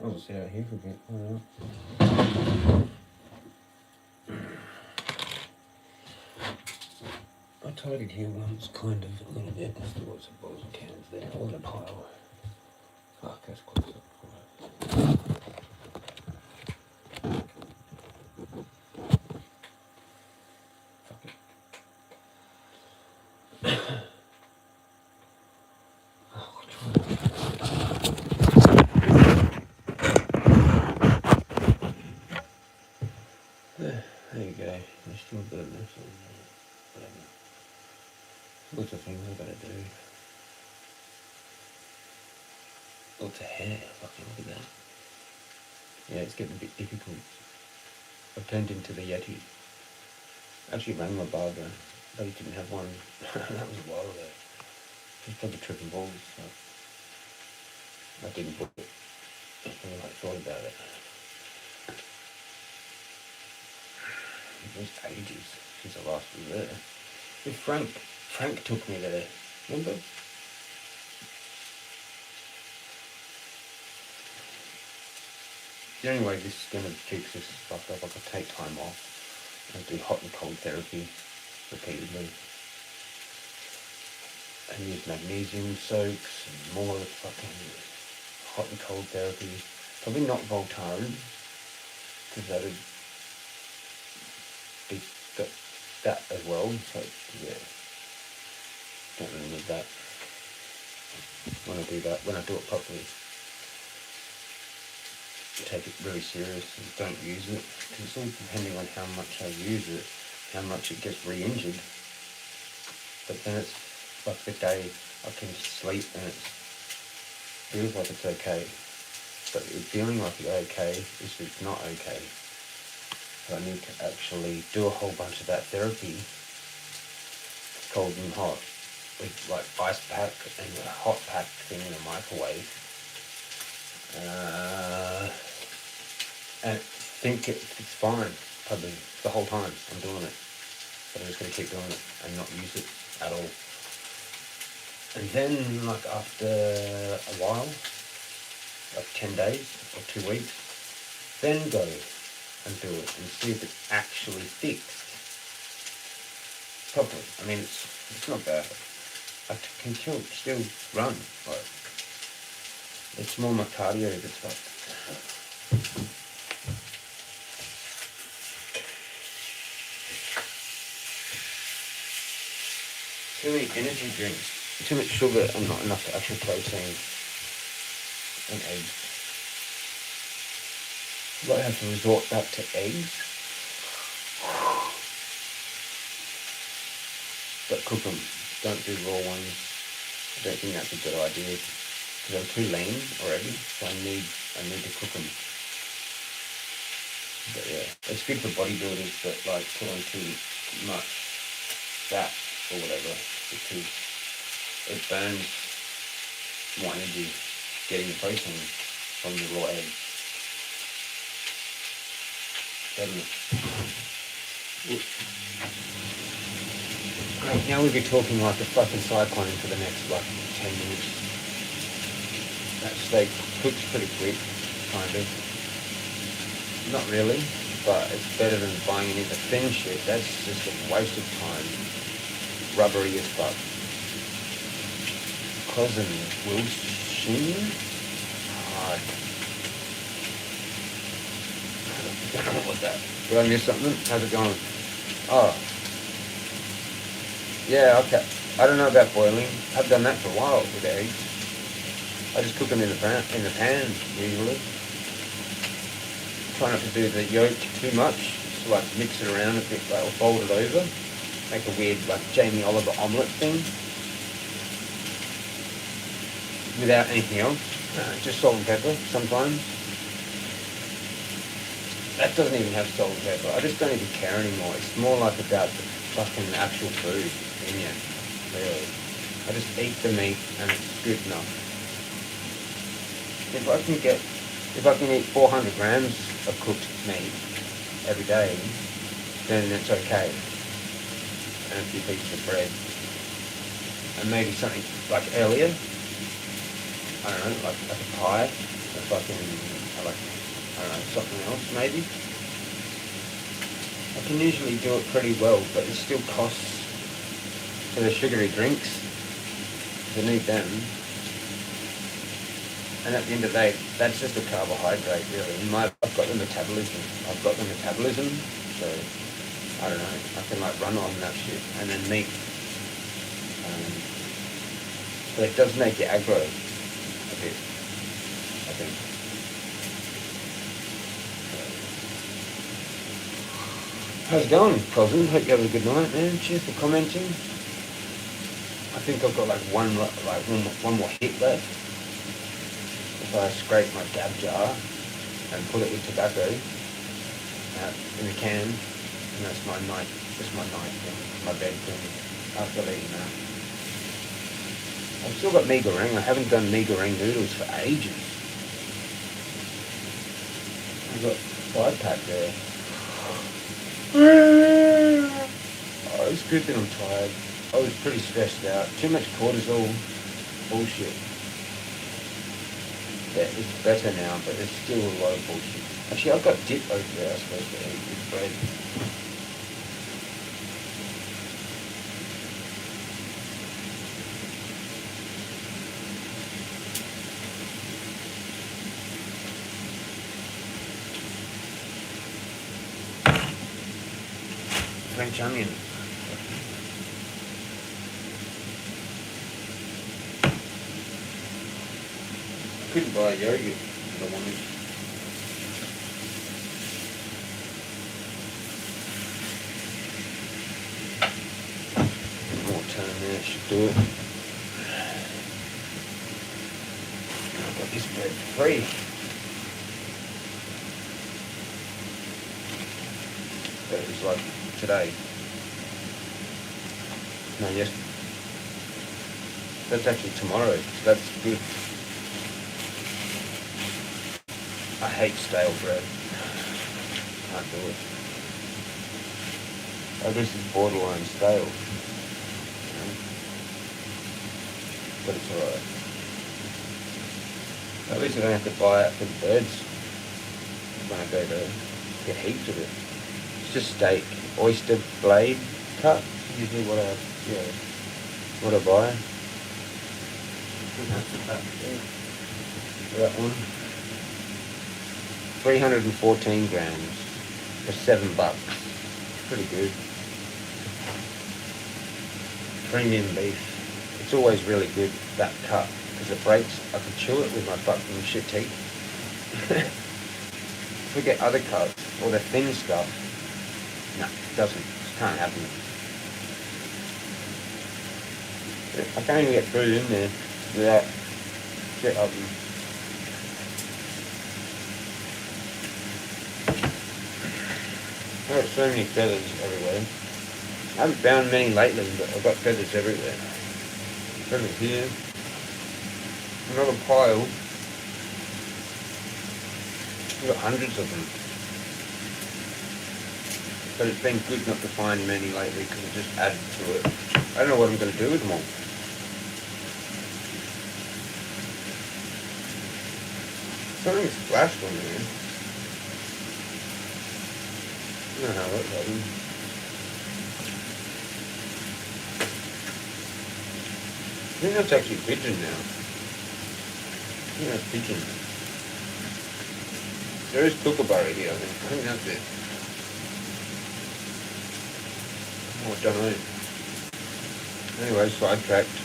I'll just sit out here for a bit. I tidied here once, kind of, a little bit. There's still lots of bottles and cans there, all in a pile. Fuck, that's close up. Fuck it. There you go. There's still a bit of this on there. Whatever. Lots of things I've got to do. Lots of hair. Fucking look at that. Yeah, it's getting a bit difficult. I've turned into the Yeti. Actually rang my barber. They didn't have one. That was a while ago. She's probably tripping balls. So I didn't book it. I really thought about it. It was ages since I last was there. With Frank. Frank took me there. Remember? The only way this is going to fix this fucked up, I could take time off and do hot and cold therapy repeatedly. And use magnesium soaks and more fucking hot and cold therapy. Probably not Voltaren, because that would be that as well. So yeah, don't really need that when I do that. When I do it properly, take it really serious and don't use it, because it's all depending on how much I use it, how much it gets re-injured. But then it's like the day I can sleep and it feels like it's okay. But feeling like it's okay is it's not okay. So I need to actually do a whole bunch of that therapy, cold and hot, with like ice pack and a hot pack thing in a microwave. And think it's fine, probably the whole time I'm doing it. But I'm just going to keep doing it and not use it at all. And then, like after a while, like 10 days or 2 weeks, then go and do it and see if it's actually fixed properly. I mean, it's not bad. I can still run. Like, it's more my cardio that's fucked. Too many energy drinks, too much sugar and not enough actual protein and eggs. Might have to resort back to eggs, but cook them. Don't do raw ones. I don't think that's a good idea because I'm too lean already, so I need to cook them. But yeah, it's good for bodybuilders that like put on too much fat or whatever, because it burns more energy getting the protein from the raw egg. Doesn't it? Great, now we'll be talking like a fucking cyclone for the next like 10 minutes. That steak cooks pretty quick, kind of. Not really, but it's better than buying any of the thin shit. That's just a waste of time. Rubbery as fuck. Cousin Wilson? I don't know what that. Did I miss something? How's it going? Oh. Yeah, okay. I don't know about boiling. I've done that for a while with eggs. I just cook them in the pan usually. Try not to do the yolk too much. Just like mix it around a bit, like, or fold it over. Make a weird like Jamie Oliver omelette thing. Without anything else. Just salt and pepper sometimes. That doesn't even have salt and pepper. I just don't even care anymore. It's more like about the fucking actual food in you. Really. I just eat the meat and it's good enough. If I can eat 400 grams of cooked meat every day, then it's okay. And a few pieces of bread. And maybe something like earlier, I don't know, like a pie, or fucking, I don't know, something else maybe. I can usually do it pretty well, but it still costs for the sugary drinks to need them. And at the end of the day, that's just a carbohydrate, really. I've got the metabolism. So I don't know. I can like run on that shit, and then meat. But it does make you aggro a bit, I think. How's it going, cousin? Hope you have a good night, man. Cheers for commenting. I think I've got like one more hit left. If I scrape my dab jar and put it with tobacco in a can, and that's my night thing, my bed thing, after eating that. I've still got mee goreng. I haven't done mee goreng noodles for ages. I've got 5-pack there. Oh, it's good that I'm tired. I was pretty stressed out. Too much cortisol. Bullshit. Yeah, it's better now, but it's still a lot of bullshit. Actually, I've got dip over there I'm supposed to eat with bread. French onion. I couldn't buy yogurt that I wanted. More time there should do it. I've got this bread free. That was like today. No, yes. That's actually tomorrow, so that's good. I hate stale bread. Can't do it. Oh, this is borderline stale. But it's alright. At least I don't have to buy it for the birds when I go to get heaps of it. It's just steak, oyster blade cut. Usually what I buy. That one. 314 grams for $7. Pretty good. Premium beef. It's always really good, that cut, because it breaks. I can chew it with my fucking shit teeth. Forget other cuts, or the thin stuff. No, it doesn't. It can't happen. I can't even get food in there without shit up. I've got so many feathers everywhere. I haven't found many lately, but I've got feathers everywhere. Feathers here. Another pile. I've got hundreds of them. But it's been good not to find many lately because it just added to it. I don't know what I'm going to do with them all. Something splashed on there. I don't know how that happened. I think that's actually pigeon now. I think that's pigeon. There is kookaburra here, I think that's it. Oh, I don't know. Anyway, sidetracked.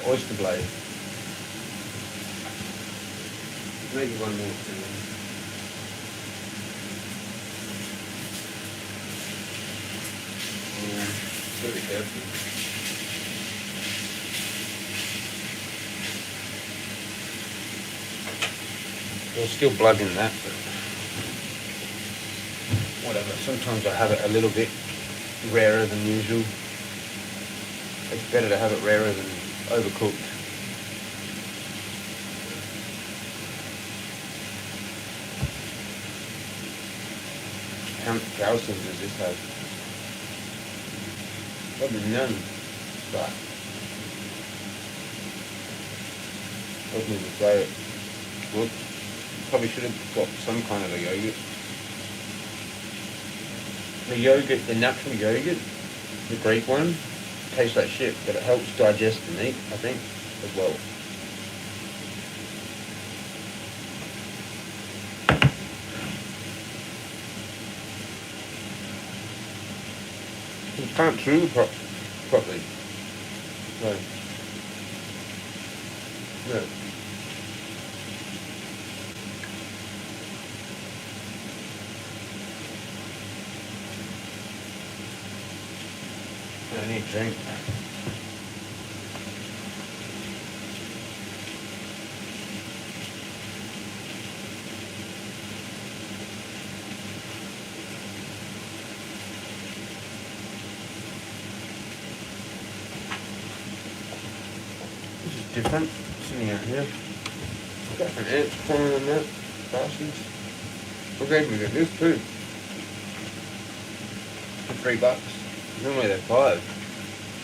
Oyster blade. Maybe one more thing. Gotta be careful. There's still blood in that, but whatever. Sometimes I have it a little bit rarer than usual. It's better to have it rarer than overcooked. How much calcium does this have? Probably none, but Wasn't even say it. Well, probably should have got some kind of a yogurt. The yogurt, the natural yogurt, the Greek one, tastes like shit, but it helps digest the meat, I think, as well. You can't chew properly. No. No. I need a drink. This is different, sitting out here. Got an ant crawling on that, bastards. Okay, we get this too. For $3. Normally they're $5.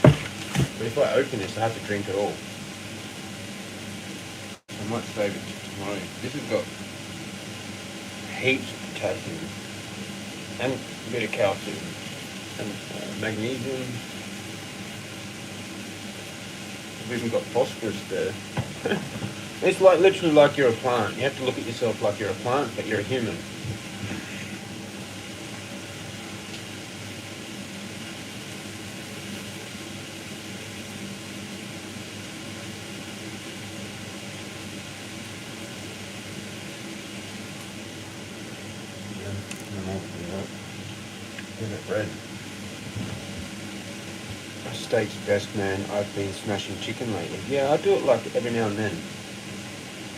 But if I open this, I have to drink it all. I might save it to tomorrow. This has got heaps of potassium and a bit of calcium and magnesium. We've even got phosphorus there. It's like literally like you're a plant. You have to look at yourself like you're a plant, but you're a human. Bread. Steak's best, man. I've been smashing chicken lately. Yeah, I do it like every now and then.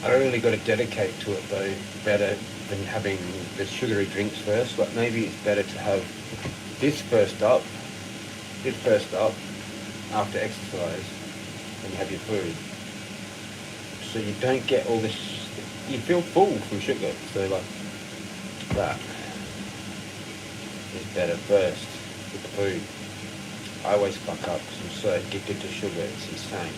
I don't really got to dedicate to it though. Better than having the sugary drinks first. Like maybe it's better to have this first up after exercise, and you have your food. So you don't get all this. You feel full from sugar. So like that. Is better first with the food. I always fuck up because I'm so addicted to sugar, it's insane.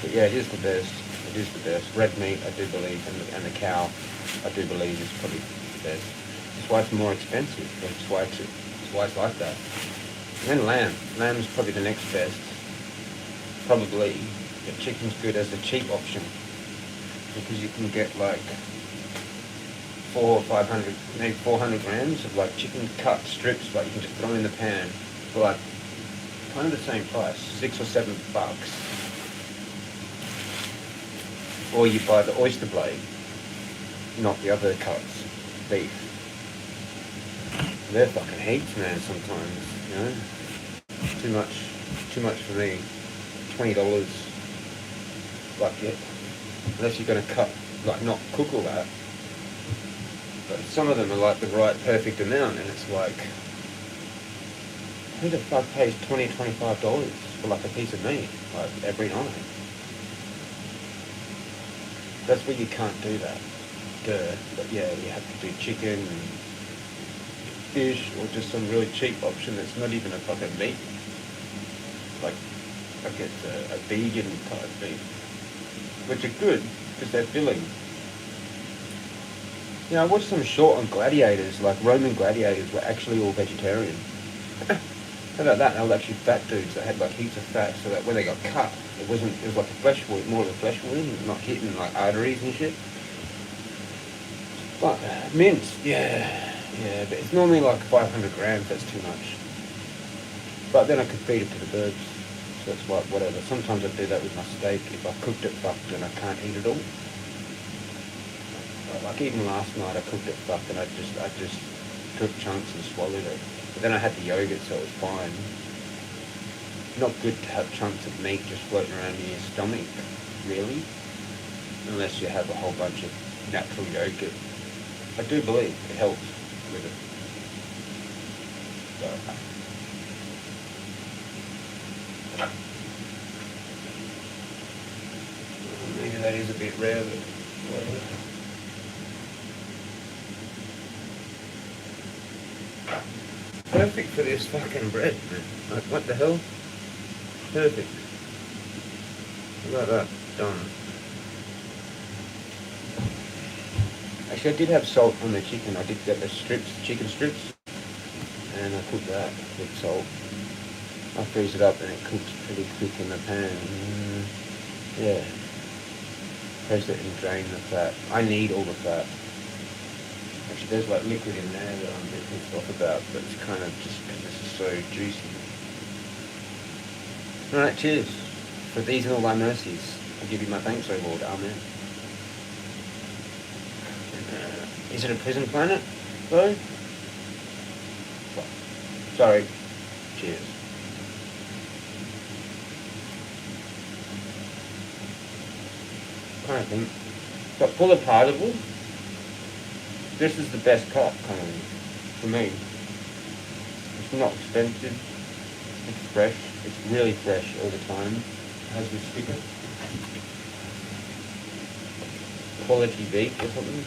But yeah, it is the best. It is the best. Red meat, I do believe, and the cow, I do believe is probably the best. That's why it's more expensive. That's why it's like that. And then lamb. Lamb is probably the next best. Probably. But chicken's good as a cheap option because you can get like 400 or 500, maybe 400 grams of like chicken cut strips, like you can just throw in the pan for like kind of the same price, $6 or $7. Or you buy the oyster blade, not the other cuts, beef. They're fucking heaps, man. Sometimes, you know, too much for me. $20, like yeah, unless you're gonna cut, like not cook all that. But some of them are like the right perfect amount, and it's like, who the fuck pays $20, $25 for like a piece of meat, like every night? That's where you can't do that. Duh. But yeah, you have to do chicken and fish, or just some really cheap option that's not even a fucking meat. Like, I guess a vegan type beef, which are good because they're filling. Yeah, I watched some short on gladiators, like Roman gladiators were actually all vegetarian. How about that? They were actually fat dudes that had like heaps of fat, so that when they got cut, it was like a flesh wound, more of a flesh wound, not hitting like arteries and shit. But mince, yeah, but it's normally like 500 grams, that's too much. But then I could feed it to the birds, so that's like whatever. Sometimes I do that with my steak. If I cooked it fucked and I can't eat it all. Like even last night I cooked it fucked and I just took chunks and swallowed it. But then I had the yogurt, so it was fine. Not good to have chunks of meat just floating around in your stomach, really. Unless you have a whole bunch of natural yogurt. I do believe it helps with it. So, maybe that is a bit rare, but whatever. Perfect for this fucking bread, man. Like, what the hell? Perfect. How about that? Done. Actually, I did have salt on the chicken. I did get the strips, chicken strips, and I cooked that with salt. I freeze it up and it cooks pretty quick in the pan. Yeah. Press it and drain the fat. I need all the fat. Actually, there's like liquid in there that I'm a bit pissed off about, but it's kind of just because this is so juicy. Alright, cheers. For these and all thy mercies, I give you my thanks, O Lord. Amen. Is it a prison planet, though? Sorry. Cheers. Kind of thing. But full of particle. This is the best cut, kind of, for me. It's not expensive. It's fresh. It's really fresh all the time. It has this sticker. Quality beef or something.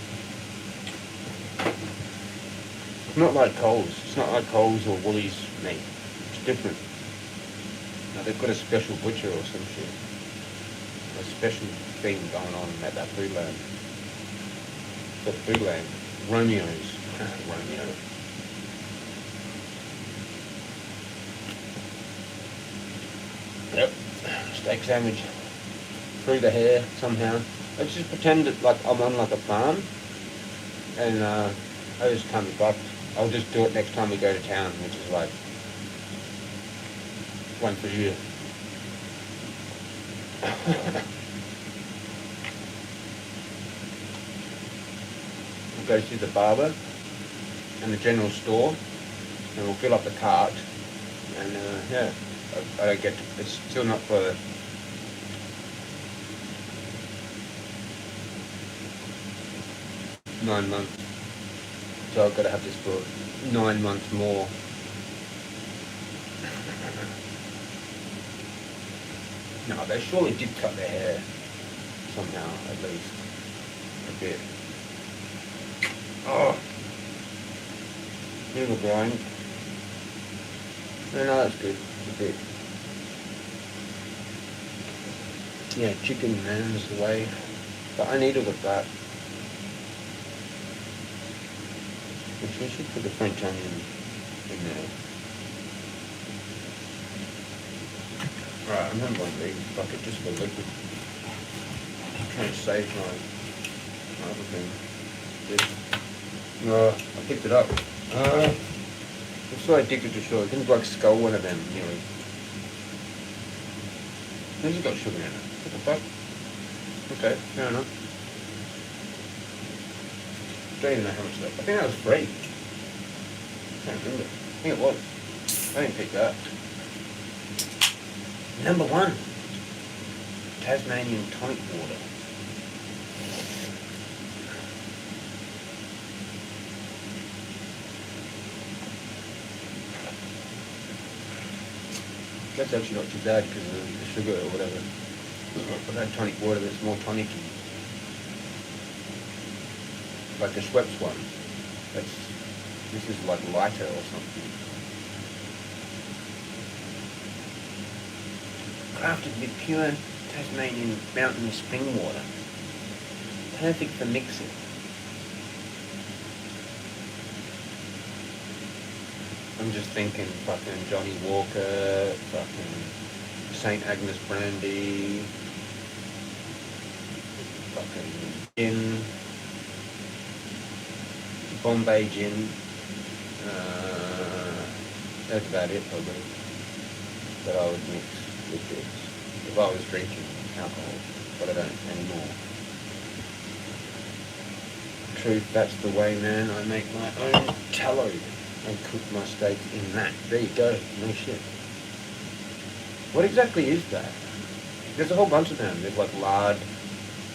It's not like Coles. It's not like Coles or Woolies meat. It's different. Now they've got a special butcher or some shit. A special thing going on at that food land. The food land. Romeo's. Romeo. Yep. Steak sandwich. Through the hair somehow. I just pretend that like I'm on like a farm, and I just can't be fucked. I'll just do it next time we go to town, which is like once a year. We'll go to the barber and the general store, and we'll fill up the cart. And yeah, I don't get to, it's still not for 9 months, so I've got to have this for 9 months more. No, they surely did cut their hair somehow, at least a bit. Oh, little grind. No, that's good. A bit. Yeah, chicken, man, is the way. But I need all the fat. We should put the French onion in there. Alright, I'm having one big bucket just for liquid. I'm trying to save my other thing. I picked it up. I'm so addicted to sugar. I can like skull one of them nearly. This has got sugar in it. What the fuck? Okay, fair enough. Don't even know how much left. I think that was free. I can't remember. I think it was. I didn't pick that. Number 1. Tasmanian tonic water. That's actually not too bad because of the sugar or whatever. I've had tonic water that's more tonic-y. Like the Schweppes one. This is like lighter or something. Crafted with pure Tasmanian mountain spring water. Perfect for mixing. I'm just thinking fucking Johnny Walker, fucking St. Agnes brandy, fucking gin, Bombay gin. That's about it probably that I would mix with this if I was drinking alcohol, but I don't anymore. Truth, that's the way, man. I make my own tallow and cook my steak in that. There you go. No shit. What exactly is that? There's a whole bunch of them. There's like lard.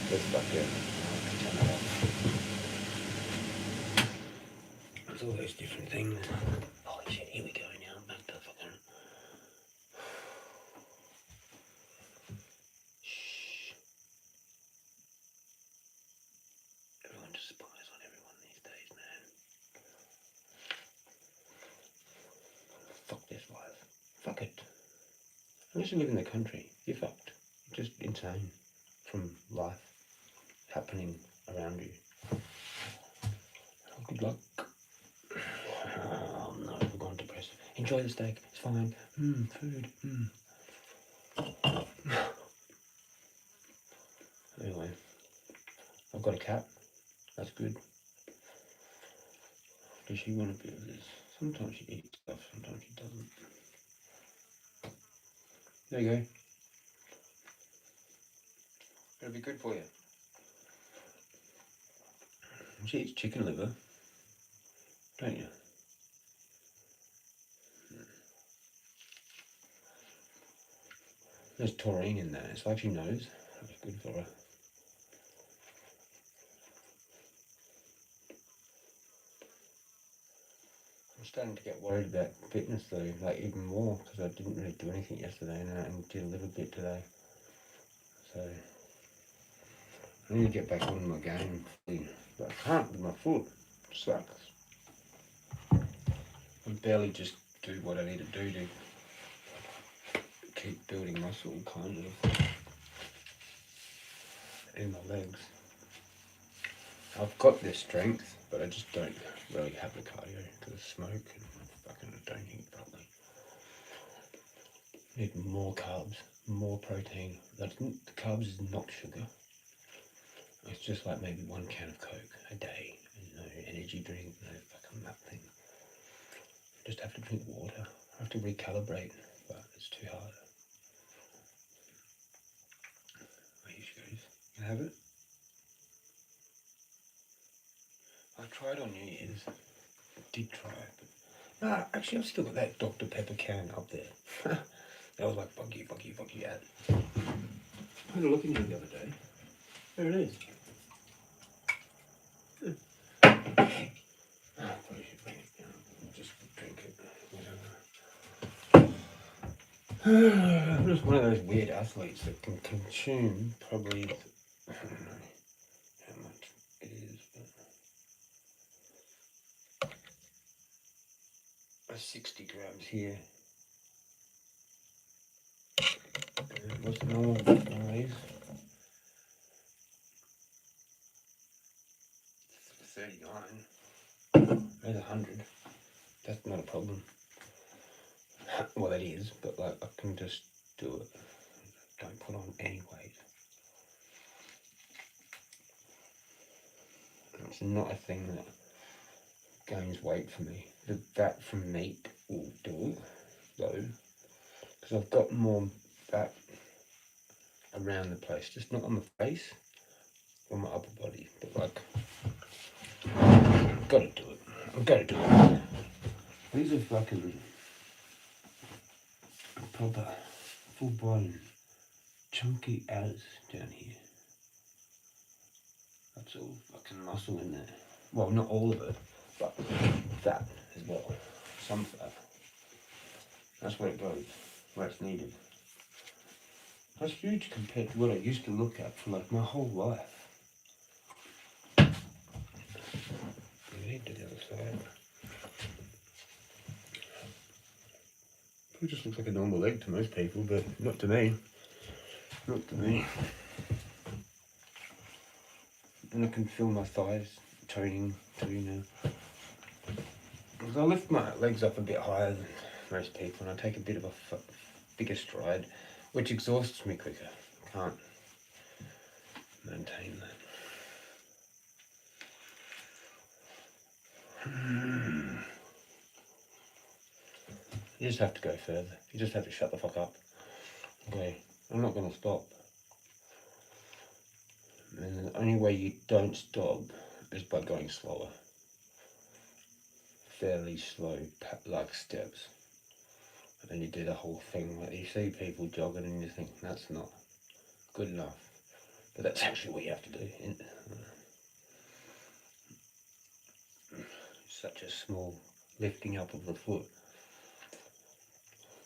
There's fucking. There's all those different things. Holy shit! Here we go now. I'm back to fucking. Shh. Everyone just spies on everyone these days, man. Fuck this life. Fuck it. Unless you live in the country, you're fucked. Just insane from life happening around you. Good luck. Oh no, we've gone depressed. Enjoy the steak, it's fine. Food. Anyway, I've got a cat. That's good. Does she want a bit of this? Sometimes she eats stuff, sometimes she doesn't. There you go. It'll be good for you. She eats chicken liver, don't you? There's taurine in there. It's like she knows. That's good for her. I'm starting to get worried about fitness though, like even more, because I didn't really do anything yesterday and did a little bit today. So I need to get back on my game, but I can't with my foot. It sucks. I barely just do what I need to do to keep building muscle, kind of, in my legs. I've got the strength, but I just don't really have the cardio because I smoke and fucking don't eat properly. Need more carbs, more protein. The carbs is not sugar. It's just like maybe 1 can of Coke a day, and no energy drink, no fucking nothing. Just have to drink water. I have to recalibrate, but it's too hard. Here she goes. You can have it. I tried on New Year's. I did try it, but actually I've still got that Dr. Pepper can up there. That was like fuck you ad. I had a look in here the other day. There it is. Probably should bring it down. Just drink it. I'm just one of those weird athletes that can consume probably, I don't know how much it is, but 60 grams here. What's the normal one of these? 39. There's 100. That's not a problem. Well, that is, but like I can just do it. Don't put on any weight. It's not a thing that gains weight for me. The fat from meat will do it, though, because I've got more fat around the place, just not on the face or my upper body, but like, I've got to do it. I've got to do it. These are fucking proper, full body, chunky ass down here. That's all fucking muscle in there. Well, not all of it, but fat as well. Some fat. That's where it goes, where it's needed. That's huge compared to what I used to look at for like my whole life. Need to the other side. It just looks like a normal leg to most people, but not to me. Not to me. And I can feel my thighs toning too now. Because I lift my legs up a bit higher than most people, and I take a bit of a bigger stride, which exhausts me quicker. I can't maintain that. You just have to go further. You just have to shut the fuck up. Okay, I'm not going to stop. And the only way you don't stop is by going slower. Fairly slow, like steps. And then you do the whole thing. Like you see people jogging and you think, that's not good enough. But that's actually what you have to do. Such a small lifting up of the foot.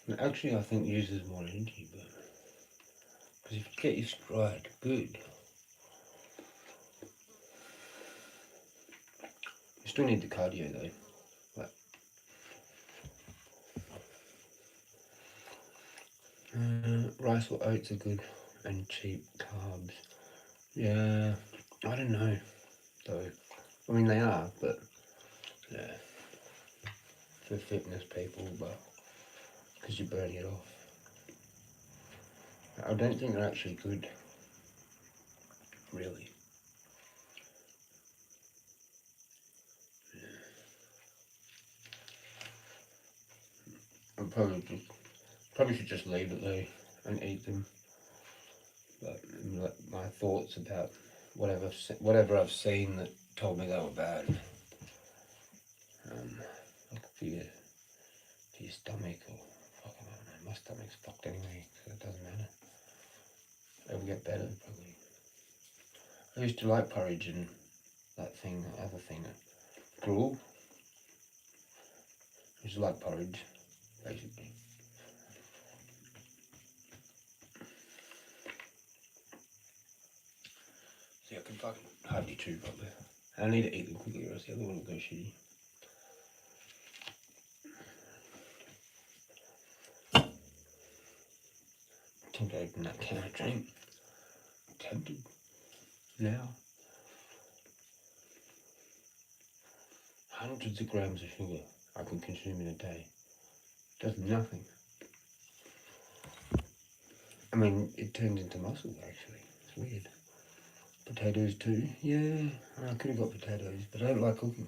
And actually, I think uses more energy, but because if you get your stride good, you still need the cardio though. Like, rice or oats are good. and cheap carbs. Yeah, I don't know though. I mean they are, but yeah, for fitness people, but because you're burning it off. I don't think they're actually good, really. I probably should just leave it though and eat them. But my thoughts about whatever I've seen that told me they were bad. Like for your stomach or fucking I don't know. My stomach's fucked anyway, so it doesn't matter. It'll get better probably. I used to like porridge and that other thing, gruel. I used to like porridge, basically. See, I can fucking hardly chew properly. I need to eat them quickly or else the other one will go shitty. Time to open that can of drink. Tempted. Now. Hundreds of grams of sugar I can consume in a day. Does nothing. I mean, it turns into muscle actually. It's weird. Potatoes too. Yeah, I could have got potatoes, but I don't like cooking.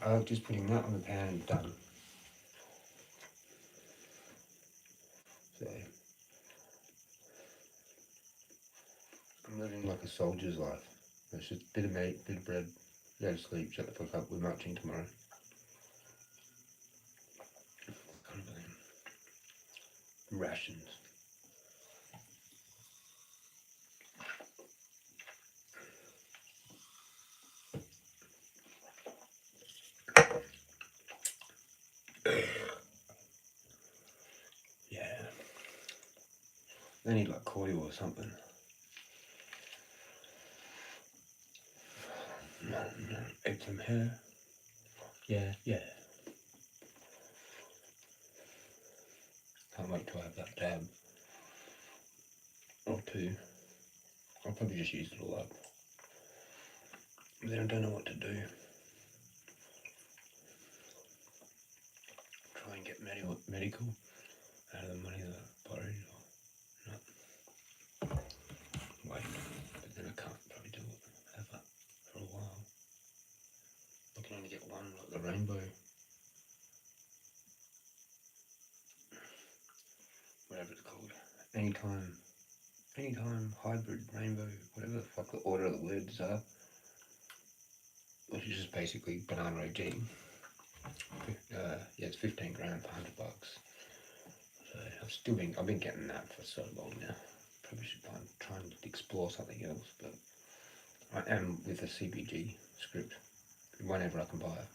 I like just putting that on the pan and done. So, I'm living like a soldier's life. It's just a bit of meat, bit of bread, go to sleep, shut the fuck up, we're marching tomorrow. Kind of thing. Rations. Yeah. They need like coil or something. No, eat some hair. Yeah. Can't wait till I have that dab. Or two. I'll probably just use it all up. Then I don't know what to do. Try and get medical out of the money that I borrowed or not. Wait, but then I can't probably do it ever for a while. I can only get one, like the rainbow. Whatever it's called. Anytime hybrid rainbow, whatever the fuck the order of the words are. Which is just basically banana OG. Yeah, it's 15 grand for $100. So I've been getting that for so long now. Probably should try and explore something else, but I am with a CBG script whenever I can buy it.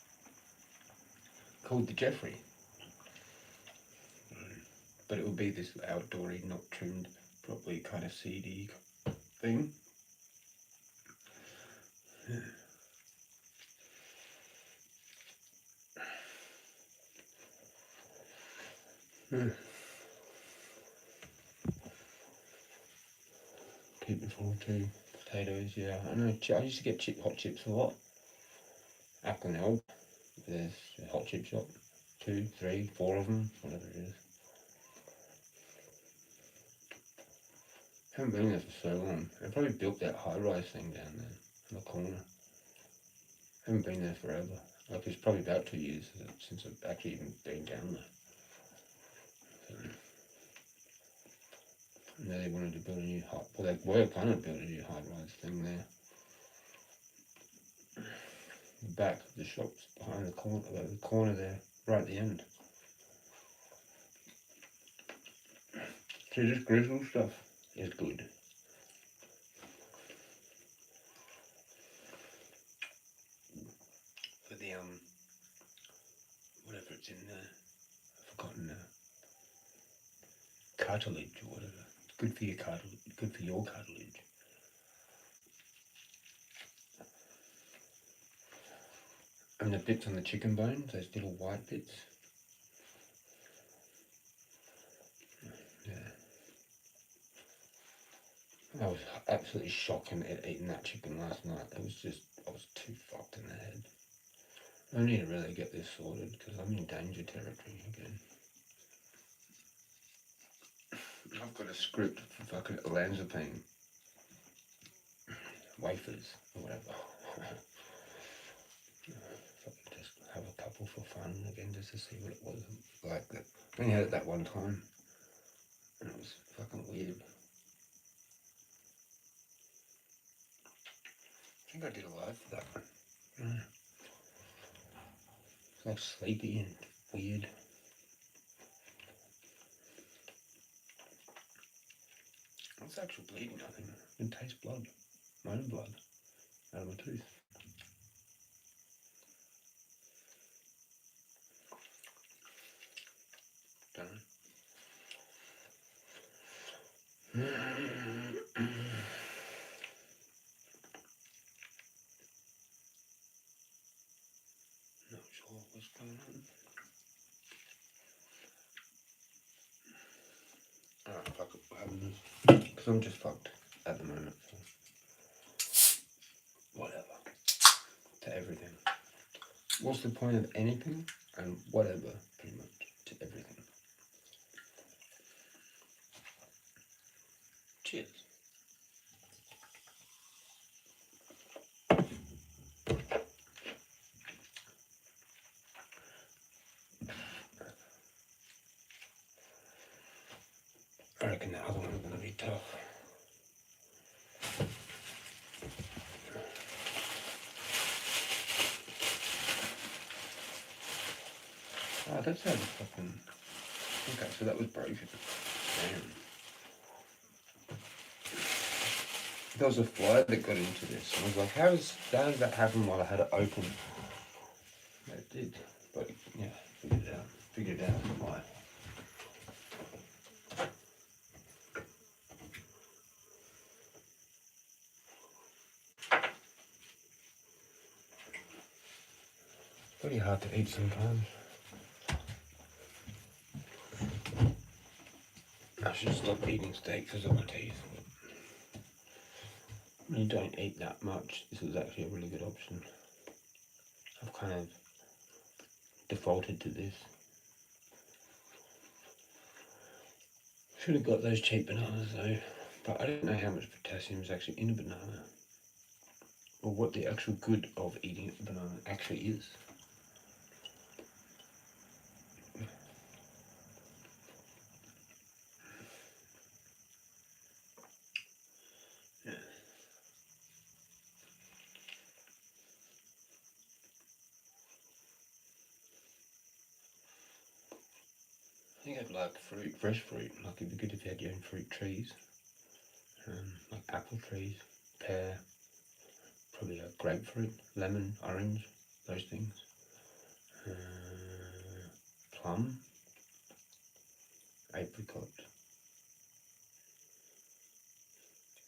Called the Jeffrey. But it will be this outdoory, not trimmed, properly kind of seedy thing. Keep it full too. Potatoes, yeah. I know. I used to get hot chips a lot. Acklenell, there's a hot chip shop. 2, 3, 4 of them, whatever it is. Haven't been there for so long. They probably built that high-rise thing down there in the corner. Haven't been there forever. Like it's probably about 2 years since I've actually even been down there. So, and they wanted to build a new they were going to build a new high-rise thing there. The back of the shop's behind the corner there, right at the end. So this grizzle stuff is good. For the whatever it's in there, I've forgotten cartilage or whatever. It's good for your cartilage. Good for your cartilage. And the bits on the chicken bones, those little white bits. Yeah. I was absolutely shocking at eating that chicken last night. It was just, I was too fucked in the head. I need to really get this sorted because I'm in danger territory again. I've got a script for fucking olanzapine wafers or whatever. Fucking just have a couple for fun again, just to see what it was like. That I only had it that one time, and it was fucking weird. I think I did a live for that one. Yeah. It's like sleepy and weird. It's actual bleeding, I think. I can taste blood. My own blood. Out of my tooth. Don't know. Not sure what's going on. Alright, fuck it, we're having this. Because I'm just fucked at the moment. So whatever. To everything. What's the point of anything? And whatever, pretty much. To everything. Cheers. I reckon the other one's going to be tough. Oh, that's how the fucking... Okay, so that was broken. Damn. There was a fly that got into this. And I was like, how did that happen while I had it open? It did. But, yeah, figured it out why. Pretty hard to eat sometimes. I should stop eating steak because of my teeth. When you don't eat that much, this is actually a really good option. I've kind of defaulted to this. Should have got those cheap bananas though, but I don't know how much potassium is actually in a banana, or what the actual good of eating a banana actually is. Yeah. I think I'd like fruit, fresh fruit. Like it'd be good if you had your own fruit trees, like apple trees, pear, probably a grapefruit, lemon, orange, those things. Plum, apricot,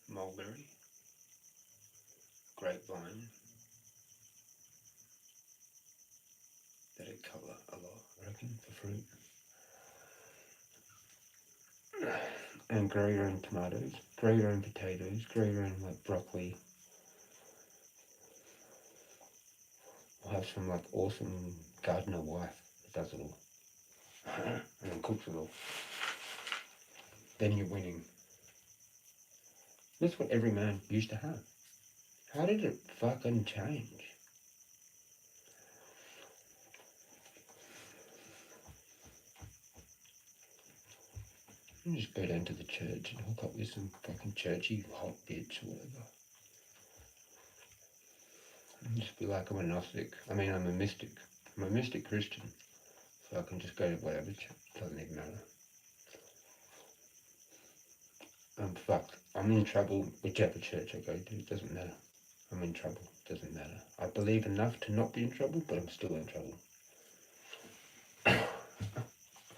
mulberry, grapevine. That'd cover a lot, I reckon, for fruit. And grow your own tomatoes, grow your own potatoes, grow your own like broccoli. I'll have some like awesome gardener wife that does it all. And then cooks it all. Then you're winning. That's what every man used to have. How did it fucking change? You just go down to the church and hook up with some fucking churchy hot bitch or whatever. And just be like, I'm a Gnostic. I mean, I'm a mystic. I'm a mystic Christian. So I can just go to whatever church. Doesn't even matter. I'm fucked. I'm in trouble whichever church I go to. It doesn't matter. I'm in trouble. It doesn't matter. I believe enough to not be in trouble, but I'm still in trouble. And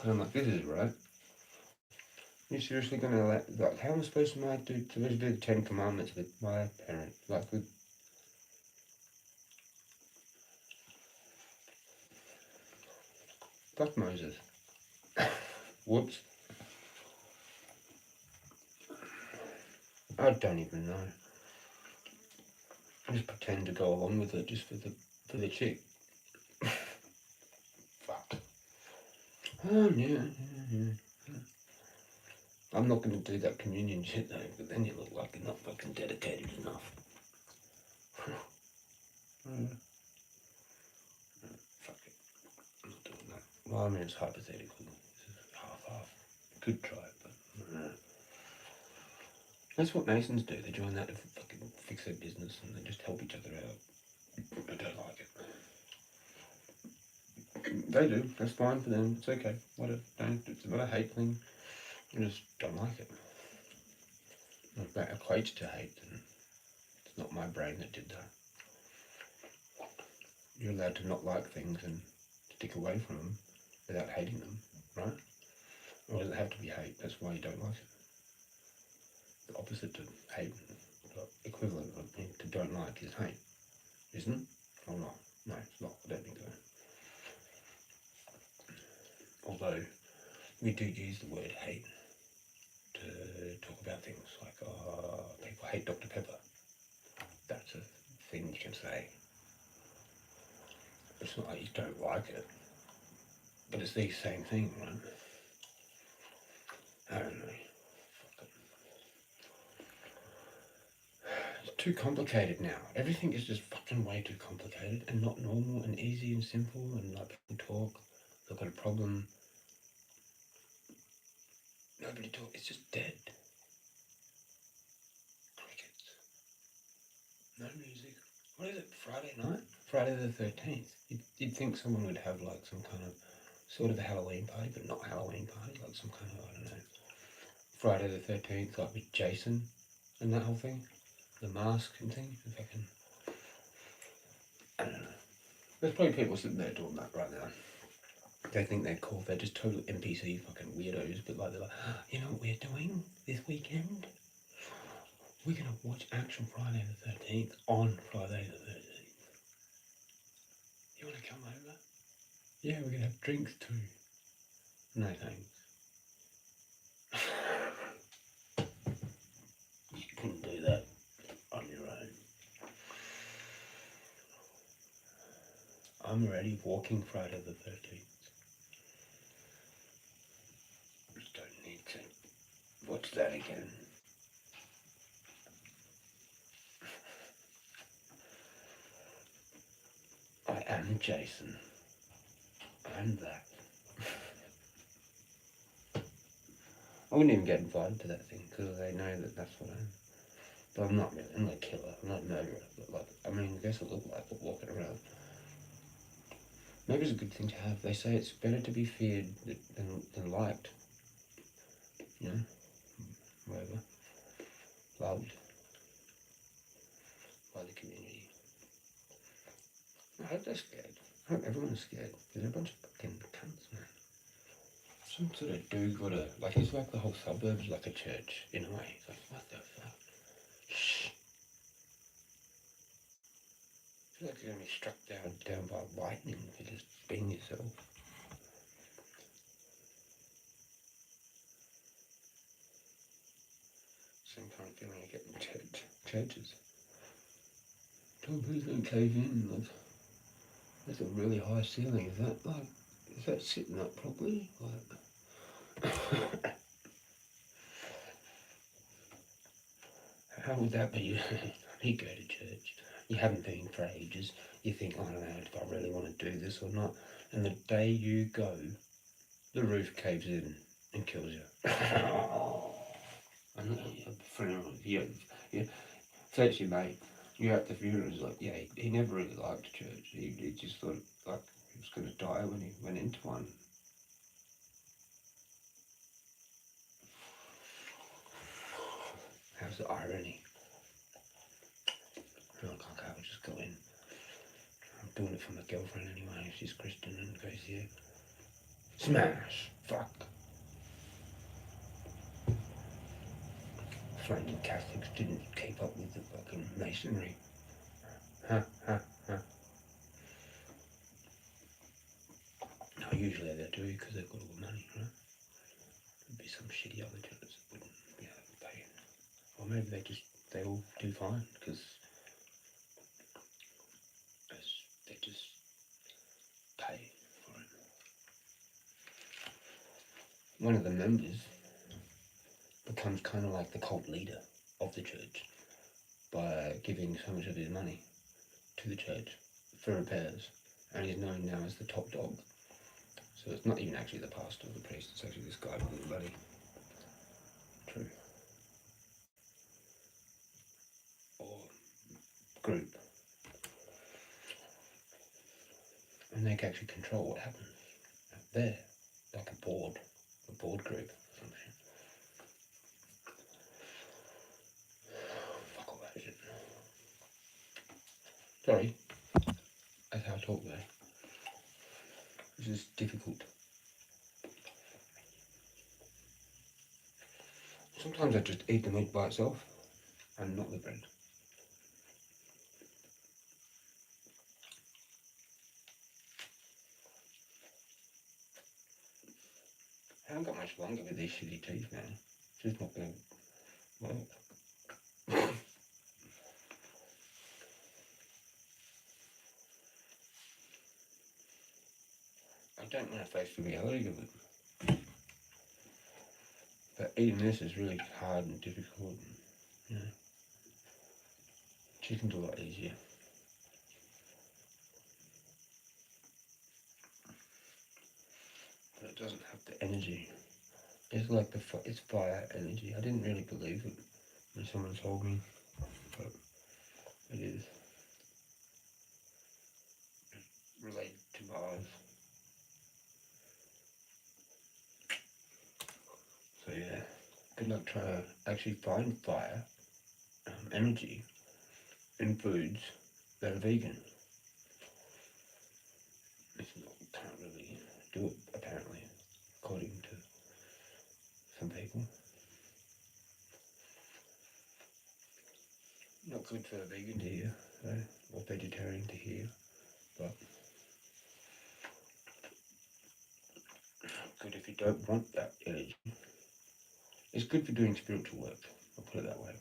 I'm like, this is right. You're seriously gonna like, how am I supposed to do the 10 Commandments with my parents? Like, with... Fuck Moses. Whoops. I don't even know. I just pretend to go along with it just for the chick. Fuck. Oh yeah. I'm not going to do that communion shit though, but then you look like you're not fucking dedicated enough. Fuck it. I'm not doing that. Well, I mean, it's hypothetical. It's half-half. Could try it, but that's what Masons do. They join that to fucking fix their business and they just help each other out. I don't like it. They do. That's fine for them. It's okay. Whatever. It's not a hate thing. I just don't like it. If that equates to hate, then it's not my brain that did that. You're allowed to not like things and stick away from them without hating them, right? Or does it have to be hate? That's why you don't like it. The opposite to hate, the equivalent of to don't like is hate, isn't it? Or not? No, it's not. I don't think so. Although we do use the word hate to talk about things like, people hate Dr. Pepper. That's a thing you can say. It's not like you don't like it, but it's the same thing, right? I don't know. It's too complicated now. Everything is just fucking way too complicated and not normal and easy and simple, and like people talk, they've got a problem. Nobody talk. It's just dead. Crickets. No music. What is it? Friday night? Friday the 13th. You'd think someone would have like some kind of sort of a Halloween party, but not Halloween party, like some kind of, I don't know, Friday the 13th, like with Jason and that whole thing, the mask and thing. If I can, I don't know. There's probably people sitting there doing that right now. They think they're cool. They're just total NPC fucking weirdos. But like, they're like, you know what we're doing this weekend? We're gonna watch Action Friday the 13th on Friday the 13th. You wanna come over? Yeah, we're gonna have drinks too. No thanks. You couldn't do that on your own. I'm already walking Friday the 13th. Just don't need to watch that again. I am Jason. I'm that. I wouldn't even get invited to that thing because they know that that's what I am. But I'm not really. I'm not a killer. I'm not a murderer. But like, I mean, I guess I look like it walking around. Maybe it's a good thing to have. They say it's better to be feared than liked. You know, whatever. Loved by the community. I hope they're scared. I hope everyone's scared. They're a bunch of fucking cunts, man. Some sort of do-gooder. Like, it's like the whole suburb's like a church, in a way. It's like, what the fuck? Shh. I feel like you're going to be struck down by lightning for just being yourself. Same kind of feeling I get in churches. Tom, please don't cave in. Like, there's a really high ceiling. Is that sitting up properly? Like, how would that be? You go to church, you haven't been for ages, you think, I don't know if I really want to do this or not, and the day you go, the roof caves in and kills you. And a funeral, yeah, so it's your mate, you're at the funeral, he's like, yeah, he never really liked church, he just thought, like, he was going to die when he went into one. How's the irony? I'm like, okay, I'll just go in. I'm doing it for my girlfriend anyway. She's Christian and goes, yeah. Smash! Fuck. Flaming Catholics didn't keep up with the fucking masonry. Ha. No, usually they do because they've got all the money, right? There'd be some shitty other churches that wouldn't be able to pay Or maybe they all do fine, because they just pay for it. One of the members becomes kind of like the cult leader of the church by giving so much of his money to the church for repairs, and he's known now as the top dog. So it's not even actually the pastor or the priest, it's actually this guy with the bloody true or group, and they can actually control what happens there, like a board group or some shit. Fuck all that shit. Sorry, that's how I talk there. This is difficult. Sometimes I just eat the meat by itself and not the bread. I haven't got much longer with these shitty teeth, man. It's just not going to work. I don't want to face the reality of it. But eating this is really hard and difficult. And, you know, chicken's a lot easier. But it doesn't have the energy. It's like it's fire energy. I didn't really believe it when someone told me, but it is. It's related to Mars. So yeah, good luck trying to actually find fire energy in foods that are vegan. You can't really do it, apparently, according to some people. Not good for a vegan to hear, or vegetarian to hear, but good if you don't want that energy. It's good for doing spiritual work, I'll put it that way.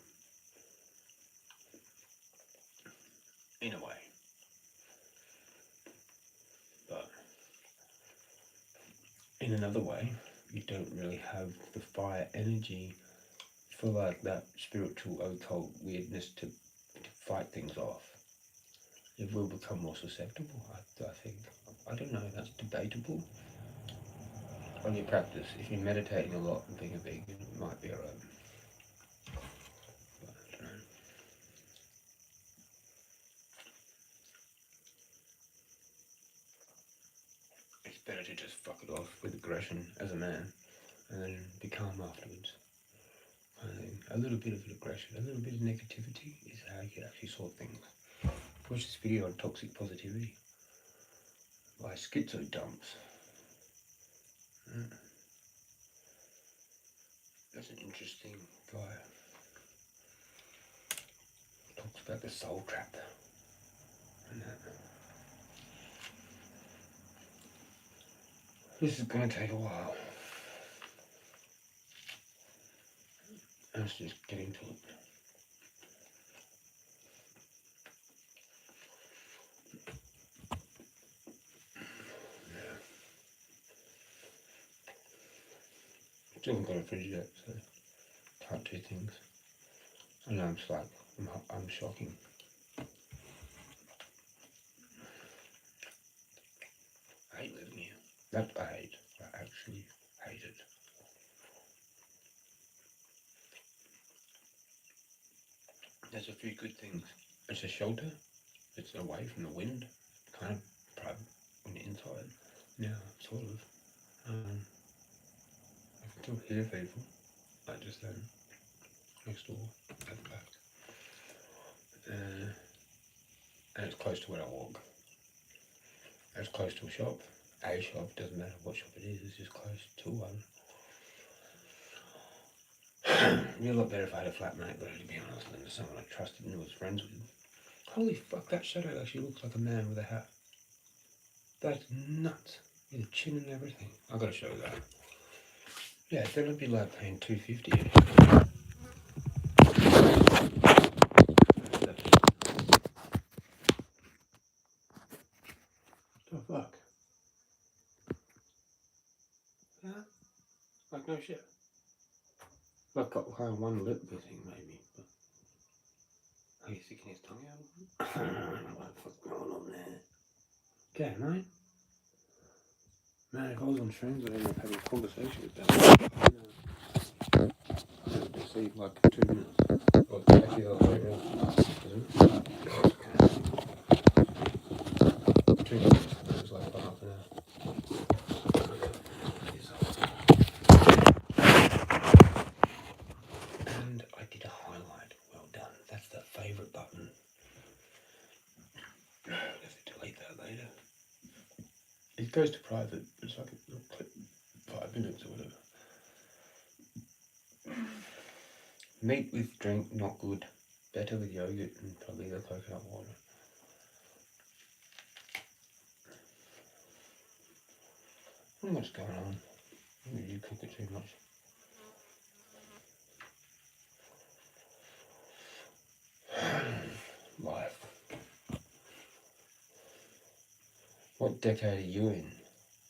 In a way. But in another way, you don't really have the fire energy for like that spiritual occult weirdness to fight things off. It will become more susceptible, I think. I don't know, that's debatable. On your practice, if you're meditating a lot and being a vegan, it might be alright. But I don't know. It's better to just fuck it off with aggression as a man and then be calm afterwards. A little bit of aggression, a little bit of negativity is how you can actually sort things. Watch this video on toxic positivity by Schizo Dumps. That's an interesting guy. Talks about the soul trap and that. This is going to take a while. Let's just get into it. Still haven't got a fridge yet, so can't do things. I know I'm shocking. I hate living here. That I hate. I actually hate it. There's a few good things. It's a shelter. It's away from the wind. Kind of private on the inside. Yeah, sort of. I can still hear people. Like just then. Next door. At the back. And it's close to where I walk. It's close to a shop. A shop, doesn't matter what shop it is, it's just close to one. It'd be a lot better if I had a flatmate, but to be honest, than someone I trusted and was friends with. Holy fuck, that shadow actually looks like a man with a hat. That's nuts. With a chin and everything. I gotta show you that. Yeah, then it'd be like paying $250. shit. I've got kind of one lip missing maybe, but are you sticking his tongue out? I don't know what the fuck's going on there. Okay, mate. Man, if I was on shrooms, I'd end up having a conversation with them. I would just see like 2 minutes. Or actually, I'll wait around. 2 minutes. It was like half an hour. And I did a highlight. Well done. That's the favourite button. I have to delete that later. It goes to private. It's like a little clip, 5 minutes or whatever. Meat with drink, not good. Better with yogurt and probably the coconut water. I don't know what's going on. Maybe you cook it too much. Life. What decade are you in?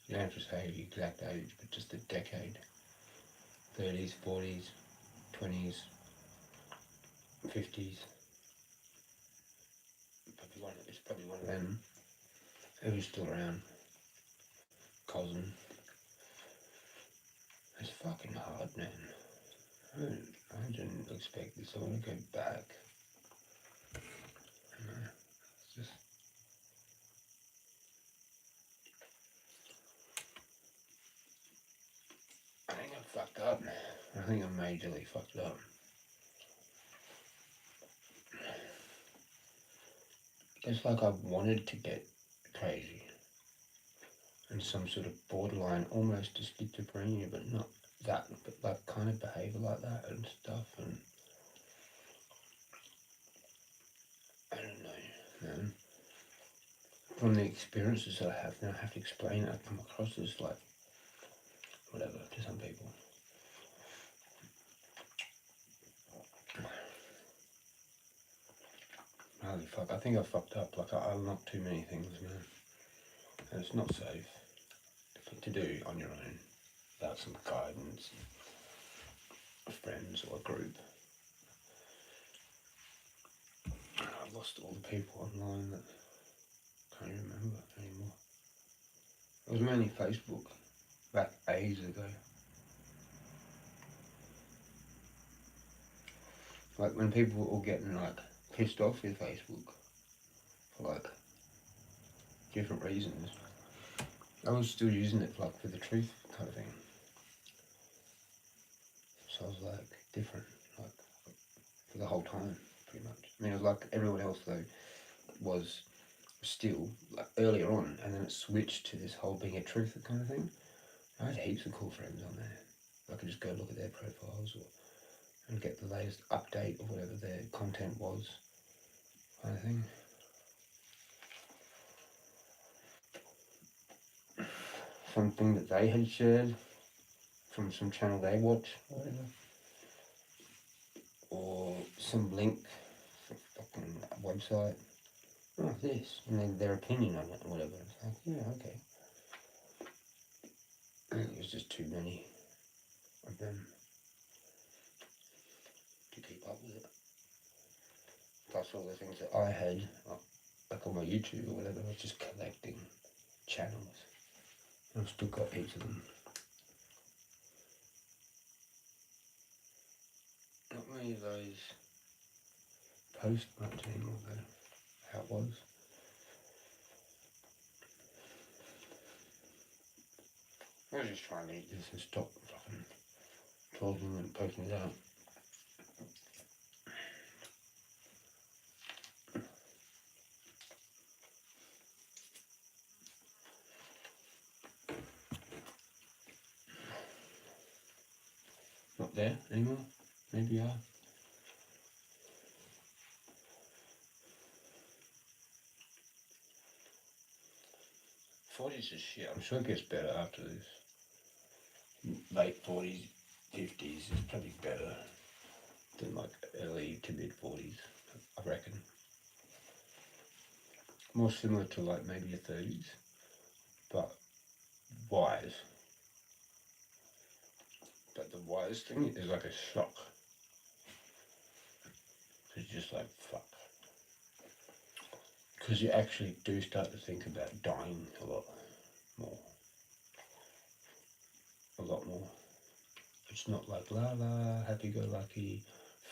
You don't have to say the exact age, but just the decade. 30s, 40s, 20s, 50s. It's probably one of them. Who's still around? Cousin. It's fucking hard, man. I didn't expect this. I want to go back. It's just... I think I fucked up, man. I think I majorly fucked up. It's like I wanted to get crazy. And some sort of borderline, almost a schizophrenia, but not that, but like kind of behaviour like that and stuff. And I don't know, man. From the experiences that I have, now I have to explain it. I come across as like, whatever, to some people. Holy fuck, I think I fucked up. Like, I unlocked too many things, man. And it's not safe to do on your own without some guidance, friends or a group. I've lost all the people online that I can't remember anymore. It was mainly Facebook back ages ago. Like when people were all getting like pissed off with Facebook for like different reasons, I was still using it like for the truth kind of thing. So I was like different, like for the whole time, pretty much. I mean, it was like everyone else though was still like earlier on, and then it switched to this whole being a truth kind of thing. I had heaps of cool friends on there. I could just go look at their profiles and get the latest update of whatever their content was, kind of thing. Something that they had shared from some channel they watch, or whatever. Or some link from a fucking website. Oh, this. And then their opinion on it or whatever. It's like, yeah, okay. It was just too many of them to keep up with it. Plus all the things that I had, like on my YouTube or whatever, I was just collecting channels. I've still got heaps of them. Not many of those post much anymore though, how it was. I was just trying to eat this and stop fucking talking and poking it out. Not there anymore? Maybe you are. '40s is shit. I'm sure it gets better after this. Late 40s, 50s is probably better than like early to mid 40s, I reckon. More similar to like maybe your 30s, but wise. But this thing is like a shock. It's just like, fuck. Because you actually do start to think about dying a lot more. A lot more. It's not like la la, happy-go-lucky,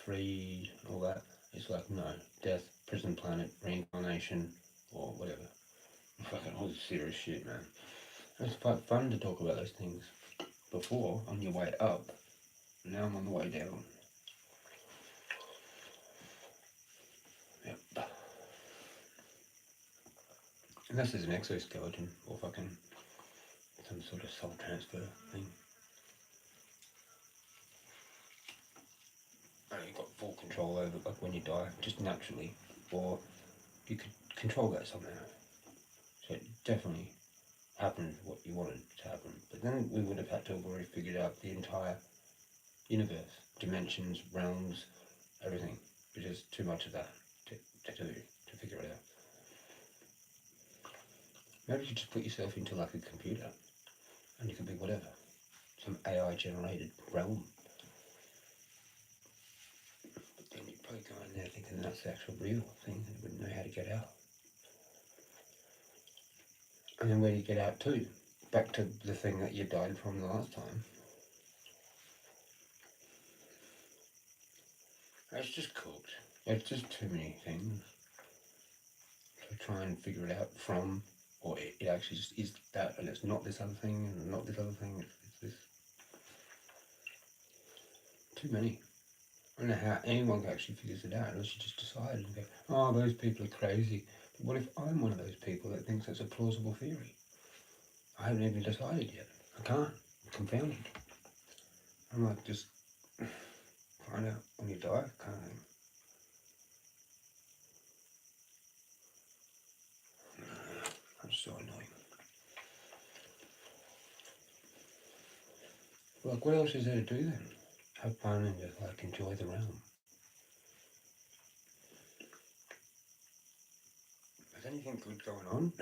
free, all that. It's like, no, death, prison planet, reincarnation, or whatever. Fucking all this serious shit, man. It's quite fun to talk about those things. Before, on your way up, now I'm on the way down. Yep. Unless there's an exoskeleton or fucking some sort of soul transfer thing. And you've got full control over it, like when you die, just naturally. Or you could control that somehow. So it definitely happened what you wanted to happen. But then we would have had to have already figured out the entire universe, dimensions, realms, everything. There's just too much of that to do, to figure it out. Maybe you could just put yourself into like a computer and you could be whatever. Some AI generated realm. But then you'd probably go in there thinking that's the actual real thing and you wouldn't know how to get out. And then where do you get out to? Back to the thing that you died from the last time. It's just cooked. It's just too many things to try and figure it out from, or it actually just is that, and it's not this other thing, and not this other thing, it's this. Too many. I don't know how anyone actually figures it out unless you just decide and go, oh, those people are crazy. But what if I'm one of those people that thinks that's a plausible theory? I haven't even decided yet. I can't. I'm confounded. I'm like, just find out when you die, kind of thing. That's so annoying. Like, what else is there to do then? Have fun and just like enjoy the realm. Is anything good going on?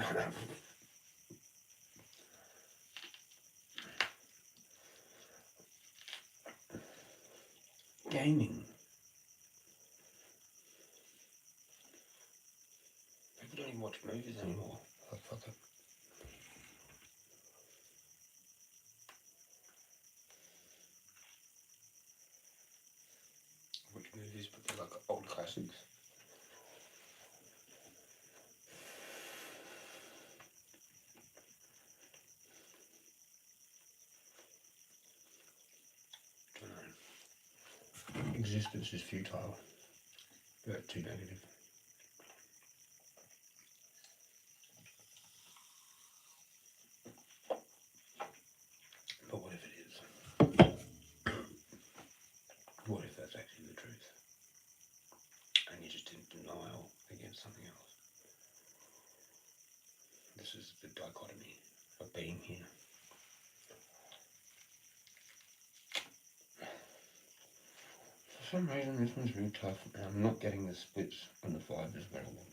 Gaming. People don't even watch movies anymore. Like, fuck it. Watch movies, but they're like old classics. Existence is futile. But too negative. But what if it is? What if that's actually the truth? And you're just in denial against something else? This is the dichotomy of being here. For some reason this one's really tough and I'm not getting the splits on the fibres very well.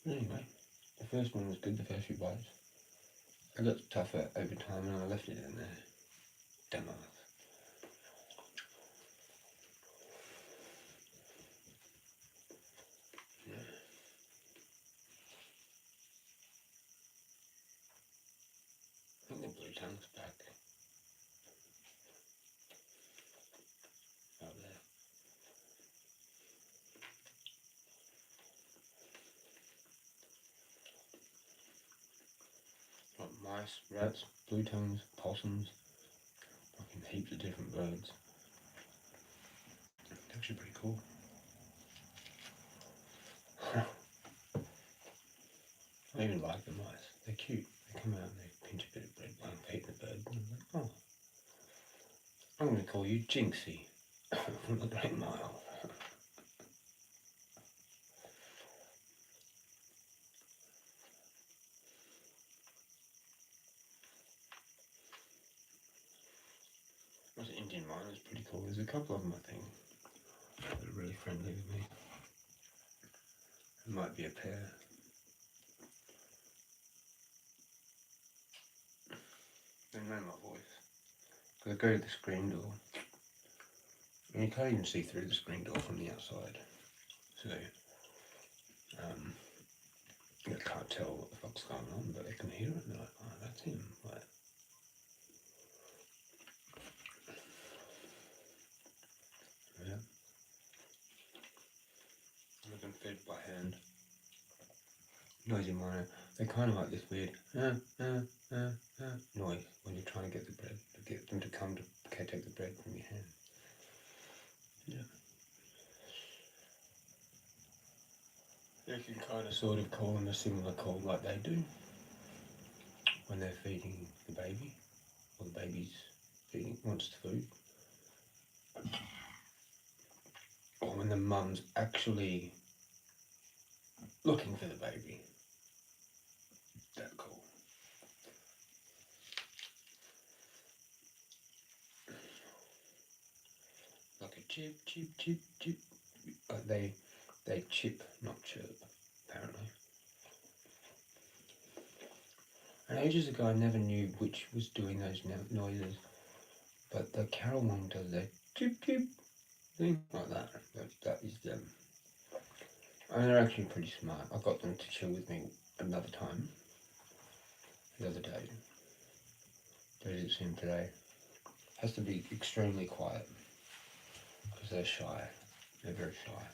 But anyway, the first one was good, the first few bites. I got tougher over time and I left it in there. Dumbass. Yeah. I think the blue tongue's back. Out there. Like mice, rats, blue tongues, possums, fucking heaps of different birds. It's actually pretty cool. I even like the mice. They're cute. They come out and they pinch a bit of bread while I'm feeding the bird. And I'm like, oh, I'm going to call you Jinxie from the Great Mile. Those Indian miners pretty cool. There's a couple of them, I think, that are really friendly with me. It might be a pair. They know my voice. I go to the screen door And you can't even see through the screen door from the outside. So, they can't tell what the fuck's going on, but they can hear it and they're like, oh, that's him. Like, yeah. They can feed by hand. Noisy miner. They kind of like this weird noise when you're trying to get the bread, to get them to come to take the bread from your hand. Yeah. You can kind of sort of call them a similar call like they do when they're feeding the baby, or the baby's wants food, or when the mum's actually looking for the baby. That call. Like a chip, chip, chip, chip. They chip, not chirp, apparently. And ages ago I never knew which was doing those noises, but the carol one does that chip, chip thing like that. That is them. And they're actually pretty smart. I got them to chill with me another time the other day. They didn't see him today. Has to be extremely quiet because they're shy. They're very shy.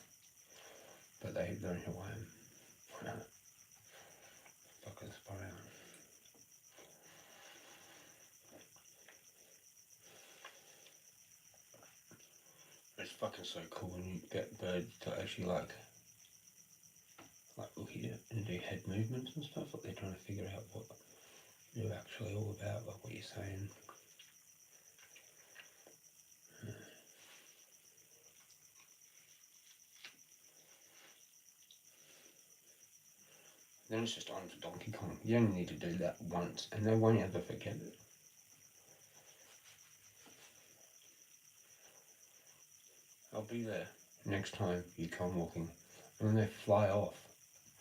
But they know who I am. Fucking spot out. It's fucking so cool when you get birds to actually like look here and do head movements and stuff. Like they're trying to figure out what you're actually all about, like what you're saying. Then it's just on to Donkey Kong. You only need to do that once and they won't ever forget it. I'll be there next time you come walking. And when they fly off,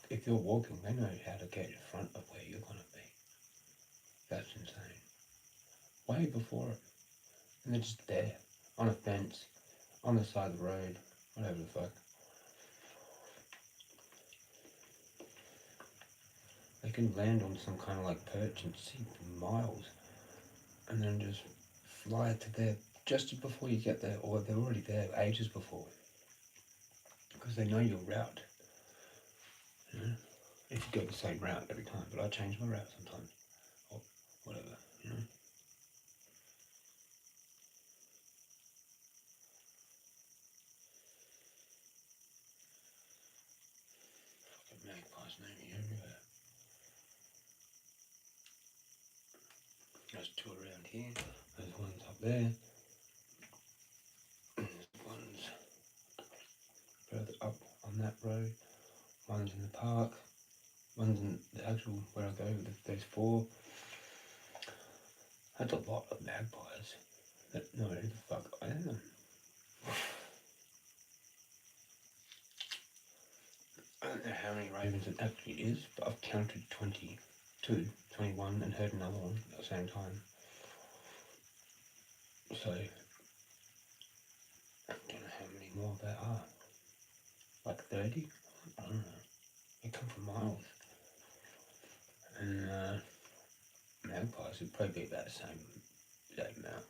if you're walking, they know how to get in front of where you're going to be. That's insane. Way before it. And they're just there, on a fence, on the side of the road, whatever the fuck. They can land on some kind of like perch and see for miles and then just fly to there just before you get there, or they're already there ages before because they know your route. You know? If you go the same route every time, but I change my route sometimes or whatever, you know. Fucking magpies maybe everywhere. There's two around here, there's ones up there. One's further up on that road, one's in the park, one's in the actual where I go. There's four. That's a lot of magpies that know who the fuck I am. I don't know how many ravens it actually is, but I've counted 22, 21 and heard another one at the same time. So I don't know how many more there are. Like 30? I don't know. They come from miles. And magpies would probably be about the same amount.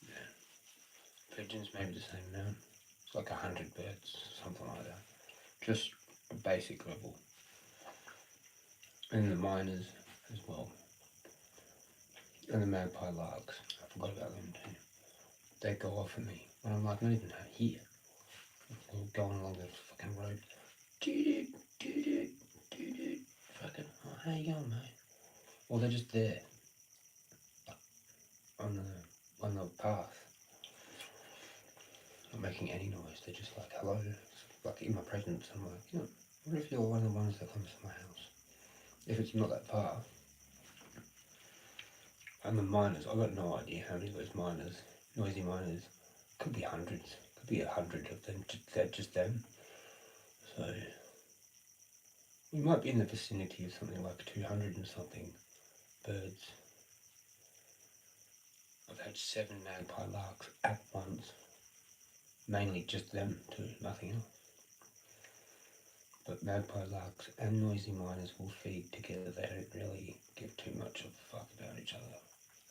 Yeah. Pigeons maybe the same amount. It's like 100 birds, something like that. Just a basic level. And the miners as well. And the magpie larks. I forgot about them too. They go off at me when I'm like not even here. They're going along the fucking road. Fucking, oh, how you going, mate? Well, they're just there on the path, not making any noise. They're just like hello, like in my presence. I'm like, you know, what if you're one of the ones that comes to my house? If it's not that far. And the miners, I've got no idea how many of those miners, noisy miners, could be hundreds, could be 100 of them, just them. So we might be in the vicinity of something like 200 and something birds. I've had 7 magpie larks at once. Mainly just them too, nothing else. But magpie larks and noisy miners will feed together. They don't really give too much of a fuck about each other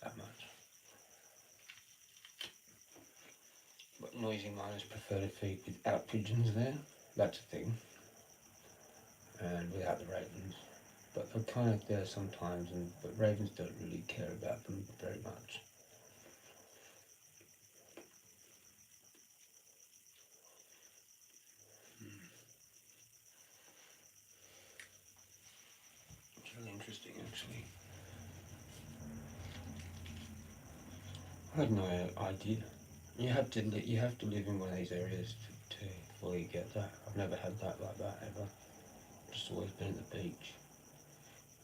that much. But noisy miners prefer to feed without pigeons there. That's a thing. And without the ravens. But they're kind of there sometimes, but ravens don't really care about them very much. It's really interesting, actually. I had no idea. You have to live in one of these areas to fully get that. I've never had that like that ever. Just always been at the beach.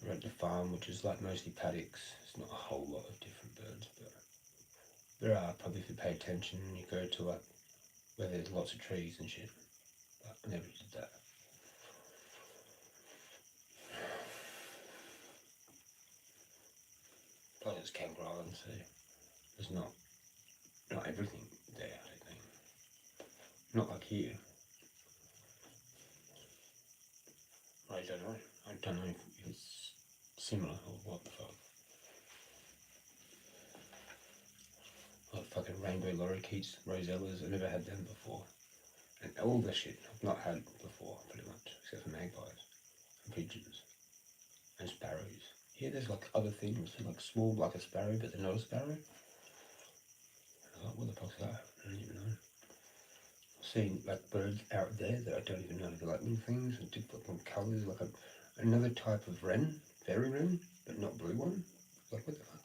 We're at the farm, which is like mostly paddocks. It's not a whole lot of different birds, but there are probably if you pay attention and you go to like where there's lots of trees and shit. But I never did that. Plus it's Kangaroo Island, so there's not everything there, I don't think. Not like here. I don't know. I don't know if it's similar or what the fuck. Like fucking rainbow lorikeets, rosellas, I've never had them before. And all the shit I've not had before, pretty much, except for magpies and pigeons and sparrows. Here there's like other things, like small, like a sparrow, but they're not a sparrow. Like, what the fuck's that? I don't even know. I've seen like birds out there that I don't even know. They're like little things with different colours, like another type of wren, fairy wren, but not blue one. Like, what the fuck?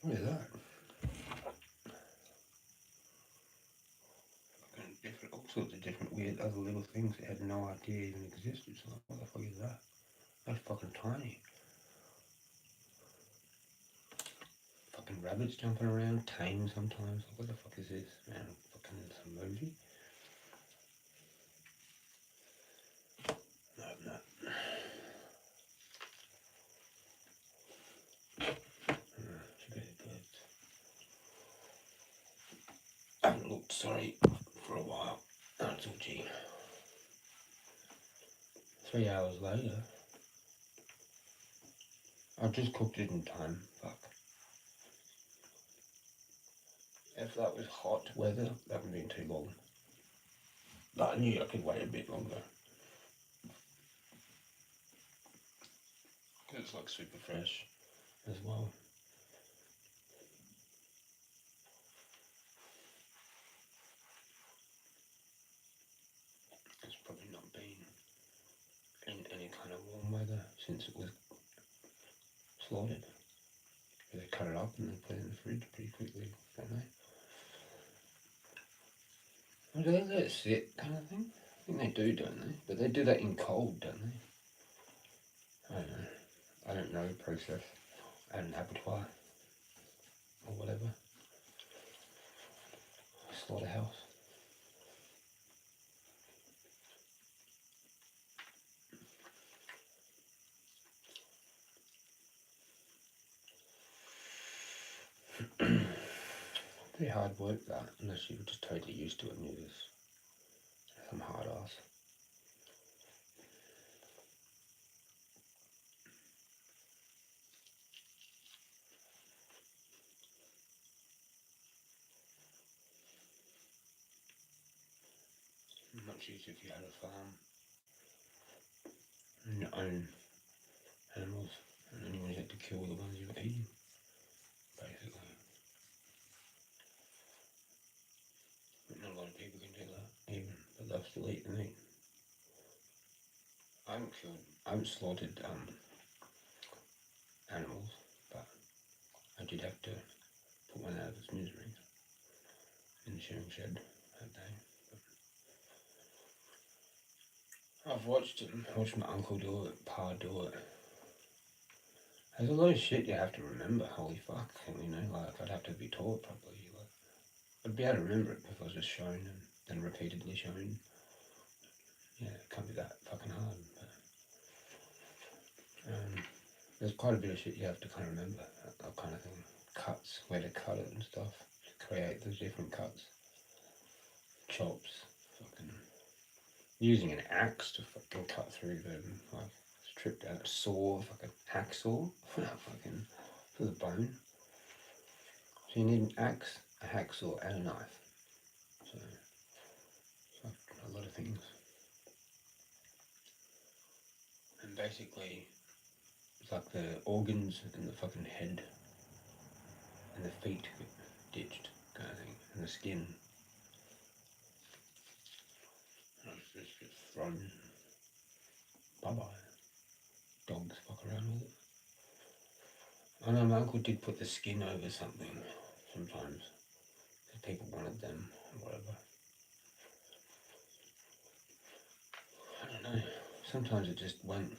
What is that? Different, all sorts of different weird other little things that I had no idea even existed. So like, what the fuck is that? That's fucking tiny. Fucking rabbits jumping around, tame sometimes. Like, what the fuck is this? Man, fucking some movie. No, no. I haven't looked, sorry, for a while. That's all gee. 3 hours later. I just cooked it in time. Fuck. If that was hot weather, that would have been too long. But I knew I could wait a bit longer. Because it's like super fresh as well. It's probably not been in any kind of warm weather since it was slaughtered. They cut it up and they put it in the fridge pretty quickly, don't they? Or do they let it sit kind of thing? I think they do, don't they? But they do that in cold, don't they? I don't know. I don't know the process at an abattoir or whatever. Slaughterhouse. Pretty hard work that, unless you were just totally used to it and you're just some hard ass. Much easier if you had a farm and your own animals, and then you only had to kill the ones you were eating, basically. But not a lot of people can do that, even, but they'll still eat the meat. I haven't slaughtered animals, but I did have to put one out of its misery in the shearing shed that day. But I've watched my uncle do it, pa do it. There's a lot of shit you have to remember, holy fuck, you know, like I'd have to be taught properly. Like, I'd be able to remember it if I was just shown and then repeatedly shown. Yeah, it can't be that fucking hard. But, there's quite a bit of shit you have to kind of remember, that kind of thing. cuts, where to cut it and stuff, to create the different cuts. Chops, fucking using an axe to fucking cut through them, like strip down a saw, fucking hacksaw, fucking for the bone. So you need an axe, a hacksaw, and a knife. So it's like a lot of things. And basically, it's like the organs and the fucking head and the feet get ditched, kind of thing, and the skin. And it's just thrown. Bye-bye. Dogs fuck around with it. I know my uncle did put the skin over something sometimes, because people wanted them or whatever. I don't know. Sometimes it just went.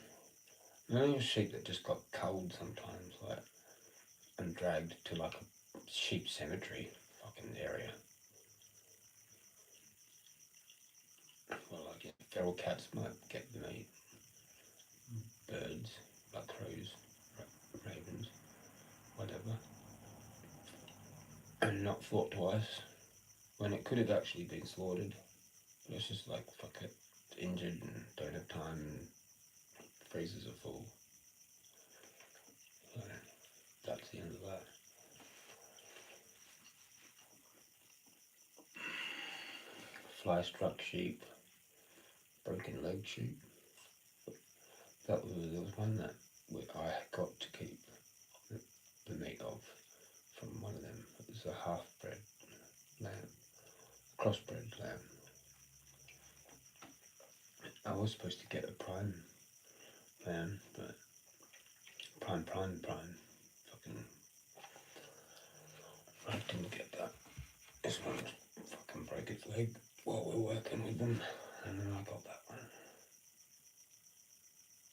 There was sheep that just got culled sometimes, like, and dragged to like a sheep cemetery fucking area. Well, like, yeah, feral cats might get them eat. Birds, like crows, ravens, whatever. And not thought twice, when it could have actually been slaughtered. But it's just like, fuck it, injured and don't have time and freezers are full. So that's the end of that. Fly struck sheep, broken leg sheep. There was one that I got to keep the meat of from one of them. It was a half-bred lamb, crossbred lamb. I was supposed to get a prime lamb, but prime, fucking, I didn't get that. This one fucking broke its leg while we were working with them, and then I got that one.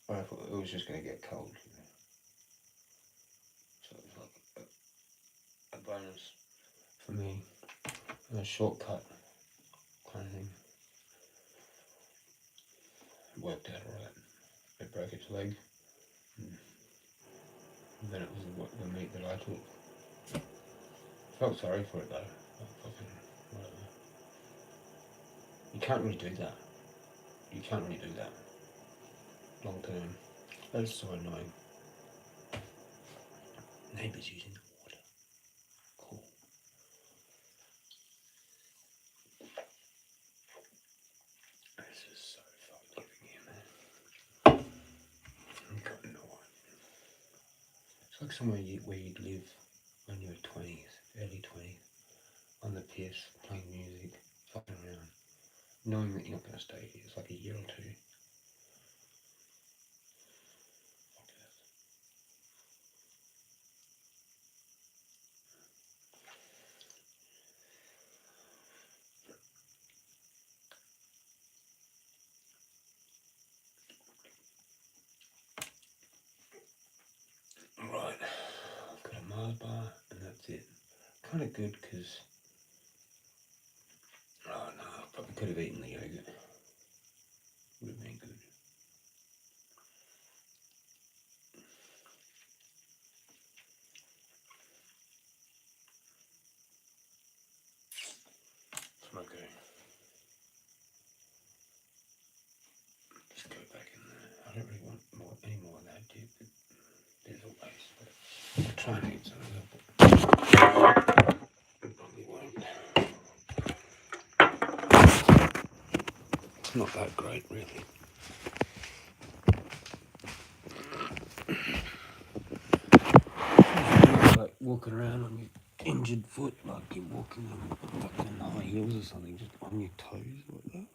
But I thought it was just going to get cold, you know. So it was like a bonus for me, and a shortcut kind of thing. It worked out alright. It broke its leg, and then it was the meat that I took. Felt sorry for it though. Like, fucking whatever. You can't really do that. You can't really do that long term. That's so annoying. Neighbours using the water. Cool. This is so fucked living here, man. You've got no idea. It's like somewhere where you'd live when you were 20s, early 20s, on the piss, playing music, fucking around, knowing that you're not going to stay here. It's like a year or two. Right, I've got a Mars bar and that's it. Kind of good because, oh no, I probably could have eaten the yogurt. Would have been good. Okay. Just go back in there. I don't really want any more of that dip. There's a waste, but I'll try and eat some of it. It probably won't. It's not that great, really. Like walking around on your injured foot, like you're walking on fucking high heels or something, just on your toes like that.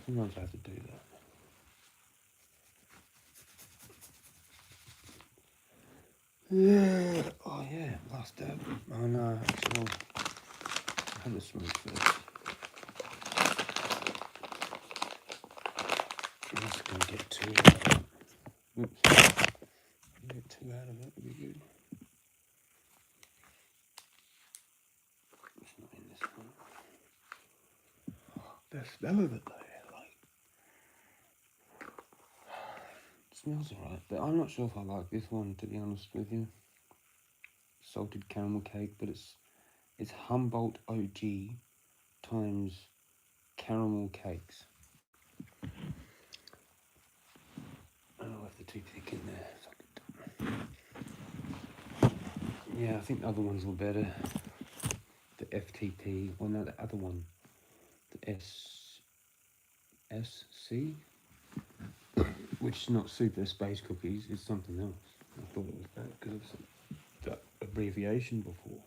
Sometimes I have to do that. Yeah. Oh yeah, last dab. Oh no, actually, I had a smoke first. I'm just gonna get two. Oops. Get two out of it. Would be good. It's not in this one. The smell of it though, like, it smells alright, but I'm not sure if I like this one, to be honest with you. salted caramel cake, but it's Humboldt OG times caramel cakes. I'll have the toothpick in there. Yeah, I think the other ones were better. The FTP, well no, the other one, the SC, which is not Super Space Cookies, it's something else. I thought it was that because of that abbreviation before.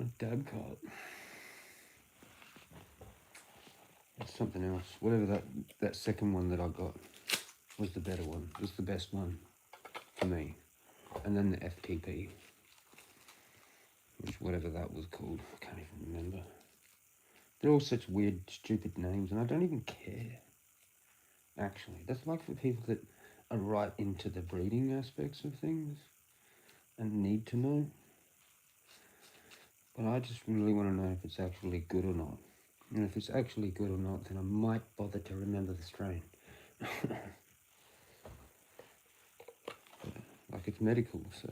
A dab card. It's something else. Whatever that second one that I got was the better one. It was the best one for me. And then the FTP, which whatever that was called, I can't even remember. They're all such weird, stupid names, and I don't even care. Actually, that's like for people that are right into the breeding aspects of things and need to know. But I just really want to know if it's actually good or not. And if it's actually good or not, then I might bother to remember the strain. Like it's medical, so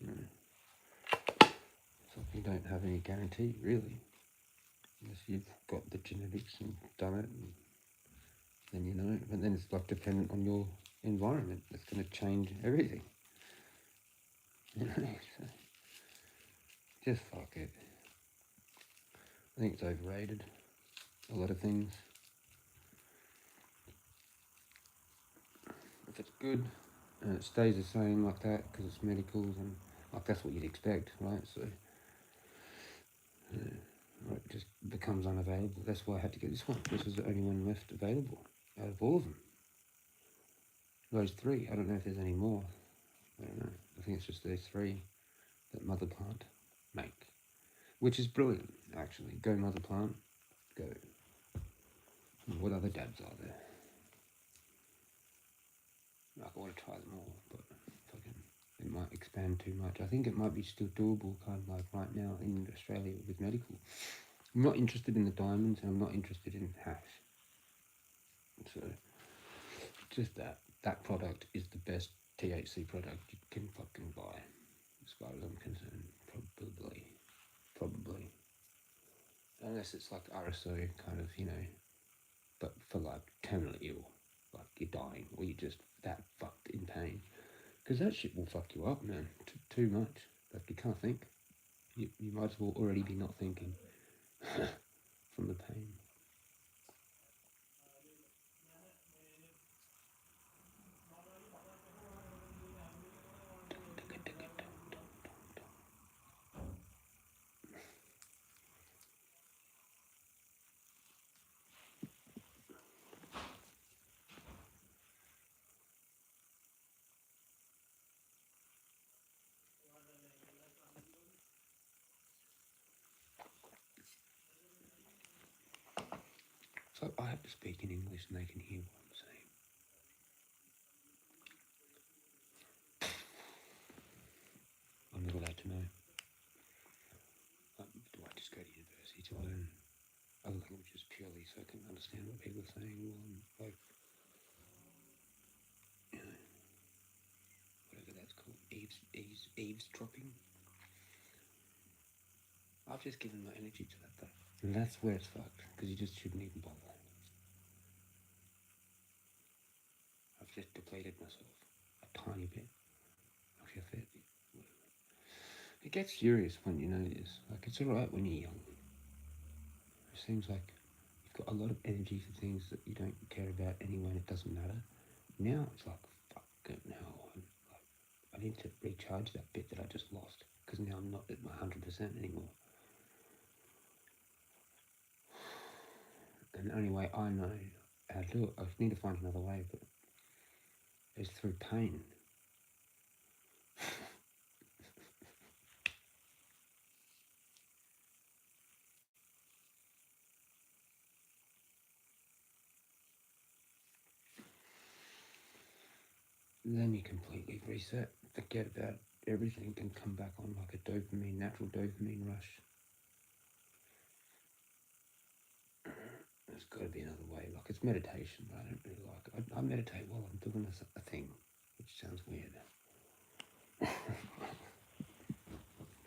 you know, it's like you don't have any guarantee really, unless you've got the genetics and done it, and then you know. But then it's like dependent on your environment. That's going to change everything. You know, so just fuck it. I think it's overrated. A lot of things. If it's good and it stays the same like that because it's medicals and like that's what you'd expect, right? So it just becomes unavailable. That's why I had to get this one. This was the only one left available out of all of them. Those three. I don't know if there's any more. I don't know. I think it's just those three that Mother Plant make, which is brilliant actually. Go Mother Plant, go. What other dabs are there? Like, I want to try them all, but fucking, it might expand too much. I think it might be still doable, kind of like right now in Australia with medical. I'm not interested in the diamonds, and I'm not interested in hash. So, just that product is the best THC product you can fucking buy, as far as I'm concerned. Probably. Unless it's like RSO kind of, you know, but for like terminally ill, like you're dying or you're just that fucked in pain. Because that shit will fuck you up, man, too much. Like you can't think. You might as well already be not thinking from the pain. So I have to speak in English and they can hear what I'm saying. I'm not allowed to know. Do I just go to university to learn other languages purely so I can understand what people are saying while I'm like, you know, whatever that's called, eavesdropping? I've just given my energy to that though. And that's where it's fucked, because you just shouldn't even bother. I've just depleted myself a tiny bit. Actually a fair bit. It gets serious when you know this. Like, it's alright when you're young. It seems like you've got a lot of energy for things that you don't care about anyway and it doesn't matter. Now it's like, fuck it, now I need to recharge that bit that I just lost, because now I'm not at my 100% anymore. And the only way I know how to do it, I need to find another way, but it's through pain. Then you completely reset, forget about everything, and come back on like a natural dopamine rush. There's got to be another way. Like, it's meditation, but I don't really like it. I meditate while I'm doing a thing, which sounds weird.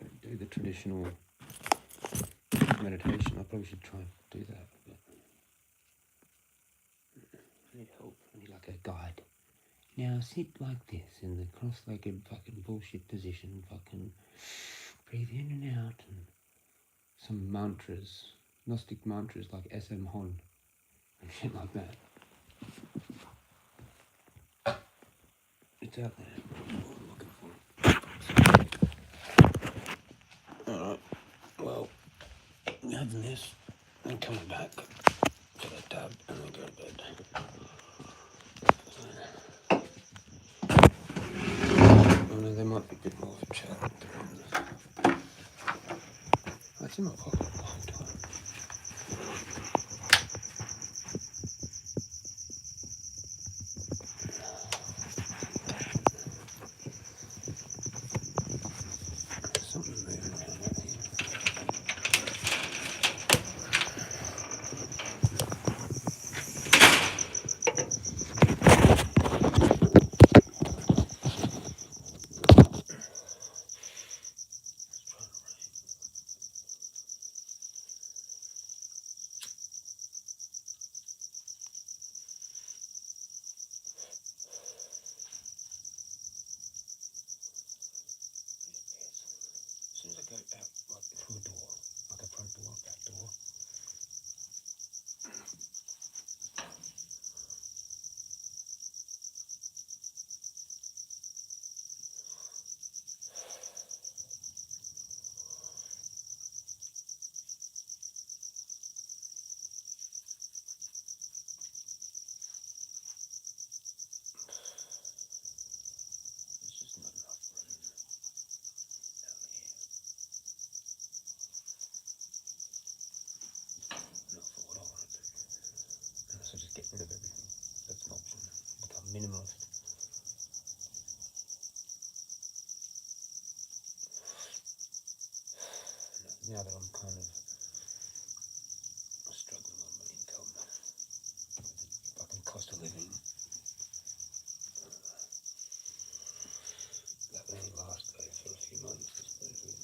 Don't do the traditional meditation. I probably should try and do that. But I need help. I need like a guide. Now sit like this in the cross-legged fucking bullshit position. Fucking breathe in and out, and some mantras, Gnostic mantras like SM Hon and shit like that. It's out there. I'm looking for it. Alright, well, I'm having this and coming back to the tub and then go to bed. I know there might be a bit more of a chat. That's in my pocket the whole time. Something moving around out here. As soon as I go out, like through a door, like a front door, back door, there's just not enough room down here. Not for what I want to do. Unless I just get rid of everything. That's an option. Become minimalist. Now that I'm kind of struggling on my income with the fucking cost of living, that may last though for a few months, I suppose.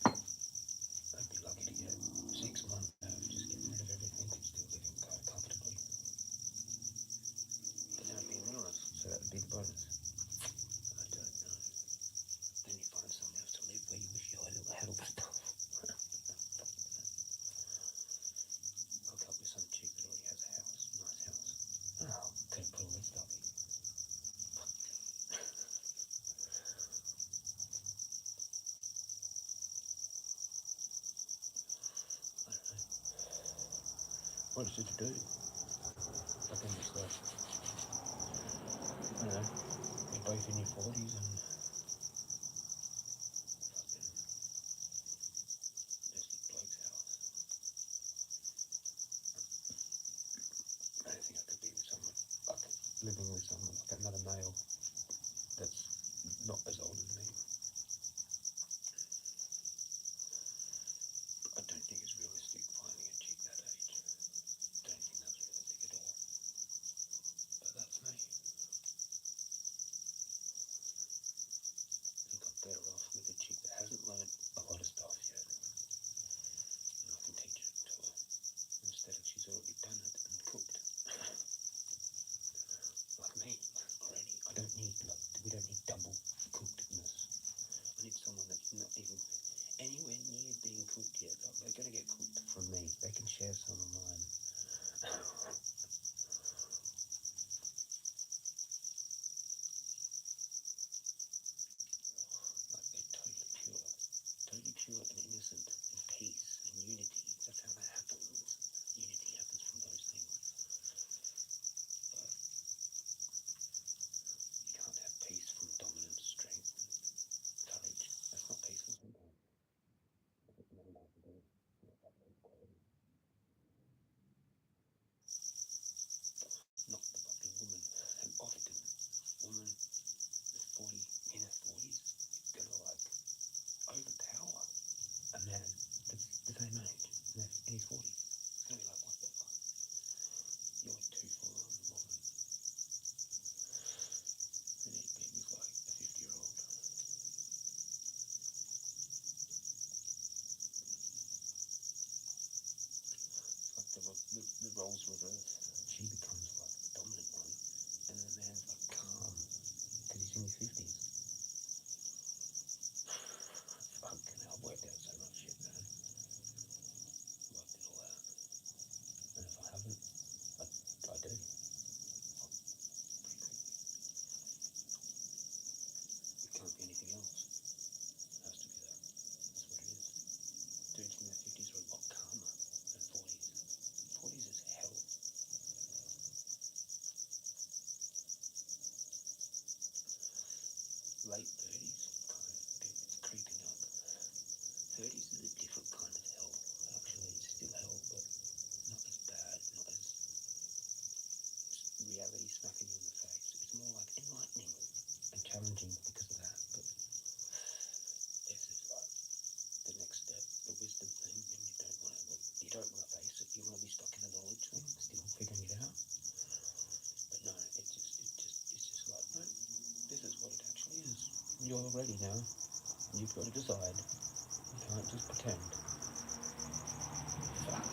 I'd be lucky to get 6 months out of just getting rid of everything and still living quite comfortably. But then I'd be a minimalist, so that would be the bonus. I don't know. Then you find somewhere else to live where you wish you had all the stuff. Hook up with some chick that already has a house, nice house. Oh, could have put all this stuff in. I don't know. What is it to do? I think it's like, I don't know, you're both in your 40s and fucking just a bloke's house. I don't think I could be with someone, like living with someone, like another male that's not as old as me. I don't think it's realistic finding a chick that age. Don't think that's realistic at all. But that's me. you're ready now. You've got to decide. You can't just pretend. Fuck.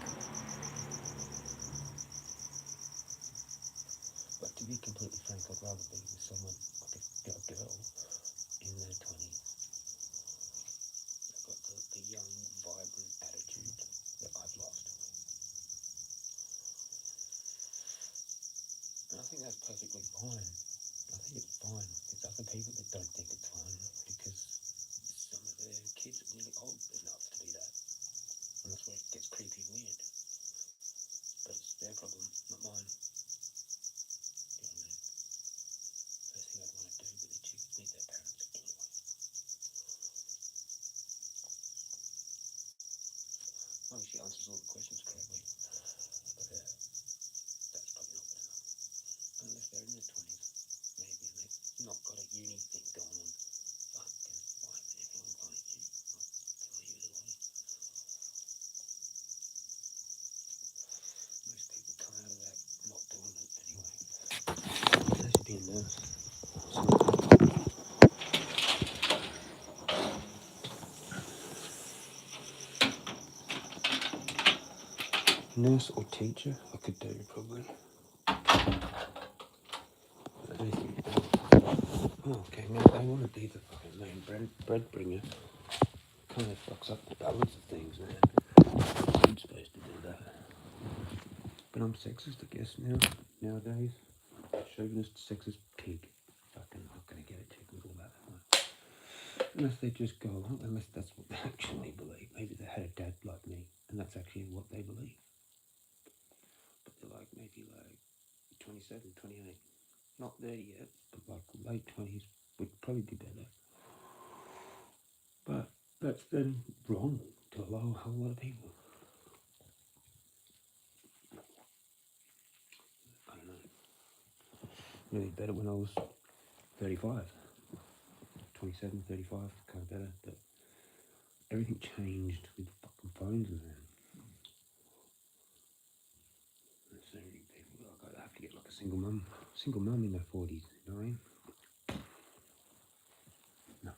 But to be completely frank, I'd rather be with someone like a girl in their 20s. They've got the young, vibrant attitude that I've lost. And I think that's perfectly fine. I think it's fine. There's other people that don't think it's fine because some of their kids are nearly old enough to do that. And that's where it gets creepy and weird. But it's their problem, not mine. You know what I mean? First thing I'd want to do with a chick is meet their parents anyway. As long as she answers all the questions correctly. But that's probably not good enough. Unless they're in their 20s, maybe, and they've not got a uni thing going on. Fucking why is anything like you? I'll tell you the way. Most people come out of that not doing it anyway. They should be a nurse. Nurse or teacher, I could do probably. Oh, okay, now they want to be the fucking main bread bringer. Kind of fucks up the balance of things, man. I'm supposed to do that. But I'm sexist, I guess, nowadays. Chauvinist, sexist pig. Fucking not gonna get a chick with all that. Unless they just go, unless that's what they actually believe. Maybe they had a dad like me, and that's actually what they believe. But they're like, maybe like 27, 28. Not 30 yet, but like late 20s would probably be better. But that's then wrong to a whole lot of people. I don't know. Really better when I was 35. 27, 35, kind of better. But everything changed with fucking phones and then. So many people, like, I have to get like a single mum in their 40s, you know what I mean? No,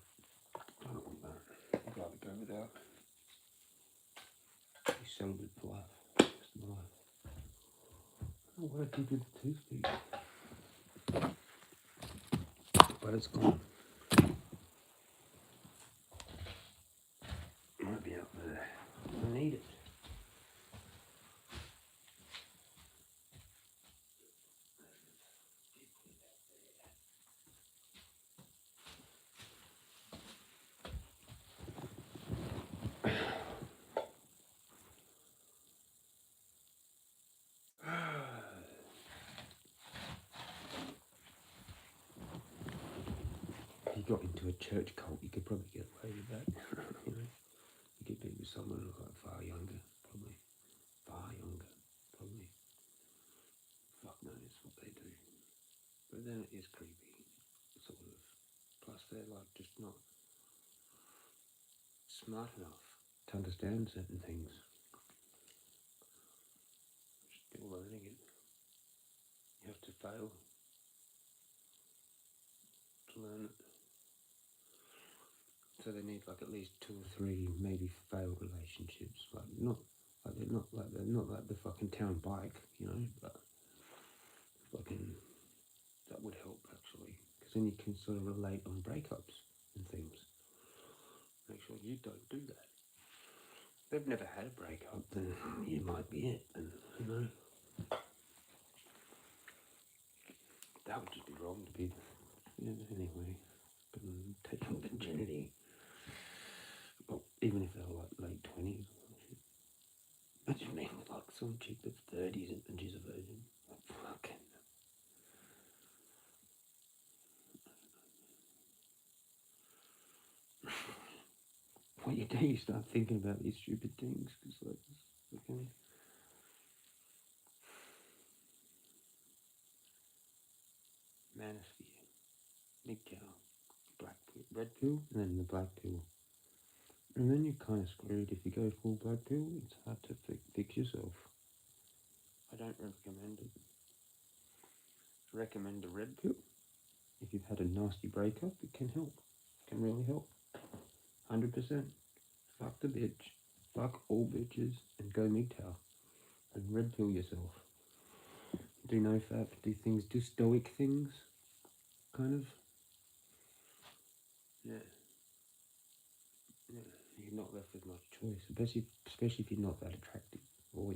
I don't want that. I'd rather go without. Be celibate for life. Just my life. Oh, what I did with the toothpick. But it's gone. It might be up there. I need it. If you got into a church cult, you could probably get away with that. You know, you could be with someone like far younger, probably. Far younger, probably. Fuck knows what they do. But then it is creepy, sort of. Plus they're like just not smart enough to understand certain things. Still learning it. You have to fail to learn it. So they need like at least 2 or 3 maybe failed relationships. Like they're not like the fucking town bike, you know, but fucking that would help actually. Because then you can sort of relate on breakups and things. Make sure you don't do that. If they've never had a breakup, then you might be it, and you know. That would just be wrong to be, anyway, taking virginity. Well, even if they were like late 20s. Imagine being with like some chick that's 30s and she's a virgin. Like, fucking. What you do, you start thinking about these stupid things, because like, fucking. Manosphere, big cow, black pill, red pill, and then the black pill. And then you're kind of screwed if you go full black pill. It's hard to fix yourself. I don't recommend it. I recommend the red pill. If you've had a nasty breakup, it can help. can really help. 100%. Fuck the bitch. Fuck all bitches and go MGTOW. And red pill yourself. Do no fap, do things, do stoic things. Kind of. Yeah. Yeah. You're not left with much choice. Especially if you're not that attractive. Or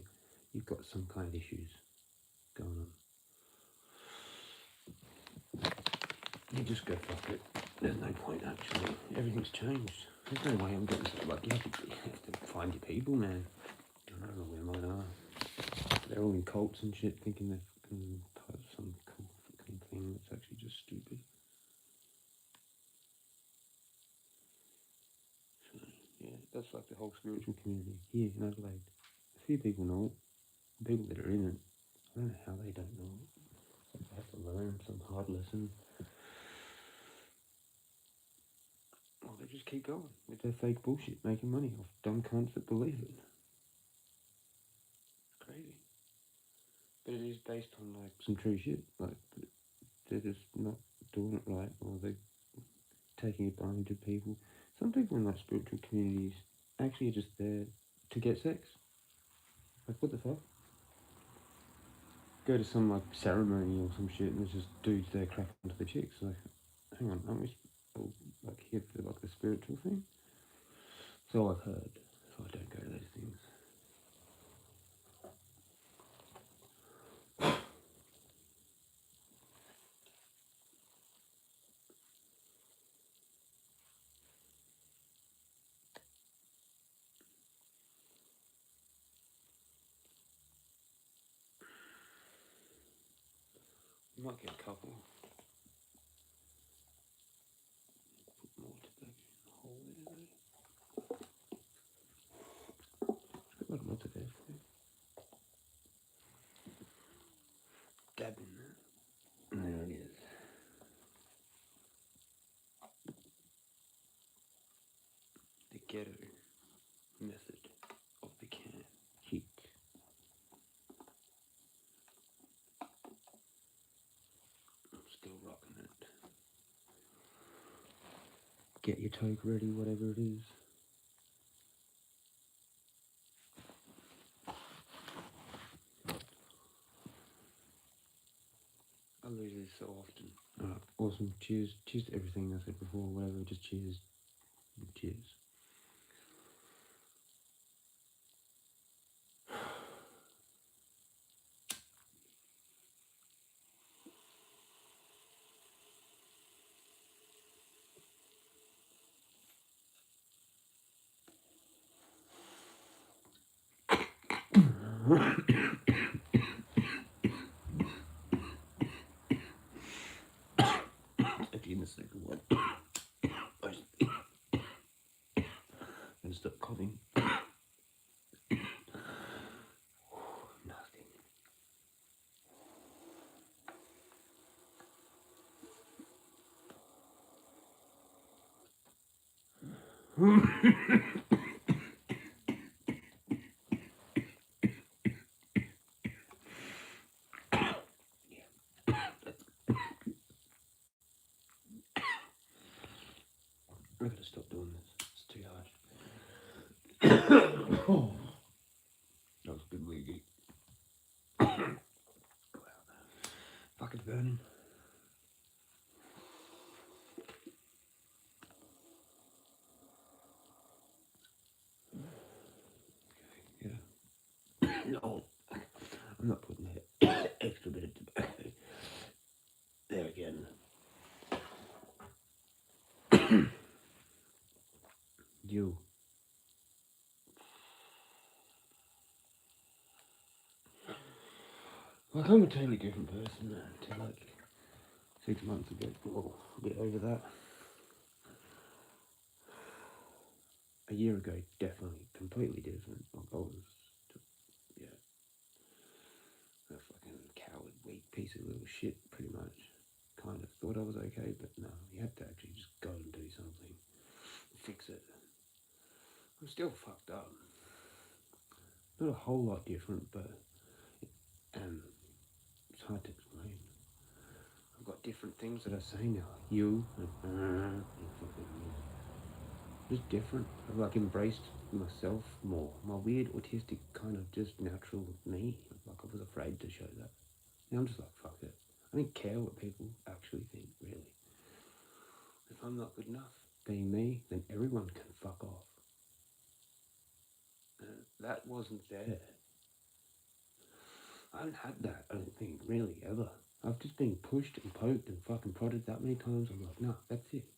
you've got some kind of issues going on. You just go fuck it. There's no point actually. Everything's changed. There's no way I'm getting so lucky. You have to find your people, man. I don't know where mine are. They're all in cults and shit, thinking they're fucking part of some cool fucking thing that's actually just stupid. So, yeah, that's like the whole spiritual community here in Adelaide. A few people know it. The people that are in it, I don't know how they don't know it. They have to learn some hard lesson. Well, they just keep going with their fake bullshit, making money off dumb cunts that believe it. It's crazy. But it is based on like some true shit. Like they're just not doing it right, or they're taking advantage of people. Some people in like spiritual communities actually are just there to get sex. Like what the fuck? Go to some like ceremony or some shit and there's just dudes there cracking into the chicks. Like, hang on, aren't we all like here for like the spiritual thing? So I've heard. So I don't go to those things. You might get a couple. Put more tobacco in the hole there, though. Got a lot more tobacco. Dab in there. And there it is. The ghetto method of the can heat. I'm still rocking it. Get your toke ready, whatever it is. I lose this so often. Awesome. Cheers. Cheers to everything I said before. Whatever. Just cheers. Cheers. Actually, in the second one, I just gonna stop coughing. Nothing. I gotta stop doing this. It's too hard. Oh, that was a good wiggy. Wow. Fucking burning. Okay, yeah. No, I'm not putting that extra bit of tobacco there again. You. Like, I'm a totally different person to like 6 months ago. Well, a bit over that. A year ago, definitely completely different. Like, I was, yeah, a fucking coward, weak piece of little shit, pretty much. Kind of thought I was okay, but no, you have to actually just go and do something, fix it. I'm still fucked up. Not a whole lot different, but it's hard to explain. I've got different things that I say now. You, fucking, just different. I've like embraced myself more. My weird autistic kind of just natural me. Like I was afraid to show that. Now I'm just like, fuck it. I don't care what people actually think, really. If I'm not good enough being me, then everyone can fuck off. That wasn't there. I haven't had that, I don't think, really, ever. I've just been pushed and poked and fucking prodded that many times. I'm like, no, that's it.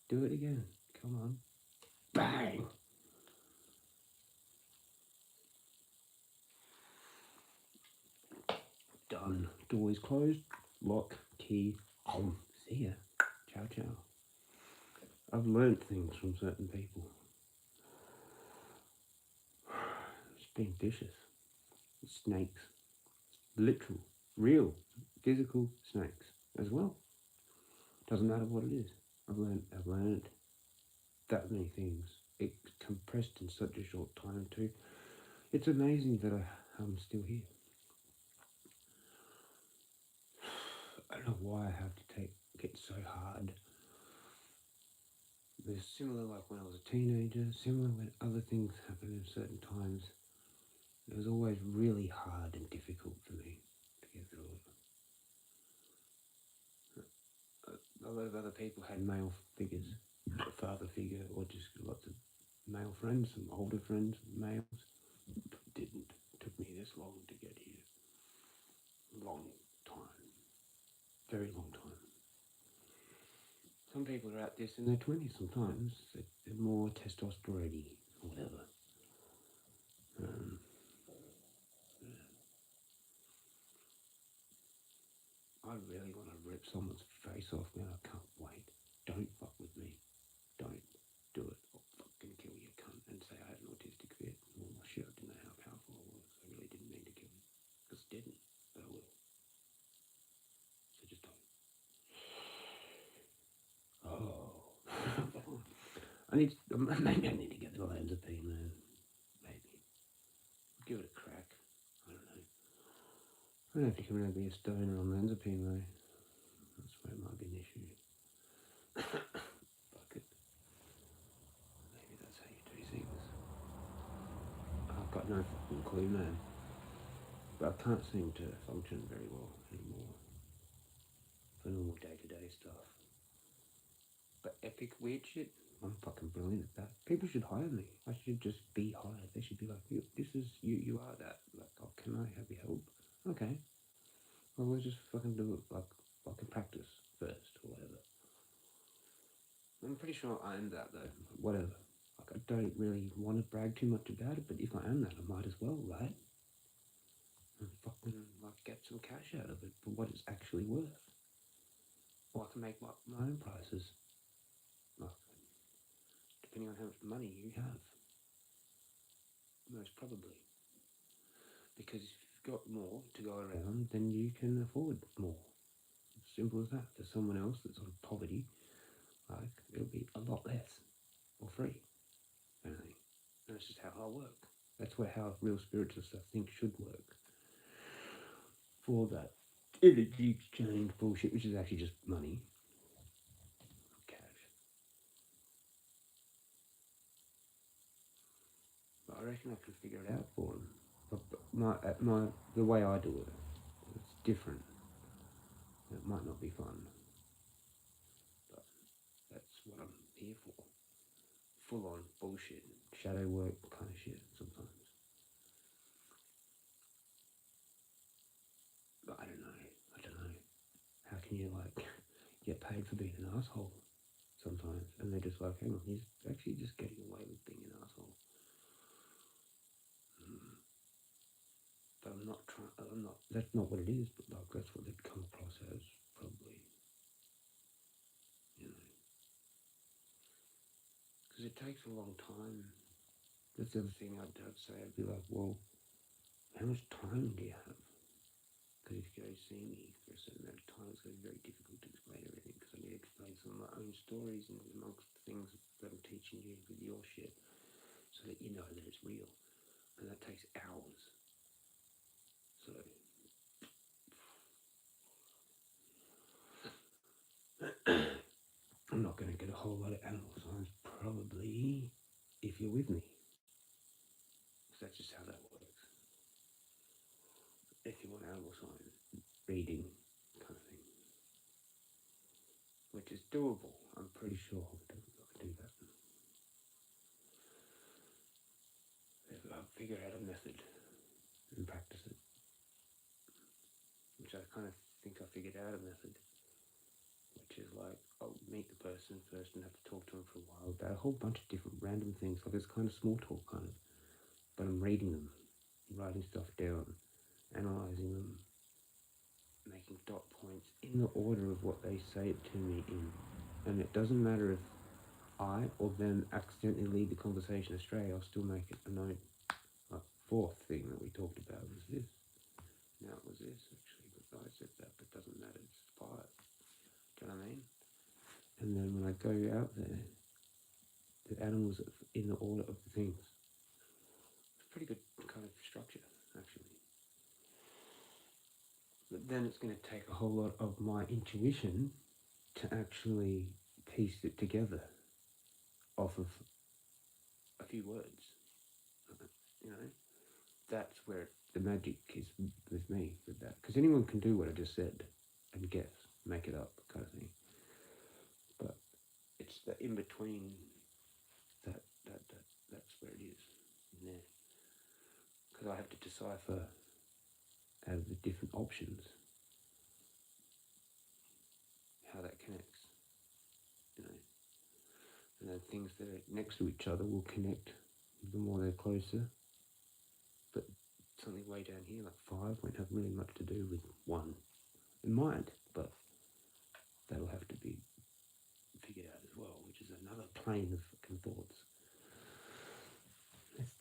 Do it again. Come on. Bang! Done. Door is closed. Lock. Key. See ya. Ciao, ciao. I've learnt things from certain people. Just being vicious. Snakes. Literal. Real. Physical snakes as well. Doesn't matter what it is. I've learned that many things. It compressed in such a short time too. It's amazing that I'm still here. I don't know why I have to get so hard. It's similar like when I was a teenager, similar when other things happen in certain times. It was always really hard and difficult for me to get through it. A lot of other people had male figures, a father figure, or just lots of male friends, some older friends, males. Didn't. It took me this long to get here. Long time. Very long time. Some people are out this in their 20s sometimes. They're more testosterone or whatever. Yeah. I really want to rip someone's face off, man. I can't wait. Don't fuck with me. Don't do it. I'll fucking kill you, cunt, and say I had an autistic fit. Oh shit, I didn't know how powerful I was. I really didn't mean to kill you. Because I didn't, but I will. So just don't. Oh. Maybe I need to get the olanzapine, man. Maybe. Give it a crack. I don't know. I don't know if you can really be a stoner on olanzapine, though. That's where it might be an issue. Fuck it. Maybe that's how you do things. I've got no fucking clue, man. But I can't seem to function very well anymore for normal day-to-day stuff. But epic weird shit, I'm fucking brilliant at that. People should hire me. I should just be hired. They should be like, this is you are that. Like, oh, can I have your help? Okay. Well, we'll just fucking do it. Like, I can practice first or whatever. I'm pretty sure I am that though. Whatever. Like, I don't really want to brag too much about it, but if I am that, I might as well, right? And fucking like get some cash out of it for what it's actually worth. Or I can make my own prices. Like, depending on how much money you have. Most probably. Because if you've got more to go around, then you can afford more. Simple as that. For someone else that's on poverty, like, it'll be a lot less. Or free. And that's just how I work. That's how real spiritualists, I think, should work. For that energy exchange bullshit, which is actually just money. Cash. But I reckon I can figure it out for them. But the way I do it, it's different. It might not be fun. But that's what I'm here for. Full on bullshit. Shadow work kind of shit sometimes. But I don't know. How can you like get paid for being an asshole sometimes? And they're just like, hang on, he's actually just getting away with being an asshole. But that's not what it is, but like that's what they'd come across as, probably. You know. Because it takes a long time. That's the other thing I'd say. I'd be like, well, how much time do you have? Because if you go see me for a certain amount of time, it's going to be very difficult to explain everything, because I need to explain some of my own stories and amongst the things that I'm teaching you with your shit, so that you know that it's real. And that takes hours. So I'm not going to get a whole lot of animal science, probably. if you're with me. So that's just how that works. If you want animal science, reading kind of thing, which is doable. I'm pretty sure I can do that. If I figure out a method and practice it, which I kind of think I figured out a method, which is like I'll meet the person first and have to talk to them for a while about a whole bunch of different random things, like it's kind of small talk kind of, but I'm reading them, writing stuff down, analysing them, making dot points in the order of what they say it to me in, and it doesn't matter if I or them accidentally lead the conversation astray, I'll still make it a note. Like fourth thing that we talked about was this. Now it was this actually, but I said that, but it doesn't matter, it's 5. Do you know what I mean? And then when I go out there, the animals are in the order of the things. It's pretty good kind of structure, actually. But then it's going to take a whole lot of my intuition to actually piece it together off of a few words. You know, that's where the magic is with me with that. Because anyone can do what I just said and guess, make it up kind of thing. But it's the in between that's where it is in there. Because I have to decipher out of the different options how that connects, you know. And then things that are next to each other will connect the more they're closer. But something way down here, like 5, won't have really much to do with 1. It might, but that'll have to be figured out as well, which is another plane of fucking thoughts.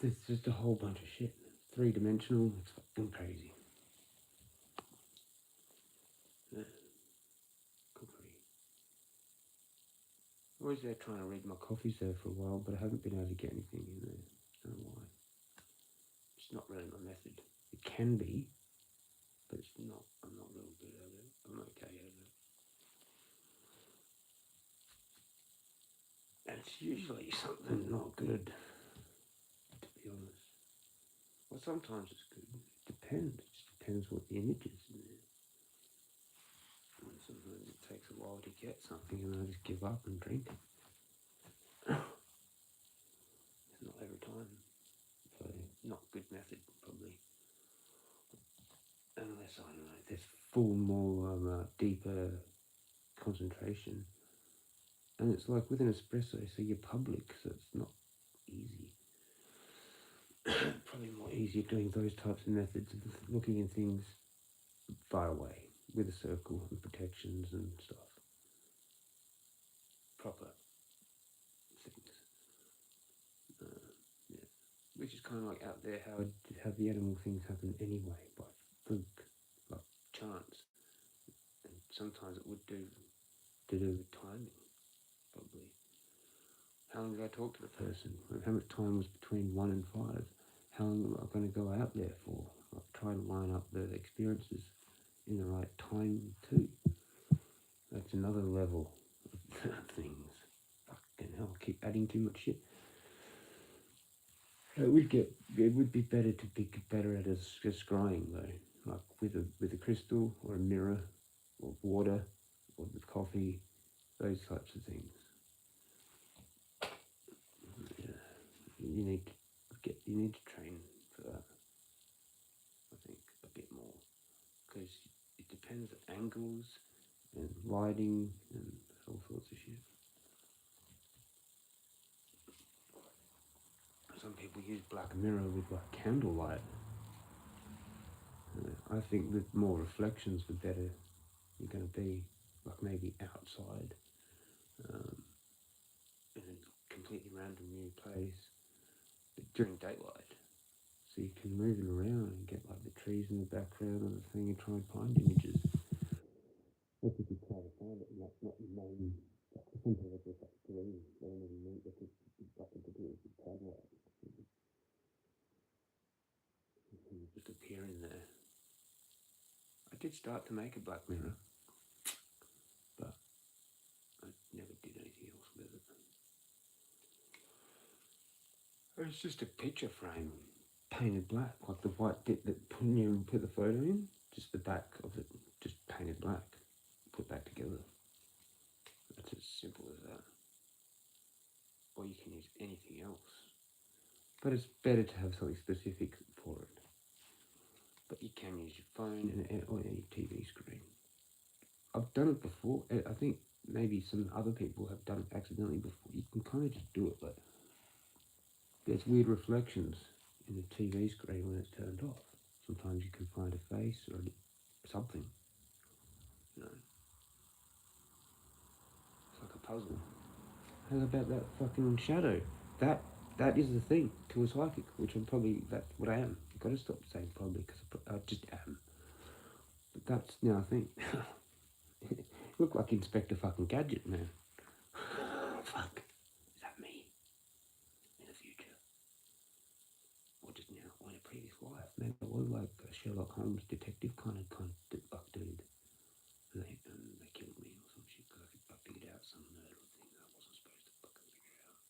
It's just a whole bunch of shit. 3-dimensional, it's fucking crazy. Yeah. Cookery. I was there trying to read my coffees there for a while, but I haven't been able to get anything in there. I don't know why. It's not really my method. It can be, but it's not. I'm not real good at it. I'm okay at it. And it's usually something not good, to be honest. Well, sometimes it's good. It depends. It just depends what the image is in there. And sometimes it takes a while to get something and I just give up and drink it. It's not every time. So, not good method, probably. Unless, I don't know, there's more deeper concentration. And it's like with an espresso, so you're public, so it's not easy. Probably more easier doing those types of methods of looking at things far away with a circle and protections and stuff. Proper things. Yeah. Which is kind of like out there how the animal things happen anyway, by fluke, like chance. And sometimes it would do to do with timing, probably. How long did I talk to the person? How much time was between 1 and 5? How long am I going to go out there for? Like try to line up the experiences in the right time too. That's another level of things. Fucking hell, I keep adding too much shit. It would be better to be better at scrying though, like with a crystal or a mirror or water or with coffee, those types of things. Yeah, you need to train for that. I think a bit more because it depends on angles and lighting and all sorts of shit. Some people use black mirror with like candlelight. I think with more reflections, the better you're going to be. Like maybe outside, in a completely random new place, but during daylight, so you can move it around and get like the trees in the background and the thing, and try and find images. What if you try to find it and that's not your main? Some people just like green, they don't even know that it's nothing to do with the daylight. Just appear in there. I did start to make a black mirror, but I never did anything else with it. It's just a picture frame painted black, like the white bit that when you put the photo in, just the back of it, just painted black, put back together. That's as simple as that. Or you can use anything else. But it's better to have something specific for it. But you can use your phone or any TV screen. I've done it before. I think maybe some other people have done it accidentally before. You can kind of just do it, but there's weird reflections in the TV screen when it's turned off. Sometimes you can find a face or something. You know, it's like a puzzle. How about that fucking shadow? That is the thing to a psychic, which I'm probably, that's what I am. I've got to stop saying probably because I just am. But that's now I think. Look like Inspector fucking Gadget, man. Fuck. Is that me? In the future? Or just now? Or in a previous life? Maybe I was like a Sherlock Holmes detective kind of like dude. And they killed me or some shit because I figured out some murder thing that I wasn't supposed to fucking figure out.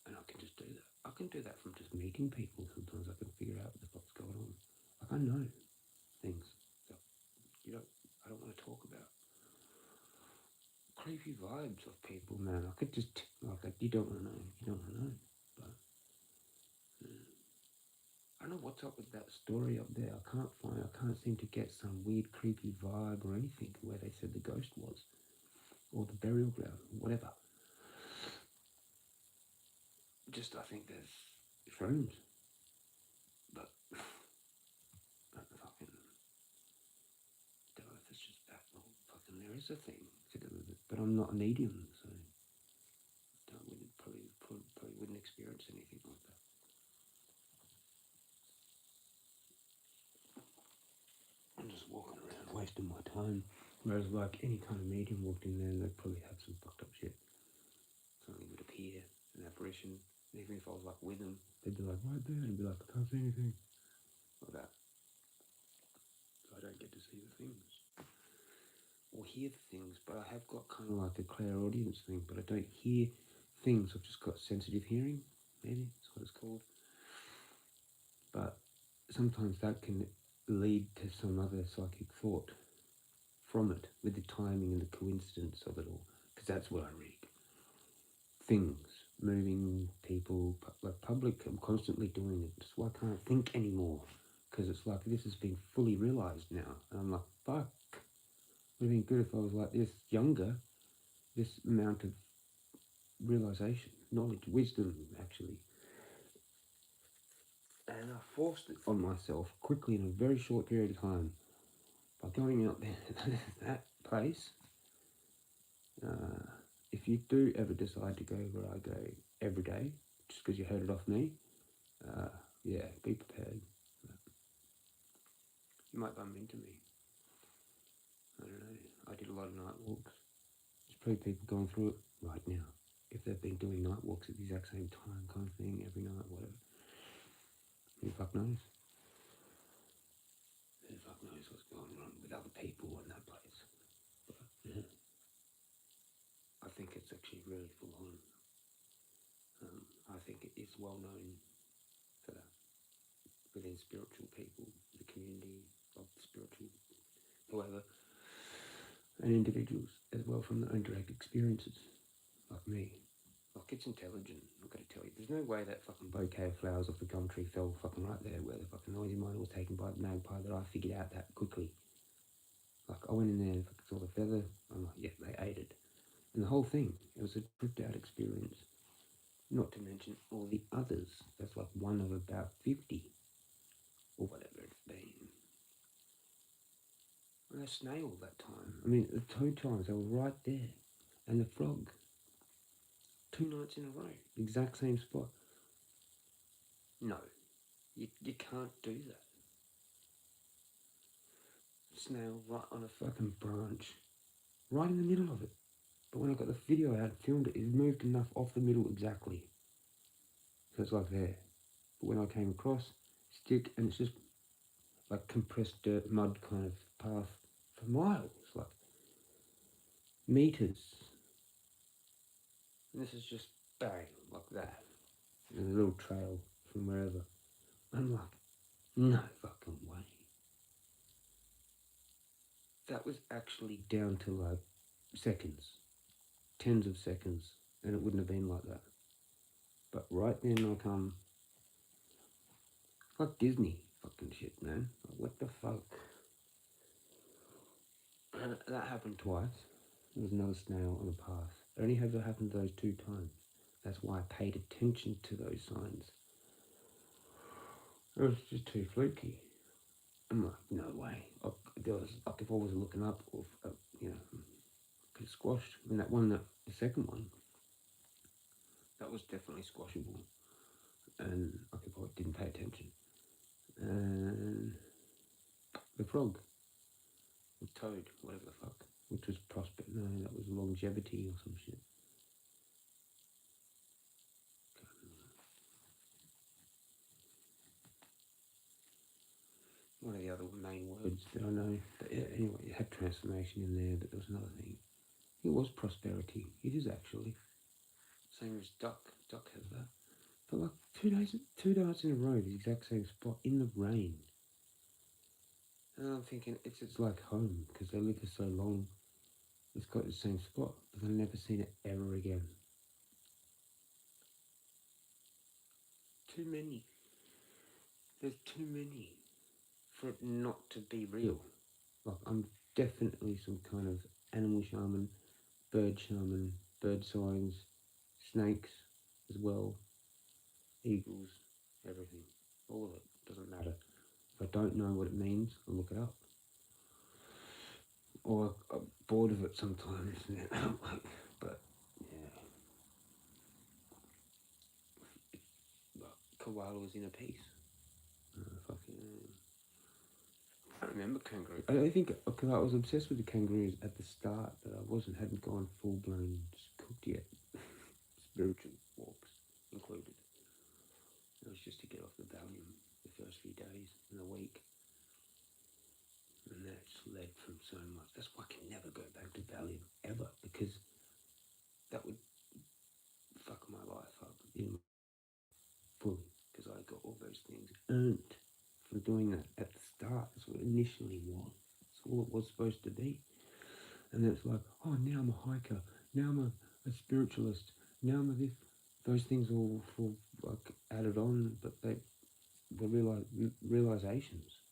And I can just do that. I can do that from just meeting people. Sometimes I can figure out what the fuck's going on. Like I know things that I don't want to talk about. Creepy vibes of people, man. I could just like you don't want to know. You don't want to know. But I don't know what's up with that story up there. I can't seem to get some weird creepy vibe or anything where they said the ghost was. Or the burial ground, whatever. Just I think there's shrooms. But fucking don't know if it's just that or fucking there is a thing to do with it. But I'm not a medium, so probably wouldn't experience anything like that. I'm just walking around wasting my time. Whereas like any kind of medium walked in there and they'd probably have some fucked up shit. Something would appear, an apparition. And even if I was like with them, they'd be like right there and be like, I can't see anything. Like that. So I don't get to see the things. Or hear the things, but I have got kind of like a clairaudience thing, but I don't hear things. I've just got sensitive hearing, maybe that's what it's called. But sometimes that can lead to some other psychic thought from it, with the timing and the coincidence of it all, because that's what I read. Things, moving people, like public, I'm constantly doing it. That's why I can't think anymore, because it's like this has been fully realised now, and I'm like, fuck, it would have been good if I was like this younger, this amount of realisation, knowledge, wisdom, actually. And I forced it on myself quickly in a very short period of time by going out there that place. If you do ever decide to go where I go every day, just because you heard it off me, yeah, be prepared. You might bump into me. I don't know. I did a lot of night walks. There's probably people going through it right now. If they've been doing night walks at the exact same time, kind of thing, every night, whatever. Who the fuck knows? Who the fuck knows what's going on with other people in that place? But, yeah. I think it's actually really full on. I think it is well known for that within spiritual people, the community of spiritual, whoever, and individuals as well from their own direct experiences, like me. Like it's intelligent, I've got to tell you. There's no way that fucking bouquet of flowers off the gum tree fell fucking right there where the fucking noisy miner was taken by the magpie that I figured out that quickly. Like I went in there and fucking saw the feather, I'm like, yeah, they ate it. And the whole thing, it was a tripped out experience. Not to mention all the others. That's like one of about 50 or whatever it's been. And a snail that time. I mean, the 2 times they were right there. And the frog. 2 nights in a row. Exact same spot. No. You can't do that. Snail right on a fucking branch. Right in the middle of it. But when I got the video out and filmed it, it moved enough off the middle exactly. So it's like there. But when I came across, stick, and it's just like compressed dirt, mud kind of path for miles, like meters. And this is just bang, like that. and a little trail from wherever. I'm like, no fucking way. That was actually down to like seconds, tens of seconds, and it wouldn't have been like that. But right then, like like Disney fucking shit, man. Like, what the fuck? And that happened twice. There was another snail on a path. It only ever happened those 2 times. That's why I paid attention to those signs. It was just too fluky. I'm like, no way. There was like if I was looking up, or you know, could have squashed. And that one, the second one, that was definitely squashable. And like if I didn't pay attention. And the frog, the toad, whatever the fuck, which was prospect. No, that was longevity or some shit. One of the other main words that I know. But yeah, anyway, it had transformation in there, but there was another thing. It was prosperity. It is actually. Same as duck. Duck has that. But like 2 nights in a row, the exact same spot in the rain. And I'm thinking it's like home because they live for so long. It's got the same spot, but I've never seen it ever again. Too many. There's too many for it not to be real. Like I'm definitely some kind of animal shaman, bird signs, snakes as well, eagles, everything. All of it. Doesn't matter. If I don't know what it means, I'll look it up. Or I'm bored of it sometimes. But yeah. Like, koala was in a piece. I don't remember kangaroo. I think because I was obsessed with the kangaroos at the start, but I hadn't gone full blown cooked yet. Spiritual walks included. It was just to get off the Valium the first few days in a week. And that's led from so much. That's why I can never go back to Valium ever, because that would fuck my life up fully, because I got all those things earned from doing that at the start. That's what it initially was. That's all it was supposed to be. And then it's like, oh, now I'm a hiker. Now I'm a spiritualist. Now I'm a this. Those things all like added on, but they were realizations.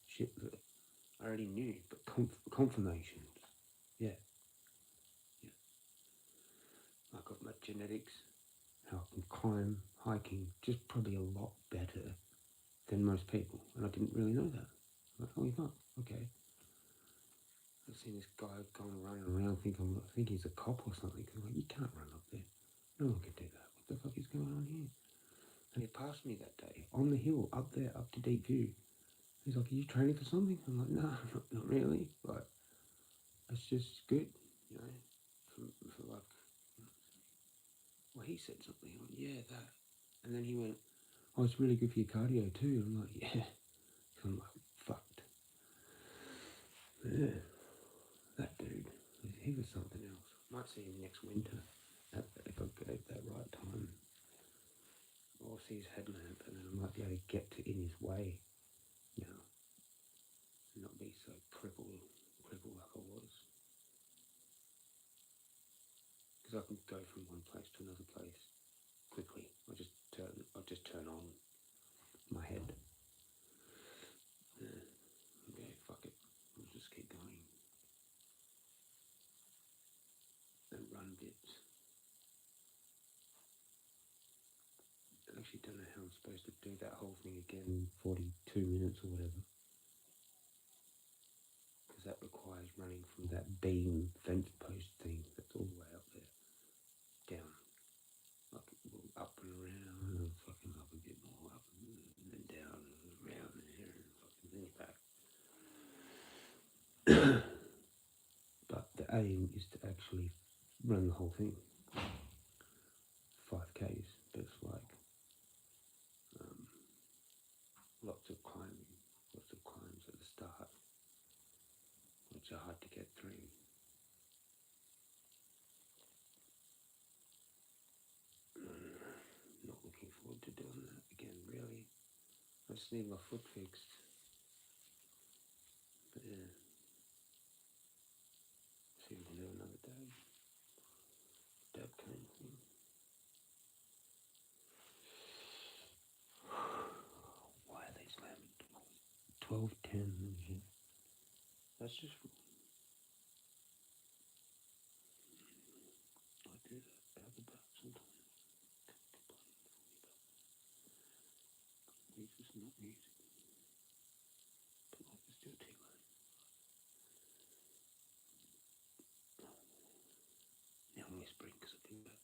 Shit that I already knew, but confirmations. Yeah. I got my genetics, how I can climb, hiking, just probably a lot better than most people. And I didn't really know that. I'm like, holy fuck, okay. I've seen this guy going running around, I think he's a cop or something. I'm like, you can't run up there. No one can do that. What the fuck is going on here? And he passed me that day on the hill, up there, up to Deep View. He's like, are you training for something? I'm like, no, not really. But it's just good, you know, for like, well, he said something. I went, yeah, that. And then he went, oh, it's really good for your cardio too. I'm like, yeah. So I'm like, fucked. Yeah. That dude, he was something else. Might see him next winter if I go at that right time. Or see his headlamp, and then I might be able to get in his way, you know, and not be so crippled like I was. Because I can go from one place to another place quickly. I'll just turn on my head. Yeah. Okay, fuck it. We'll just keep going. And run bits. I actually don't know how I'm supposed to do that whole thing again in 42 minutes or whatever. Because that requires running from that beam fence post thing that's all the way up there. Down. Like up and around, and fucking up a bit more, up and then down and around there and fucking then back. But the aim is to actually run the whole thing. 5Ks, but it's like lots of climbs at the start, which are hard to get through. Not looking I just need my foot fixed. But yeah. See if we can do another dab cane thing. Why are they slamming 12:10 and shit? That's just I do that at the back sometimes. Music's not music. But like it's still too late. Now I'm whispering because I've been back.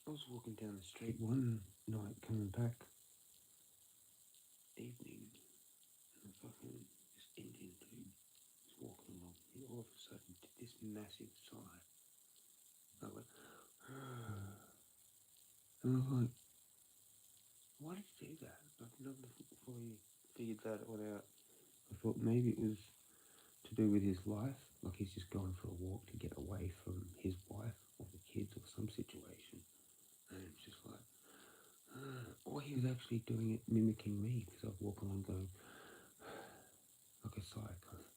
I was walking down the street one night coming back evening and fucking this Indian dude was walking along. He all of a sudden did this massive sigh. I went, and I was like, why did you do that? Like never before you figured that all out. I thought maybe it was to do with his life, like he's just going for a walk to get away from his wife or the kids or some situation. And it's just like, or he was actually doing it mimicking me because I'd walk along going, like a sigh kind of,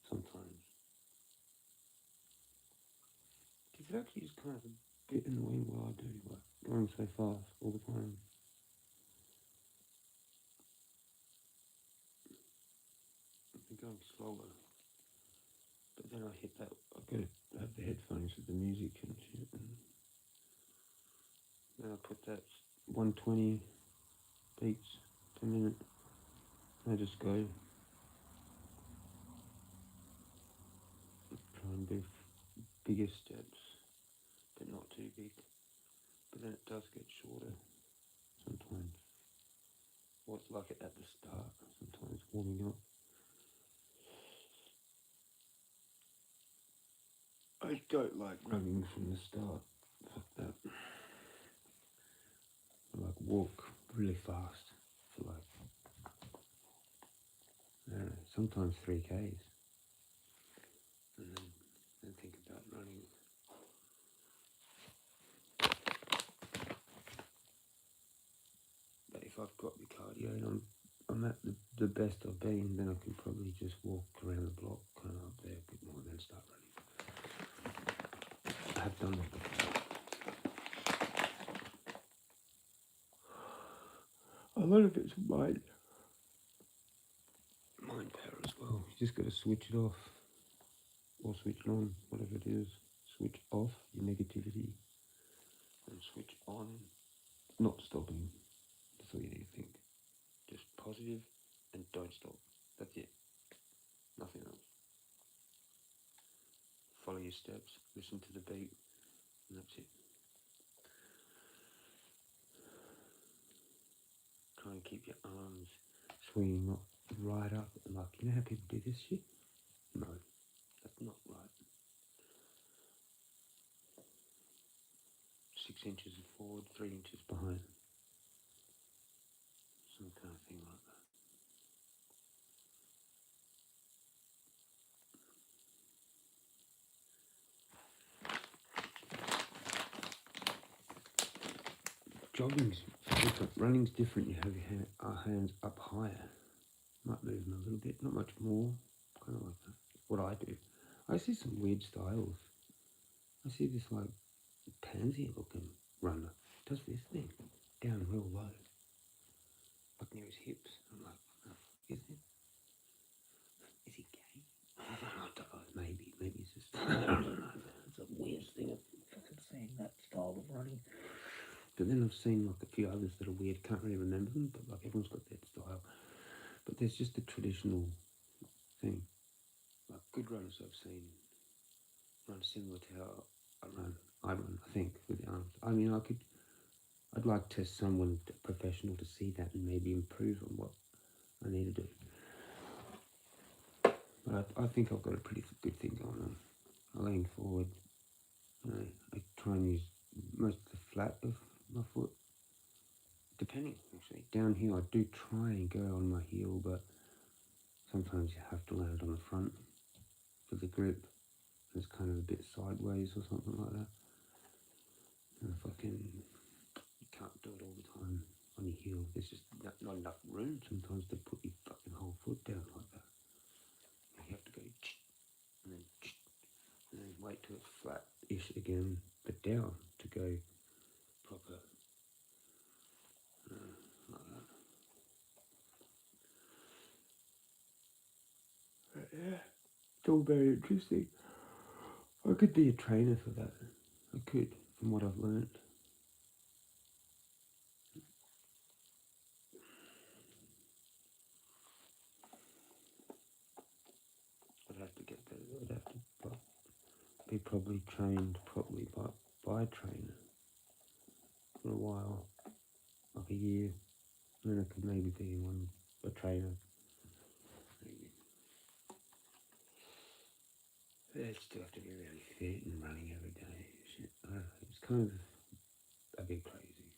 sometimes. Because it actually is kind of a bit annoying what I do, like going so fast all the time. I'm going slower. But then I hit that, I've got to have the headphones with the music and shit. And then I put that 120 beats per minute. I just go try and do bigger steps, but not too big. But then it does get shorter sometimes. Or it's like it at the start, sometimes warming up. I don't like running from the start. Fuck that. I like walk really fast for like, I don't know, sometimes 3Ks. And then think about running. But if I've got the cardio and I'm at the best I've been, then I can probably just walk around the block, kind of up there a bit more, and then start running. I have done that before. A lot of it's mind power as well. You just got to switch it off or switch it on, whatever it is. Switch off your negativity and switch on not stopping. That's all you need to think. Just positive and don't stop. That's it. Nothing else. Follow your steps, listen to the beat, and that's it. Try and keep your arms swinging up, right up. Like, you know how people do this shit? No, that's not right. 6 inches forward, 3 inches behind. Some kind of thing like that. Jogging's different. Running's different. You have your hands up higher. Might move them a little bit, not much more. Kind of like that. What I do. I see some weird styles. I see this like pansy looking runner. Does this thing down real low. Like near his hips. I'm like, what the fuck is it? Is he gay? I don't know. Maybe it's just, I don't know. It's a weird thing of fucking seeing that style of running. But then I've seen like a few others that are weird, can't really remember them, but like everyone's got their style. But there's just a traditional thing. Like good runners I've seen run similar to how I run, I think, with the arms. I mean, I'd like to someone professional to see that and maybe improve on what I need to do. But I think I've got a pretty good thing going on. I lean forward. I try and use most of the flat of my foot. depending actually. Down here I do try and go on my heel, but sometimes you have to land on the front for the grip. It's kind of a bit sideways or something like that. And you can't do it all the time on your heel. There's just not enough room sometimes to put your fucking whole foot down like that. You have to go and then wait till it's flat-ish again, but down to go proper like that. But yeah, it's all very interesting. I could be a trainer for that. I could, from what I've learnt. I'd have to get better. I'd have to be probably trained properly by a trainer for a while, like a year. And then I could maybe be a trainer. I'd still have to be really fit and running every day. Shit. It's kind of a bit crazy.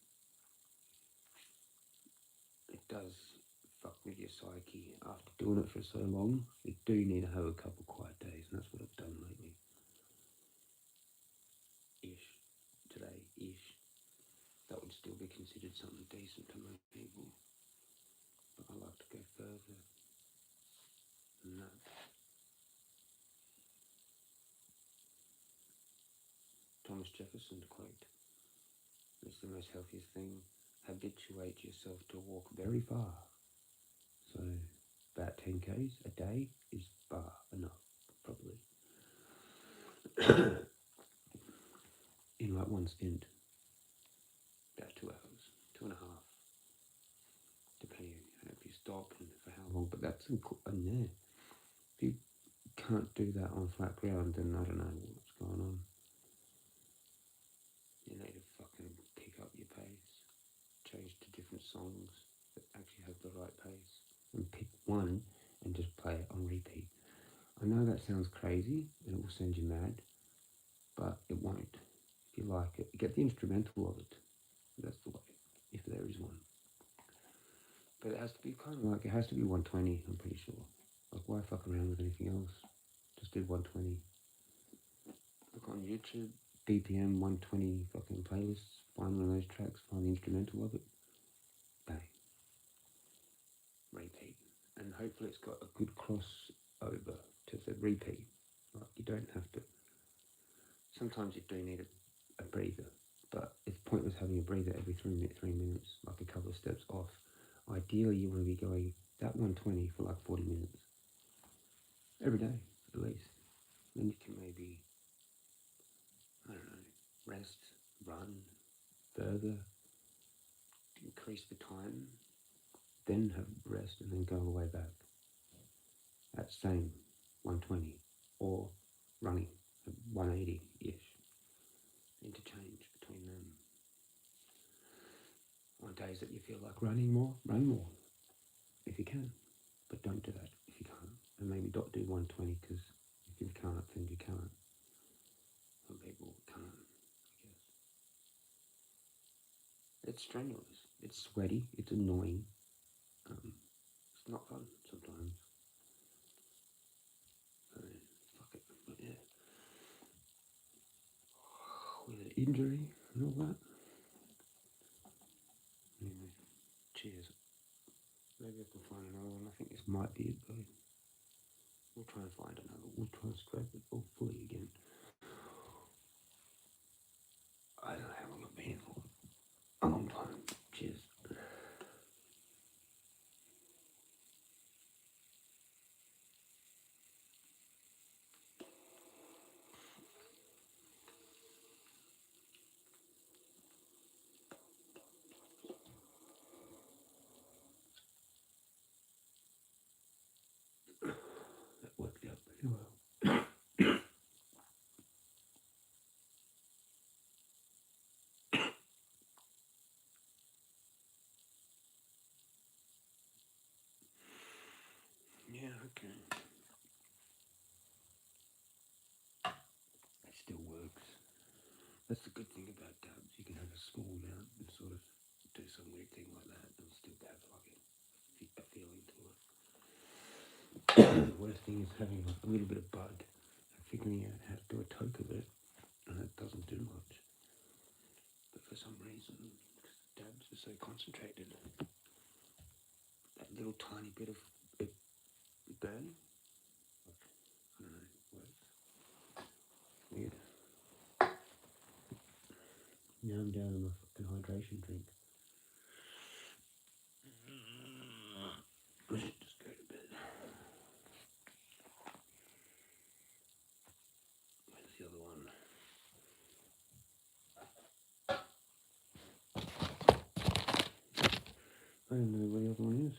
It does fuck with your psyche after doing it for so long. You do need to have a couple quiet days, and that's what I've done lately. Today-ish. That would still be considered something decent to most people. But I like to go further than that. Thomas Jefferson quote, it's the most healthiest thing. Habituate yourself to walk very far. So about 10 k's a day is far enough, probably. In like one stint, about 2 hours, 2.5, depending on if you stop and for how long. But that's in there. If you can't do that on flat ground, then I don't know what's going on. You need to fucking pick up your pace, change to different songs that actually have the right pace, and pick one and just play it on repeat. I know that sounds crazy and it will send you mad, but it won't. If you like it, get the instrumental of it. That's the way, if there is one. But it has to be kind of like, it has to be 120, I'm pretty sure. Like, why fuck around with anything else? Just do 120. Look on YouTube, BPM 120 fucking playlists, find one of those tracks, find the instrumental of it, bang, repeat. And hopefully it's got a good crossover to the repeat. Like, you don't have to. Sometimes you do need a breather, but it's pointless having a breather every 3 minutes, like a couple of steps off. Ideally, you want to be going that 120 for like 40 minutes. Every day, at least. Then you can maybe, I don't know, rest, run further, increase the time, then have rest and then go all the way back. That same 120, or running at 180-ish. Interchange between them. On days that you feel like running more, run more, if you can. But don't do that if you can't. And maybe don't do 120, because if you can't, then you can't. Some people can't, I guess. It's strenuous. It's sweaty. It's annoying. It's not fun sometimes. So, fuck it. But yeah. With an injury and all that. Anyway, cheers. Maybe I can find another one. I think this might be it though. We'll try and find another. We'll try and scrape it all fully again. I don't know how long I've been here for. A long time. Cheers. That worked out pretty well. Yeah, okay. It still works. That's the good thing about dabs. You can have a small amount and sort of do some weird thing like that and still have like a feeling to it. The worst thing is having like a little bit of bud and figuring out how to do a toke of it, and it doesn't do much. But for some reason, because the dabs are so concentrated, that little tiny bit of burn, I don't know, works. Weird. Now I'm down on my fucking hydration drink. I should just go to bed. Where's the other one? I don't know where the other one is.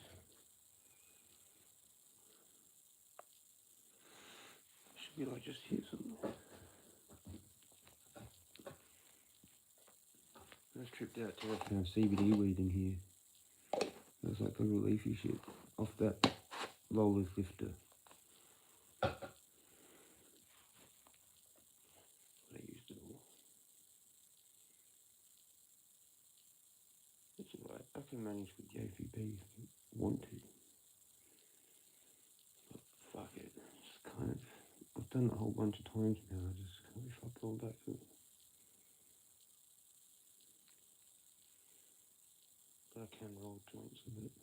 Should be like just here somewhere. I just tripped out to I found CBD weed in here. There's like a little leafy shit off that rollers lifter. I used it all. It's alright. I can manage with the AVP if you want to. But fuck it. Just kind of. I've done it a whole bunch of times now. I just can't be fucked all back to it. But I can roll joints with it.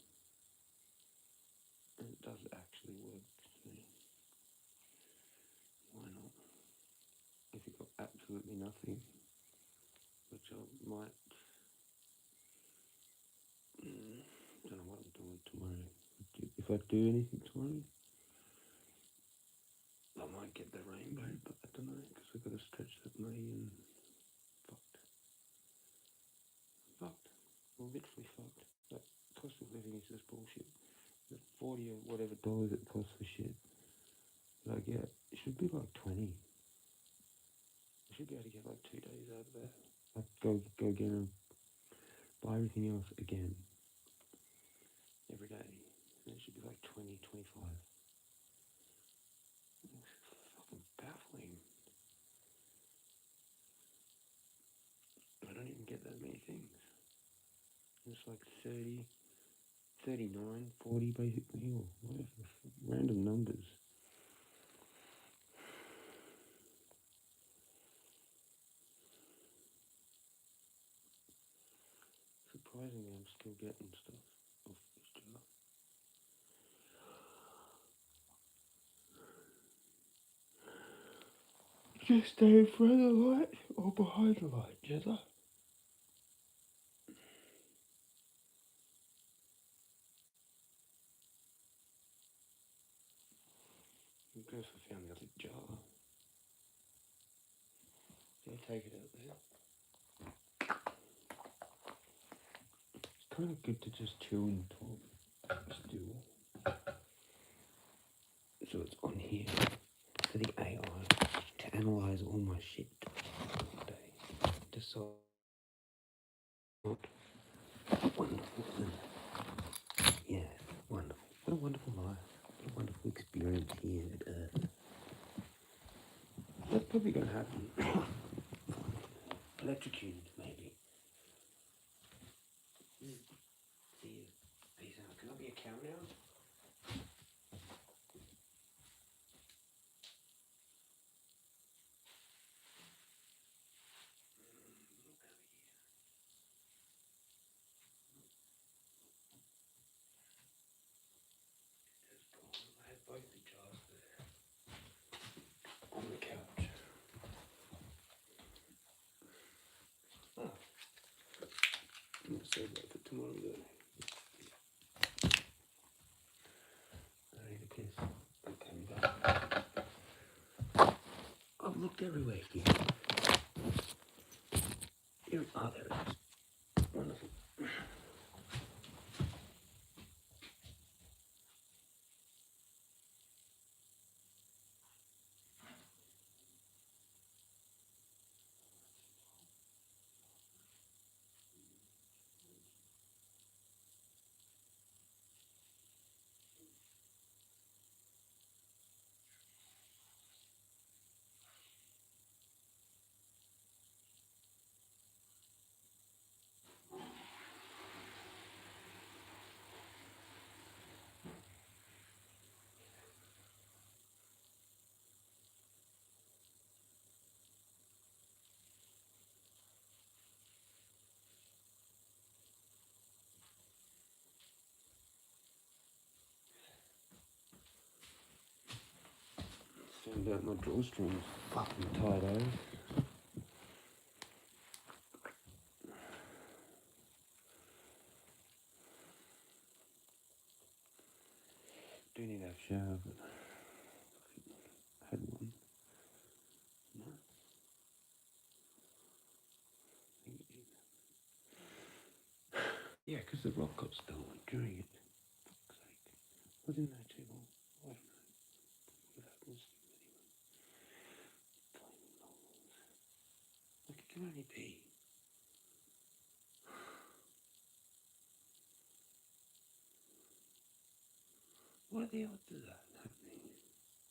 And it does actually work. So why not? If you've got absolutely nothing, which I might. Don't know what I'm doing tomorrow. If I do anything tomorrow, I might get the rainbow, but I don't know, because I've got to stretch that money and fucked. Fucked. Well, literally fucked. That cost of living is just bullshit. The 40 or whatever dollars it costs for shit that I get, it should be like 20. I should be able to get like 2 days out of that. Like go again and buy everything else again every day. And it should be like 20, 25. It's fucking baffling. I don't even get that many things. It's like 30, 39, 40 basically, or whatever, random numbers. Surprisingly, I'm still getting stuff off this jar. Just stay in front of the light or behind the light, Jezza. I guess I found the other jar. Can I take it out there? It's kind of good to just chill and talk still. So it's on here for the AI to analyse all my shit today. Decide what wonderful and yeah, wonderful. What a wonderful life. What a wonderful experience here at Earth. That's probably going to happen. Electrocuted, maybe. See you. Peace out. Can I be a cow now? I had both the jars there on the couch. Oh. I'm going to save that for tomorrow though. I need a piss. I'm coming back. I've looked everywhere here. There it is. Wonderful. about my drawstrings. Fucking tired out. Do need to have a shower, but I had one. No. Yeah, because the rock got stolen during it. Fuck's sake. Wasn't that too long? I don't know. What happens anyway? Flaming novels. Like, it can only be. What are the odds of that happening?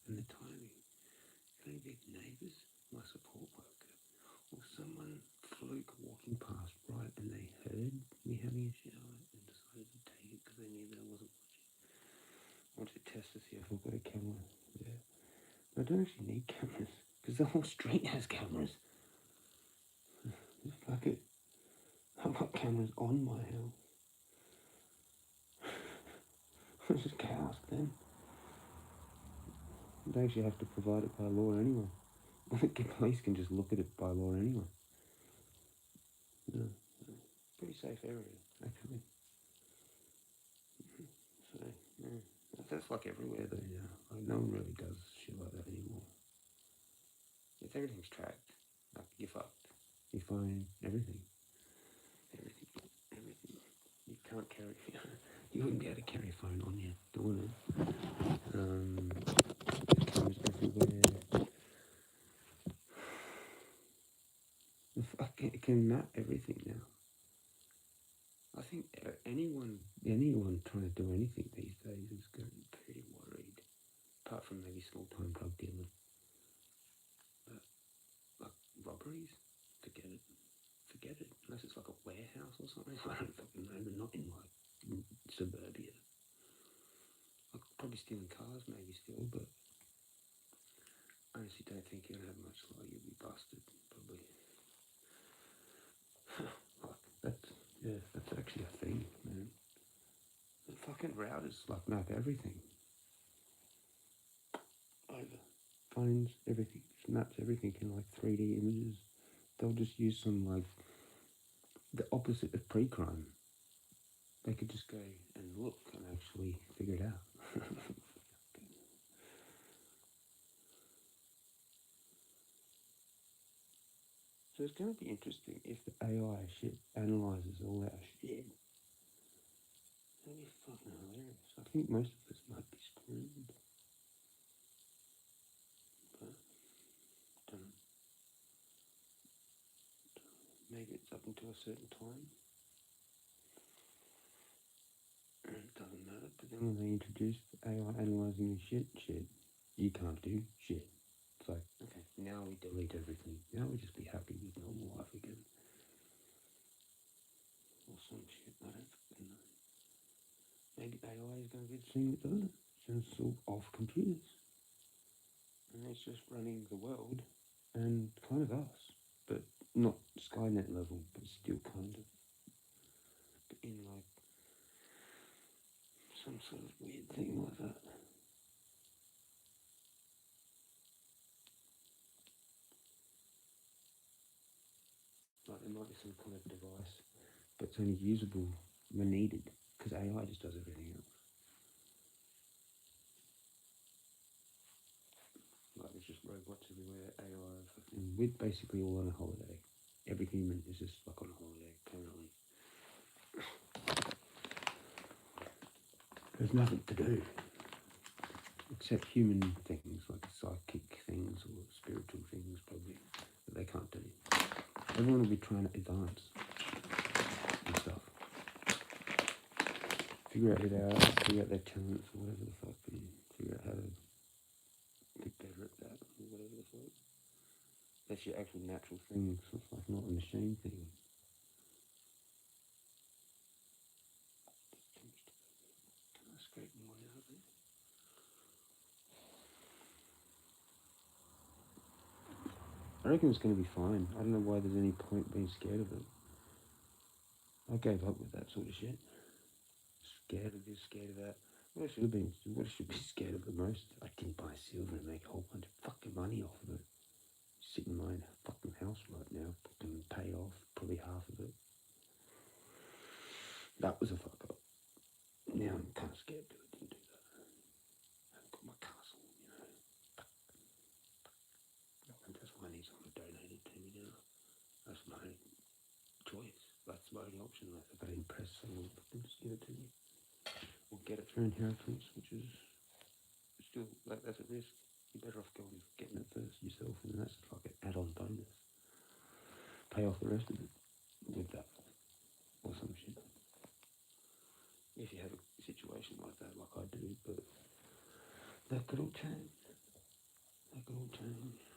And the timing? Can only be neighbours, my support worker, or someone fluke walking past right and they heard me having a shower and decided to take it because they knew that I wasn't watching. I wanted to test to see if I've got a camera. Yeah. But I don't actually need cameras because the whole street has cameras. Just fuck it. I've got cameras on my house. It's just chaos then. They actually have to provide it by law anyway. The police can just look at it by law anyway. Yeah. Pretty safe area, actually. So, yeah. That's like everywhere though now. Like, no one really does shit like that anymore. If everything's tracked, like, you're fucked. Your phone, everything. Everything. You can't carry... You wouldn't be able to carry a phone on you doing it. Cameras everywhere. It can map everything now. I think anyone trying to do anything these days is going to be pretty worried. Apart from maybe small-time drug dealing. But, like, robberies? Forget it. Unless it's like a warehouse or something. I don't fucking know, but not in, like, suburbia. Like, probably stealing cars maybe still, but I honestly don't think you're going to have much luck. You'll be busted, probably. Like, that's actually a thing, man. The fucking routers, like, map everything. Over. Phones, everything. Just maps everything in, like, 3D images. They'll just use some, like, the opposite of pre-crime. They could just go and look and actually figure it out. So it's going to be interesting if the AI shit analyzes all our shit. That'd be fucking hilarious. I think most of us might be screwed. But, maybe it's up until a certain time. It doesn't matter. But then when they introduce AI analysing the shit, you can't do shit. It's like, okay, now we delete everything. Now we just be happy with normal life again. Or some shit, I don't fucking know. Maybe AI is going to be the thing that does it. It's all off computers. And it's just running the world and kind of us. But not Skynet level, but still kind of. But in like some sort of weird thing like that. Like there might be some kind of device, but it's only usable when needed, because AI just does everything else. Like there's just robots everywhere, AI, fucking... We're basically all on a holiday. Every human is just like on a holiday, permanently. There's nothing to do. Except human things, like psychic things or spiritual things, probably, that they can't do. Everyone will be trying to advance and stuff. Figure out their talents or whatever the fuck, and figure out how to get better at that or whatever the fuck. That's your actual natural thing, so it's like not a machine thing. Can I scrape more out of it? I reckon it's going to be fine. I don't know why there's any point being scared of it. I gave up with that sort of shit. Scared of this, scared of that. What I should have been, what I should be scared of the most, I didn't buy silver and make a whole bunch of fucking money off of it. Sitting in my fucking house right now, fucking pay off probably half of it. That was a fuck up. Now I'm kind of scared that I didn't do that. I haven't got my castle, you know. And that's why I need someone to donate it to me now. That's my choice. That's my only option. Like, if I impress someone, just give it to me. Or get it through inheritance, which is still, like, that's a risk. You're better off going getting it first yourself, and then that's like an add-on bonus. Pay off the rest of it with that, or some shit. If you have a situation like that, like I do, but that could all change. That could all change.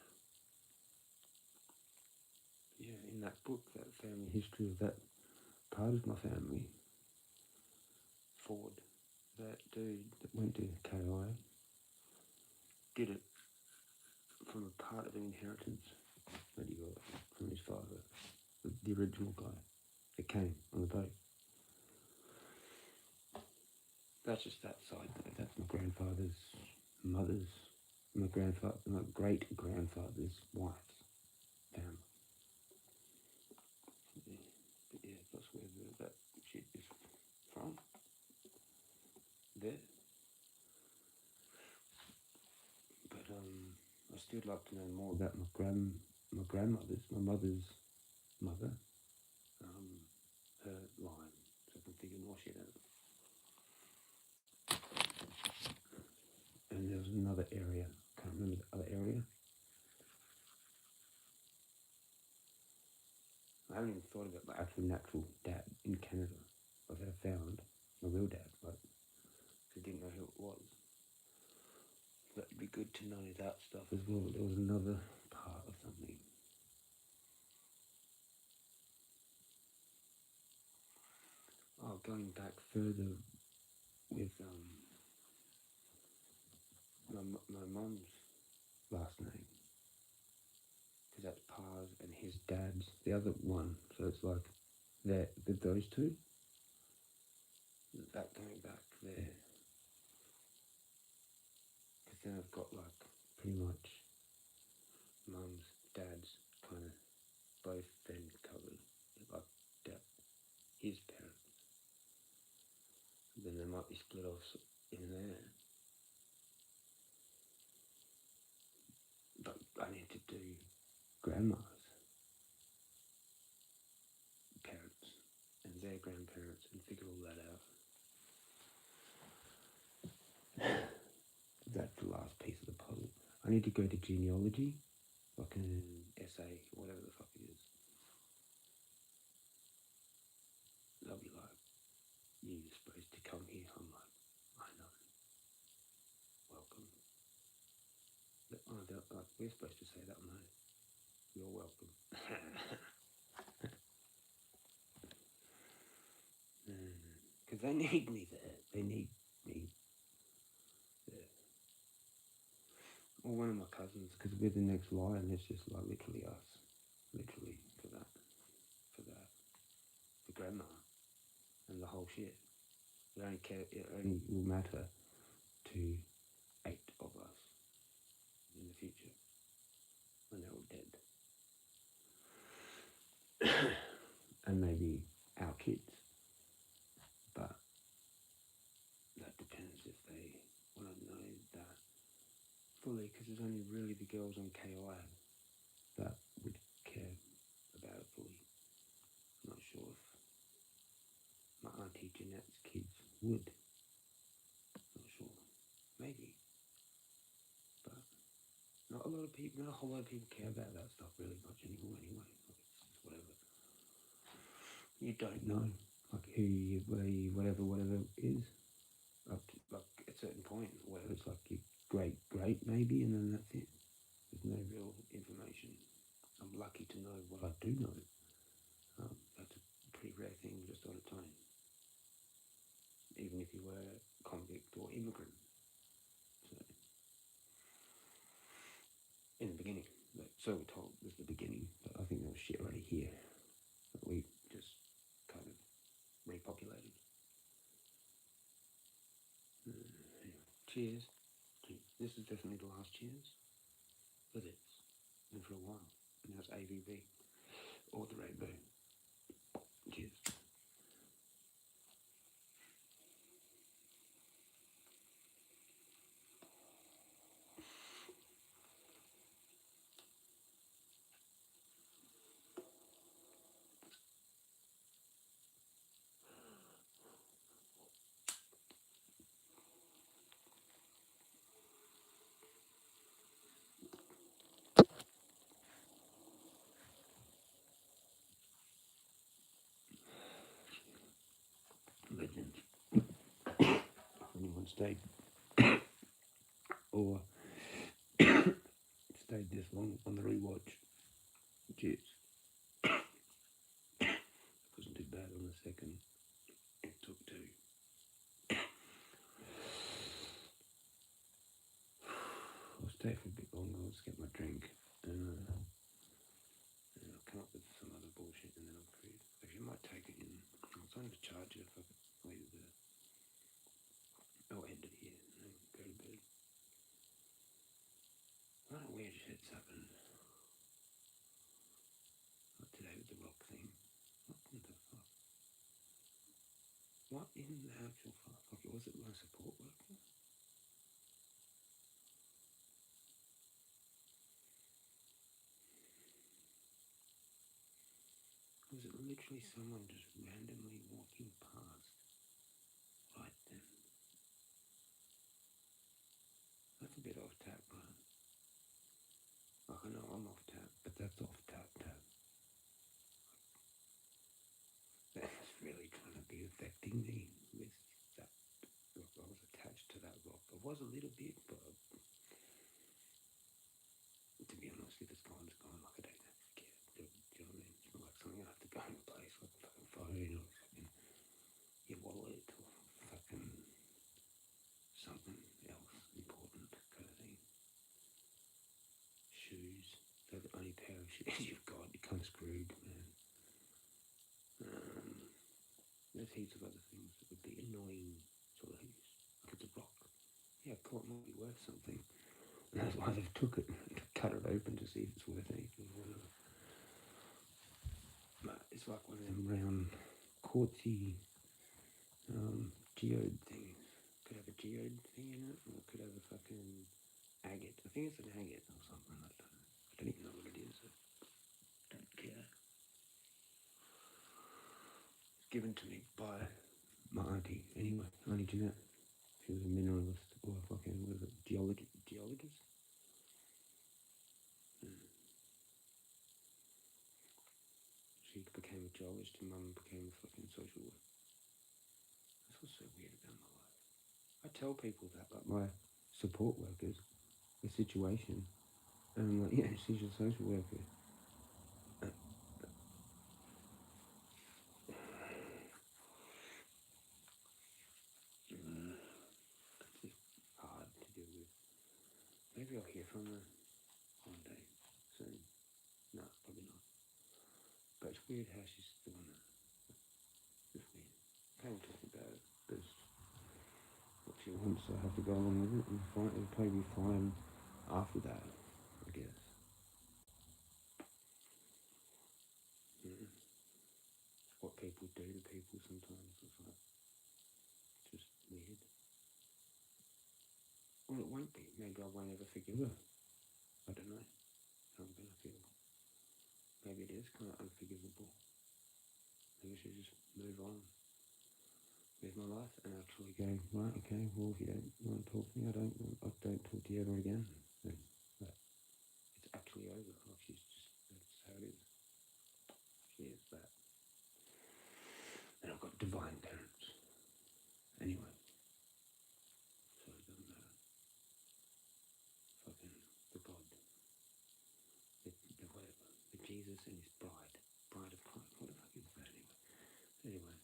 Yeah, in that book, that family history of that part of my family, Ford, that dude that went to KI, did it from a part of an inheritance that he got from his father, the original guy that came on the boat. That's just that side. That's my grandfather's mother's, my great grandfather's wife's family. Yeah, but yeah, that's where that shit is from. There. But I still like to know more about my grandmother's, my mother's mother, her line, so I can figure more shit out. And there was another area, can't remember the other area. I haven't even thought about my actual natural dad in Canada. I've found my real dad, but I didn't know who it was. That'd be good to know that stuff as well. There was another part of something. Oh, going back further with my mum's last name, because that's Pa's and his dad's the other one. So it's like those two. That going back there, because then I've got like pretty much mum's, dad's kind of both then covered, like that, his parents. Then they might be split off in there. But I need to do grandma's parents and their grandparents and figure all that out. That's the last piece of the puzzle. I need to go to genealogy, like an essay, whatever the fuck it is. They'll be like, you're supposed to come here. I'm like, I know. Welcome. Like, we're supposed to say that, no. You're welcome. Because they need me there. They need me there. Or one of my cousins, because we're the next line. It's just like literally us. Literally, for that. For grandma. And the whole shit. It only will matter to 8 of us in the future. When they're all dead. And maybe our kids. But that depends if they want to know that fully, because there's only really the girls on KI that would care about it fully. I'm not sure if my auntie Jeanette's kids would. Not sure. Maybe. But not a whole lot of people care about that stuff really much anymore anyway. Like, it's just whatever. You don't know, like who you, where you, whatever is. Up to, like, at a certain point, whether it's like your great maybe, and then that's it. There's no real information. I'm lucky to know what I do know. That's a pretty rare thing just on its own. Even if you were convict or immigrant. So, in the beginning, like, so we're told was the beginning, but I think there was shit already here that we just kind of repopulated. Cheers. This is definitely the last cheers. But it's been for a while. Now it's AVB. Or the rainbow. Cheers. Legends. If anyone stayed or stayed this long on the rewatch. Cheers. Wasn't too bad on the second. It took two. I'll stay for a bit longer. I'll just get my drink and I'll come up with some other bullshit and then I'll create. Actually, I might take it in. I was trying to charge it if I could leave it there. I'll end it here and then go to bed. A lot of weird shit's happened. Like today with the rock thing. What in the fuck? What in the actual fuck? Like, was it my support worker? Was it literally someone just randomly walking past right then? That's a bit off tap, right? Like, I know I'm off tap, but that's off tap. That's really trying to be affecting me with that. Look, I was attached to that rock. I was a little bit, but to be honest, if it's gone, it's gone. Like, I don't actually care. Do you know what I mean? It's not like something I have to go and replace, like a fucking phone or fucking your wallet or fucking something else important kind of thing. Shoes. They're the only pair of shoes you've got. You're kind of screwed, man. There's heaps of other things that would be annoying to lose. Like it's a rock. Yeah, cool, it might be worth something. And that's why they've took it to cut it open to see if it's worth anything or whatever. But it's like one of them round quartzy geode things. Could have a geode thing in it, or it could have a fucking agate. I think it's an agate or something. I don't even know what it is. I don't care. It's given to me by my auntie. Anyway, I only do that. She was a mineralist or a fucking, what is it, geologist? She became a geologist and mum became a fucking social worker. That's what's so weird about my life. I tell people that, like my support workers, the situation, and I'm like, yeah, she's a social worker. It's just hard to deal with. Maybe I'll hear from her one day soon. No, probably not. But it's weird how she's doing that. It's weird. Can't talk about it. There's what she wants, so I have to go along with it and find, it'll probably be fine after that, I guess. What people do to people sometimes. It's like just weird. Well, it won't be. Maybe I won't ever forgive her. I don't know how I'm gonna feel. Maybe it is kind of unforgivable. Maybe I should just move on with my life and actually go, right, okay, well, if you don't want to talk to me, I don't talk to you ever again. And that it's actually over. Like she's just, that's how it is. She is that. And I've got divine parents. Anyway, so it doesn't matter. Fucking the God. The whatever. The Jesus and his bride. Bride of Christ. What the fuck is that anyway? Anyway,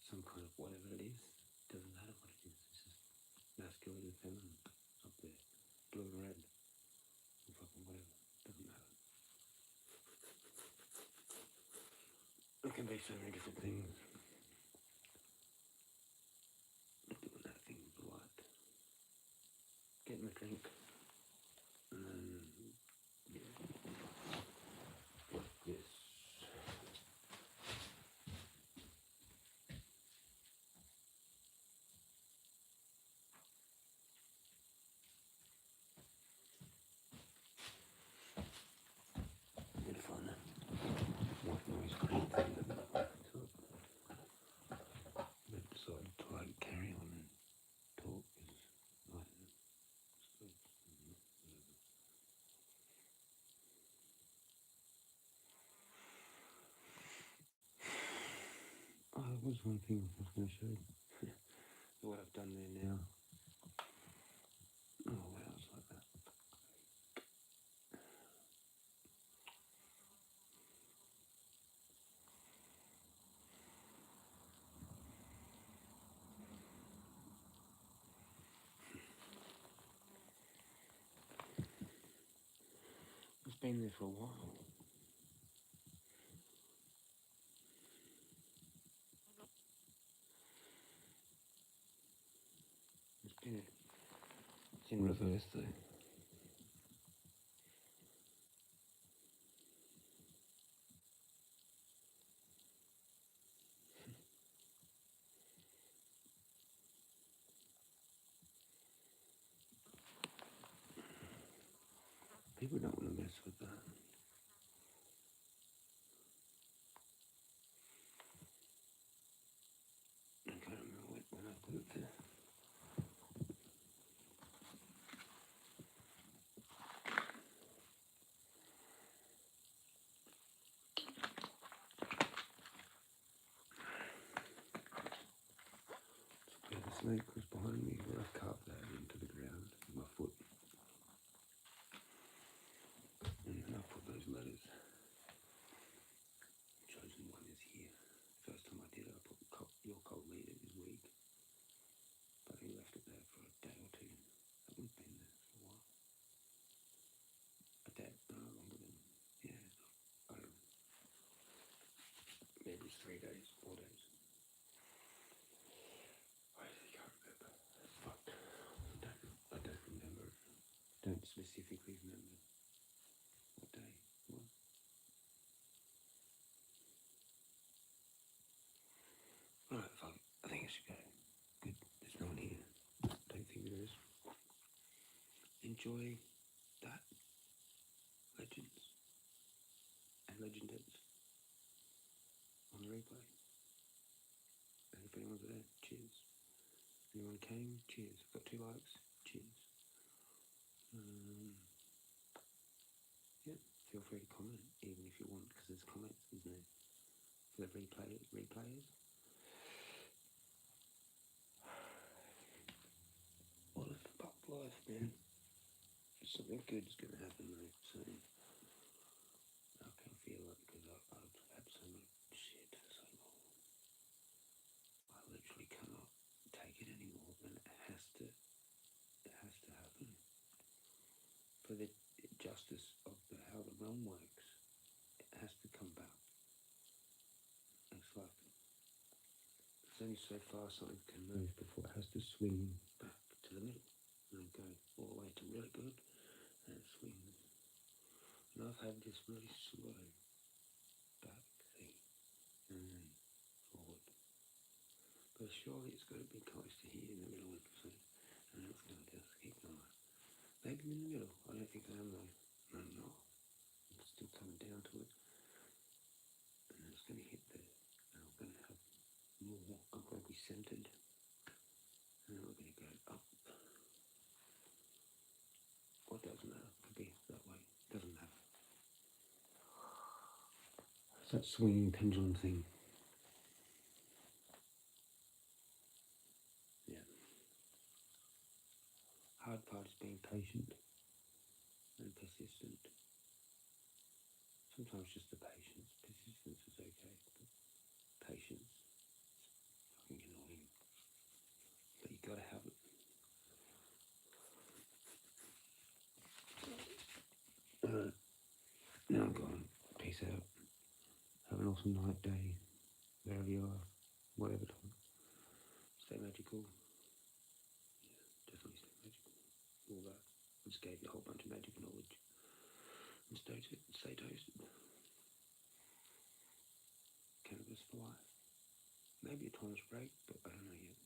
some kind of whatever it is. Doesn't matter what it is. It's just masculine and feminine up there. Blue and red. Or fucking whatever. Doesn't matter. It can be so many different things. Doing that thing with the light. that was one thing I was going to show you. What I've done there now. Oh wow, it's like that. It's been there for a while. It's in reverse though. People don't want to mess with that. I can't remember when I put it there. Yeah, the snake was behind me where I carved that into the ground with my foot. And then I put those letters. Chosen one is here. First time I did it, I put your cold leader is weak. But he left it there for a day or two. That would have been there for a while. A day, no longer than, yeah, I don't know. Maybe it's 3 days, 4 days. I can't remember. Fuck. I don't remember. Don't specifically remember what day it was. Alright, fuck it. I think I should go. Good. There's no one here. Don't think there is. Enjoy that. Legends. And legendates. On the replay. And if anyone's there, cheers. Anyone came, cheers. Got 2 likes, cheers. Yeah, feel free to comment, even if you want, because there's comments, isn't there? For the replayers. What a fuck life, man. Something good's gonna happen, mate, soon. I can feel it, because I've had so much shit for so long. I literally cannot take it anymore, and it has to happen. For the justice of how the realm works, it has to come back. It's like, there's only so far something can move before it has to swing back to the middle and go all the way to really good, and it swings. And I've had this really slow back thing and then forward. But surely it's got to be close to here in the middle, so, and it's going to just keep going. Maybe in the middle. I don't think I am though. No, I'm not. It's still coming down to it. And it's going to hit there. And I'm going to have more. I'm going to be centered. And then we're going to go up. Or it doesn't matter. It could be that way. It doesn't matter. It's that swinging pendulum thing. Yeah. Hard part is being patient and persistent. Sometimes just the patience. Persistence is okay, but patience is fucking annoying. But you gotta have it. Now I'm gone. Peace out. Have an awesome night, day, wherever you are, whatever time. Stay magical. Yeah, definitely stay magical. All that. I just gave you a whole bunch of magic knowledge. And stay toasted. Cannabis for life. Maybe a Thomas break, but I don't know yet.